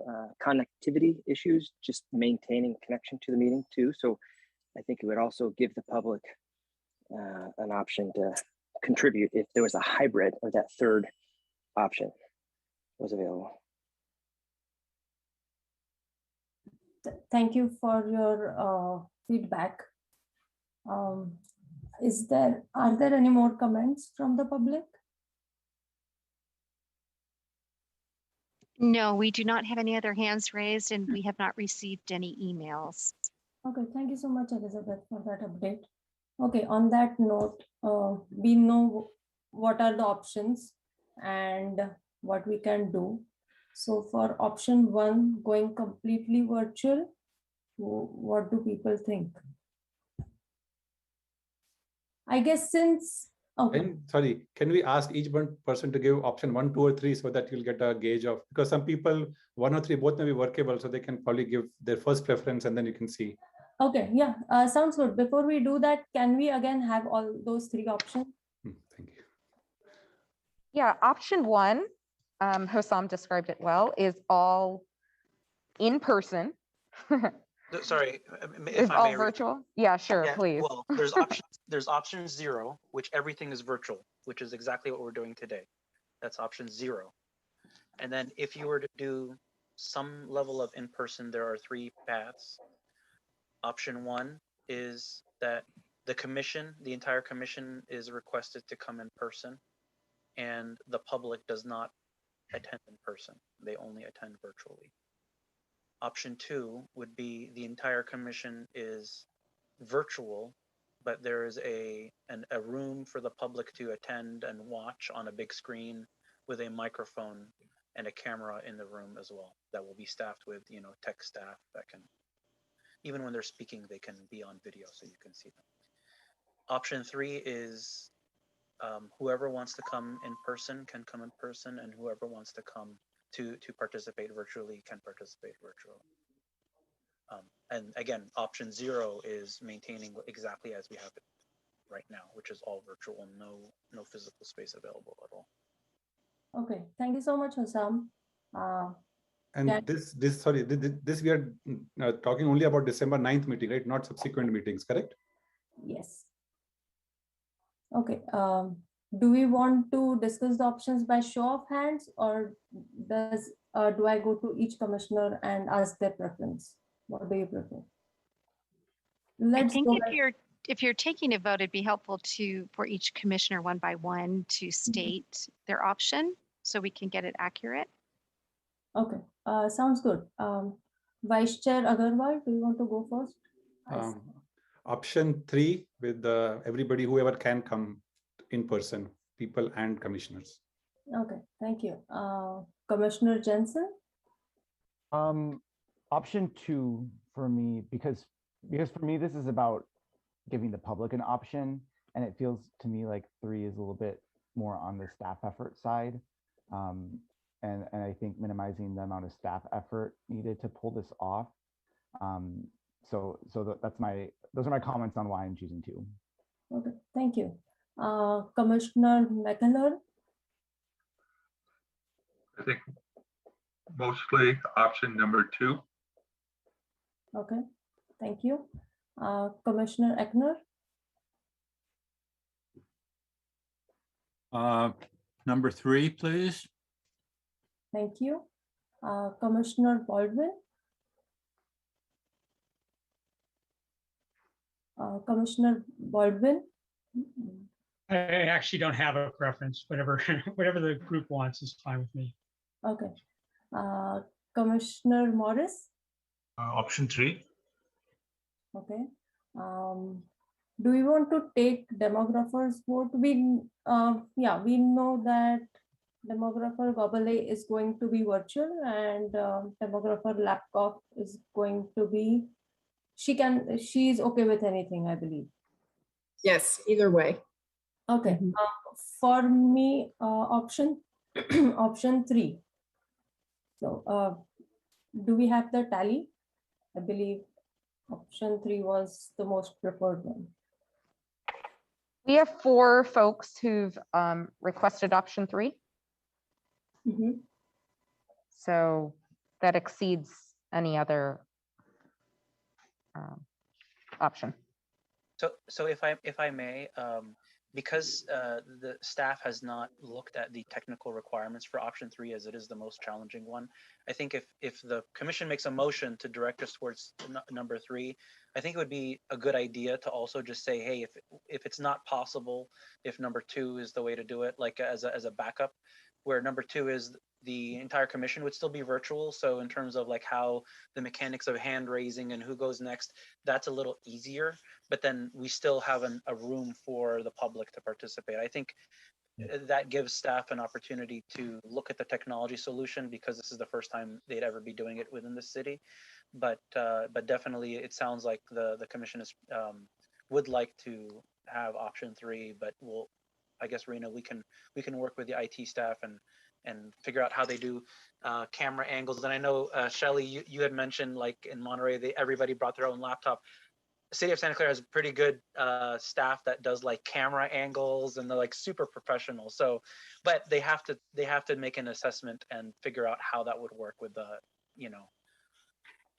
Speaker 17: connectivity issues, just maintaining connection to the meeting too. So I think it would also give the public an option to contribute if there was a hybrid or that third option was available.
Speaker 1: Thank you for your feedback. Are there any more comments from the public?
Speaker 5: No, we do not have any other hands raised and we have not received any emails.
Speaker 1: Okay, thank you so much, Elizabeth, for that update. Okay, on that note, we know what are the options and what we can do. So for option one, going completely virtual, what do people think? I guess since, okay.
Speaker 2: And sorry, can we ask each one person to give option 1, 2, or 3 so that you'll get a gauge of, because some people 1 or 3 both may be workable, so they can probably give their first preference and then you can see.
Speaker 1: Okay, yeah, sounds good. Before we do that, can we again have all those 3 options?
Speaker 2: Thank you.
Speaker 3: Yeah, option one, Hussam described it well, is all in person.
Speaker 11: Sorry,
Speaker 3: Is
Speaker 11: if I
Speaker 3: all
Speaker 11: may.
Speaker 3: virtual? Yeah, sure,
Speaker 11: Yeah,
Speaker 3: please.
Speaker 11: well, there's option 0, which everything is virtual, which is exactly what we're doing today. That's option 0. And then if you were to do some level of in-person, there are 3 paths. Option 1 is that the entire commission is requested to come in person, and the public does not attend in person. They only attend virtually. Option 2 would be the entire commission is virtual, but there is a room for the public to attend and watch on a big screen with a microphone and a camera in the room as well that will be staffed with, tech staff that can, even when they're speaking, they can be on video so you can see them. Option 3 is whoever wants to come in person can come in person, and whoever wants to come to participate virtually can participate virtually. And again, option 0 is maintaining exactly as we have it right now, which is all virtual, no physical space available at all.
Speaker 1: Okay, thank you so much, Hussam.
Speaker 2: And this we are talking only about December 9th meeting, right? Not subsequent meetings, correct?
Speaker 1: Yes. Okay. Do we want to discuss the options by show of hands, or do I go to each commissioner and ask their preference? What do you prefer?
Speaker 5: I think if you're taking a vote, it'd be helpful for each commissioner one by one to state their option so we can get it accurate.
Speaker 1: Okay, sounds good. Vice Chair Agarwal, do you want to go first?
Speaker 2: Option 3 with everybody, whoever can come in person, people and commissioners.
Speaker 1: Okay, thank you. Commissioner Jensen?
Speaker 15: Option 2 for me, because for me, this is about giving the public an option, and it feels to me like 3 is a little bit more on the staff effort side. and I think minimizing the amount of staff effort needed to pull this off. Those are my comments on why I'm choosing 2.
Speaker 1: Okay, thank you. Commissioner McKenna.
Speaker 12: I think mostly option number 2.
Speaker 1: Okay, thank you. Commissioner Acker.
Speaker 14: Number 3, please.
Speaker 1: Thank you. Commissioner Baldwin. Commissioner Baldwin.
Speaker 10: I actually don't have a preference. Whatever the group wants is fine with me.
Speaker 1: Okay. Commissioner Morris.
Speaker 6: Option 3.
Speaker 1: Okay. Do we want to take demographers vote? We know that demographer Gobele is going to be virtual, and demographer Laptop is going to be. She's okay with anything, I believe.
Speaker 9: Yes, either way.
Speaker 1: Okay. For me, option 3. So, do we have the tally? I believe option 3 was the most preferred one.
Speaker 3: We have 4 folks who've requested option 3. So that exceeds any other option.
Speaker 11: So if I may, because the staff has not looked at the technical requirements for option 3, as it is the most challenging one, I think if the commission makes a motion to direct us towards number 3, I think it would be a good idea to also just say, hey, if it's not possible, if number 2 is the way to do it, like as a backup, where number 2 is the entire commission would still be virtual. So in terms of like how the mechanics of hand raising and who goes next, that's a little easier, but then we still have a room for the public to participate. I think that gives staff an opportunity to look at the technology solution, because this is the first time they'd ever be doing it within the city. But definitely it sounds like the commission is would like to have option 3, but I guess, Rena, we can work with the IT staff and figure out how they do camera angles. And I know, Shelly, you had mentioned, like in Monterey, everybody brought their own laptop. The city of Santa Clara has a pretty good staff that does like camera angles, and they're like super professional. So, but they have to make an assessment and figure out how that would work with the,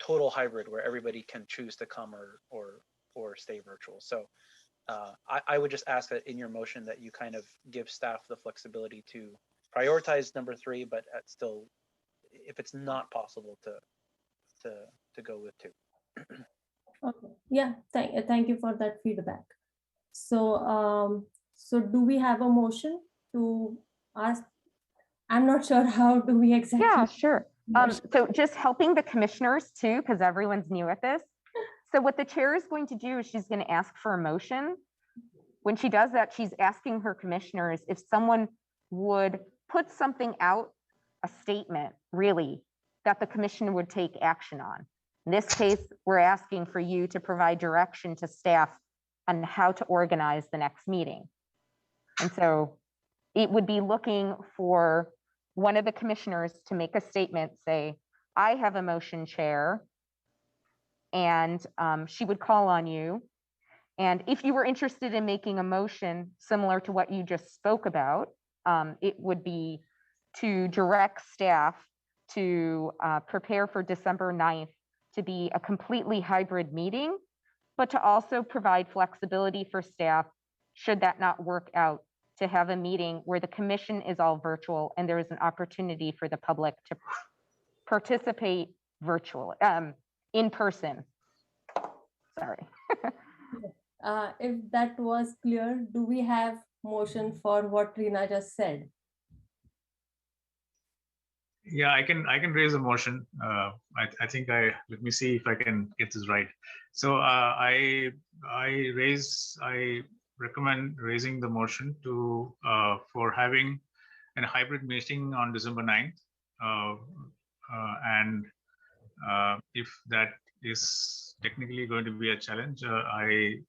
Speaker 11: total hybrid where everybody can choose to come or stay virtual. So I would just ask that in your motion that you kind of give staff the flexibility to prioritize number 3, but still, if it's not possible to go with 2.
Speaker 1: Okay. Yeah, thank you for that feedback. So so do we have a motion to ask? I'm not sure how do we exactly.
Speaker 3: Yeah, sure. So just helping the commissioners too, because everyone's new at this. So what the chair is going to do is she's going to ask for a motion. When she does that, she's asking her commissioners if someone would put something out, a statement really, that the commission would take action on. In this case, we're asking for you to provide direction to staff on how to organize the next meeting. And so it would be looking for one of the commissioners to make a statement, say, I have a motion, chair, and she would call on you. And if you were interested in making a motion similar to what you just spoke about, it would be to direct staff to prepare for December 9th to be a completely hybrid meeting, but to also provide flexibility for staff, should that not work out, to have a meeting where the commission is all virtual and there is an opportunity for the public to participate virtually, in person. Sorry.
Speaker 1: If that was clear, do we have motion for what Rina just said?
Speaker 6: Yeah, I can raise a motion. I think let me see if I can get this right. So I recommend raising the motion to for having a hybrid meeting on December 9th. And if that is technically going to be a challenge, I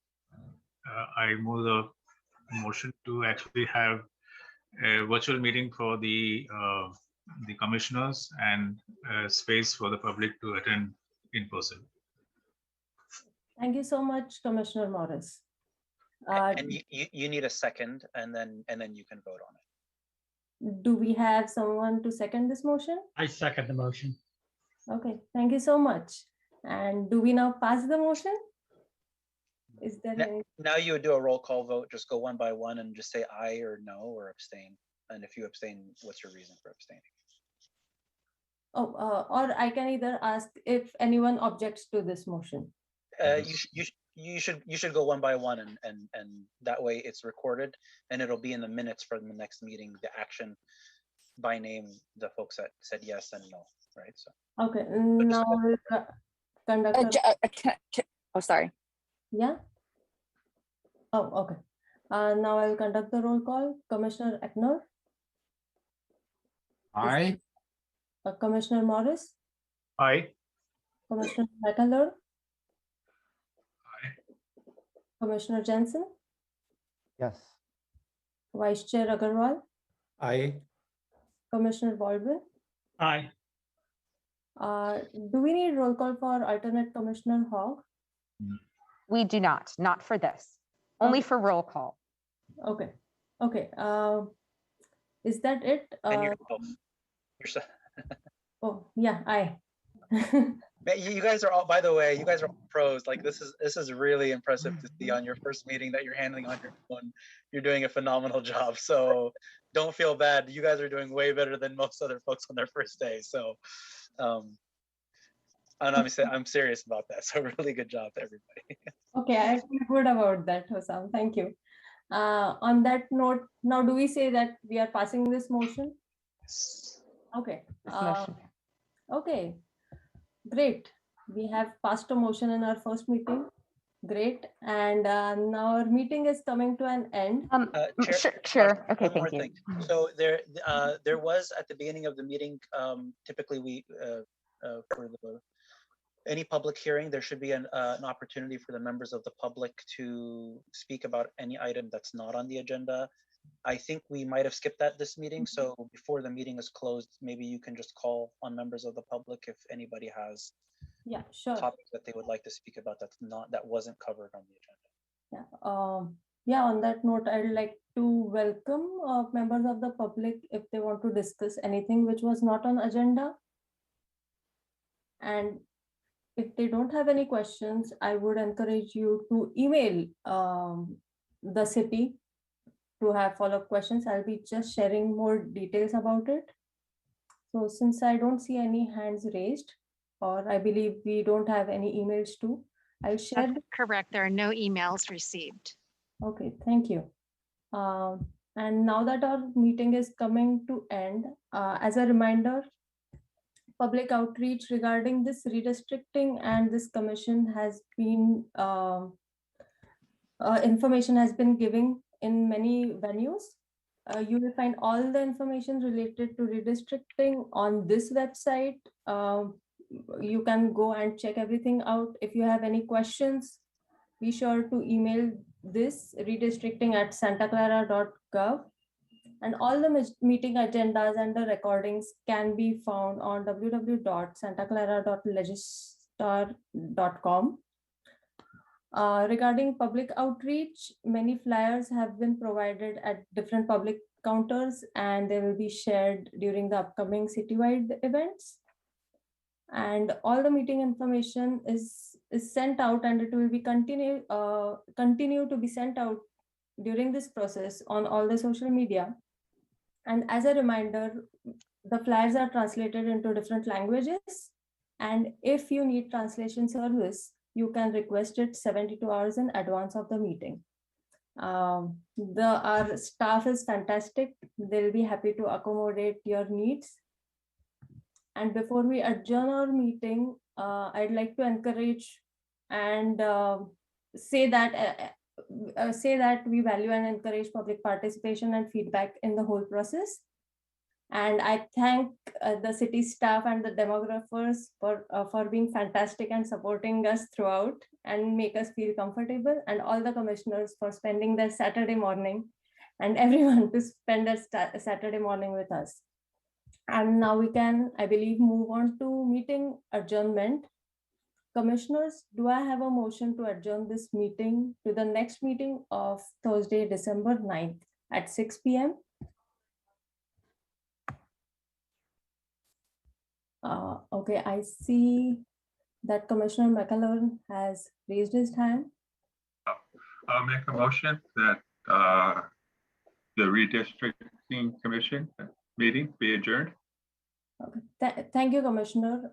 Speaker 6: move the motion to actually have a virtual meeting for the the commissioners and space for the public to attend in person.
Speaker 1: Thank you so much, Commissioner Morris.
Speaker 11: And you need a second, and then you can vote on it.
Speaker 1: Do we have someone to second this motion?
Speaker 10: I second the motion.
Speaker 1: Okay, thank you so much. And do we now pass the motion? Is there any?
Speaker 11: Now you would do a roll call vote, just go one by one and just say aye or no or abstain. And if you abstain, what's your reason for abstaining?
Speaker 1: Oh, or I can either ask if anyone objects to this motion.
Speaker 11: You should go one by one, and that way it's recorded and it'll be in the minutes for the next meeting, the action by name, the folks that said yes and no, right? So
Speaker 1: okay, now we'll conduct.
Speaker 8: Oh, sorry.
Speaker 1: Yeah. Oh, okay. Now I'll conduct the roll call. Commissioner Acker.
Speaker 14: Aye.
Speaker 1: Commissioner Morris.
Speaker 6: Aye.
Speaker 1: Commissioner Mettler. Commissioner Jensen.
Speaker 15: Yes.
Speaker 1: Vice Chair Agarwal.
Speaker 2: Aye.
Speaker 1: Commissioner Baldwin.
Speaker 10: Aye.
Speaker 1: Do we need roll call for alternate Commissioner Hogg?
Speaker 3: We do not for this, only for roll call.
Speaker 1: Okay. Okay. Is that it?
Speaker 11: and yourself.
Speaker 1: Oh, yeah, aye.
Speaker 11: You guys are all, by the way, you guys are all pros. Like this is really impressive to see on your first meeting that you're handling on your own. You're doing a phenomenal job. So don't feel bad. You guys are doing way better than most other folks on their first day. So and I'm serious about that. So really good job to everybody.
Speaker 1: Okay, I feel good about that, Hossam. Thank you. On that note, now do we say that we are passing this motion? Okay. Okay. Great. We have passed a motion in our first meeting. Great. And now our meeting is coming to an end.
Speaker 3: Sure. Okay, thank you.
Speaker 11: Thing. So there was at the beginning of the meeting, typically we for any public hearing, there should be an opportunity for the members of the public to speak about any item that's not on the agenda. I think we might have skipped that this meeting. So before the meeting is closed, maybe you can just call on members of the public if anybody has topics that they would like to speak about that wasn't covered on the agenda.
Speaker 1: Yeah, on that note, I'd like to welcome members of the public if they want to discuss anything which was not on agenda. And if they don't have any questions, I would encourage you to email the city to have follow-up questions. I'll be just sharing more details about it. So since I don't see any hands raised, or I believe we don't have any emails too, I'll share.
Speaker 5: That's correct. There are no emails received.
Speaker 1: Okay, thank you. And now that our meeting is coming to end, as a reminder, public outreach regarding this redistricting and this commission has been, information has been given in many venues. You will find all the information related to redistricting on this website. You can go and check everything out. If you have any questions, be sure to email this redistricting@santaclara.gov. And all the meeting agendas and the recordings can be found on www.santaclara.legistar.com. Regarding public outreach, many flyers have been provided at different public counters and they will be shared during the upcoming citywide events. And all the meeting information is sent out, and it will be continue to be sent out during this process on all the social media. And as a reminder, the flyers are translated into different languages. And if you need translation service, you can request it 72 hours in advance of the meeting. Our staff is fantastic. They'll be happy to accommodate your needs. And before we adjourn our meeting, I'd like to encourage and say that we value and encourage public participation and feedback in the whole process. And I thank the city staff and the demographers for being fantastic and supporting us throughout and make us feel comfortable, and all the commissioners for spending their Saturday morning, and everyone to spend their Saturday morning with us. And now we can, I believe, move on to meeting adjournment. Commissioners, do I have a motion to adjourn this meeting to the next meeting of Thursday, December 9th at 6 p.m.? Okay, I see that Commissioner McAllen has raised his hand.
Speaker 12: I'll make a motion that the redistricting commission meeting be adjourned.
Speaker 1: Okay. Thank you, Commissioner.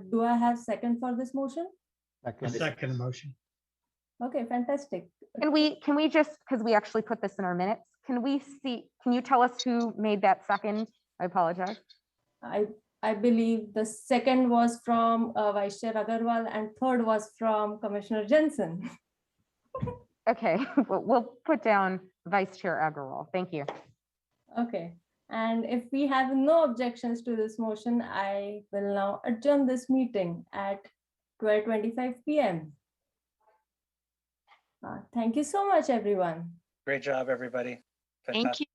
Speaker 1: Do I have second for this motion?
Speaker 10: Second motion.
Speaker 1: Okay, fantastic.
Speaker 3: Can we just, because we actually put this in our minutes, can you tell us who made that second? I apologize.
Speaker 1: I believe the second was from Vice Chair Agarwal and third was from Commissioner Jensen.
Speaker 3: Okay, we'll put down Vice Chair Agarwal. Thank you.
Speaker 1: Okay, and if we have no objections to this motion, I will now adjourn this meeting at 12:25 p.m. Thank you so much, everyone.
Speaker 11: Great job, everybody.
Speaker 5: Thank you.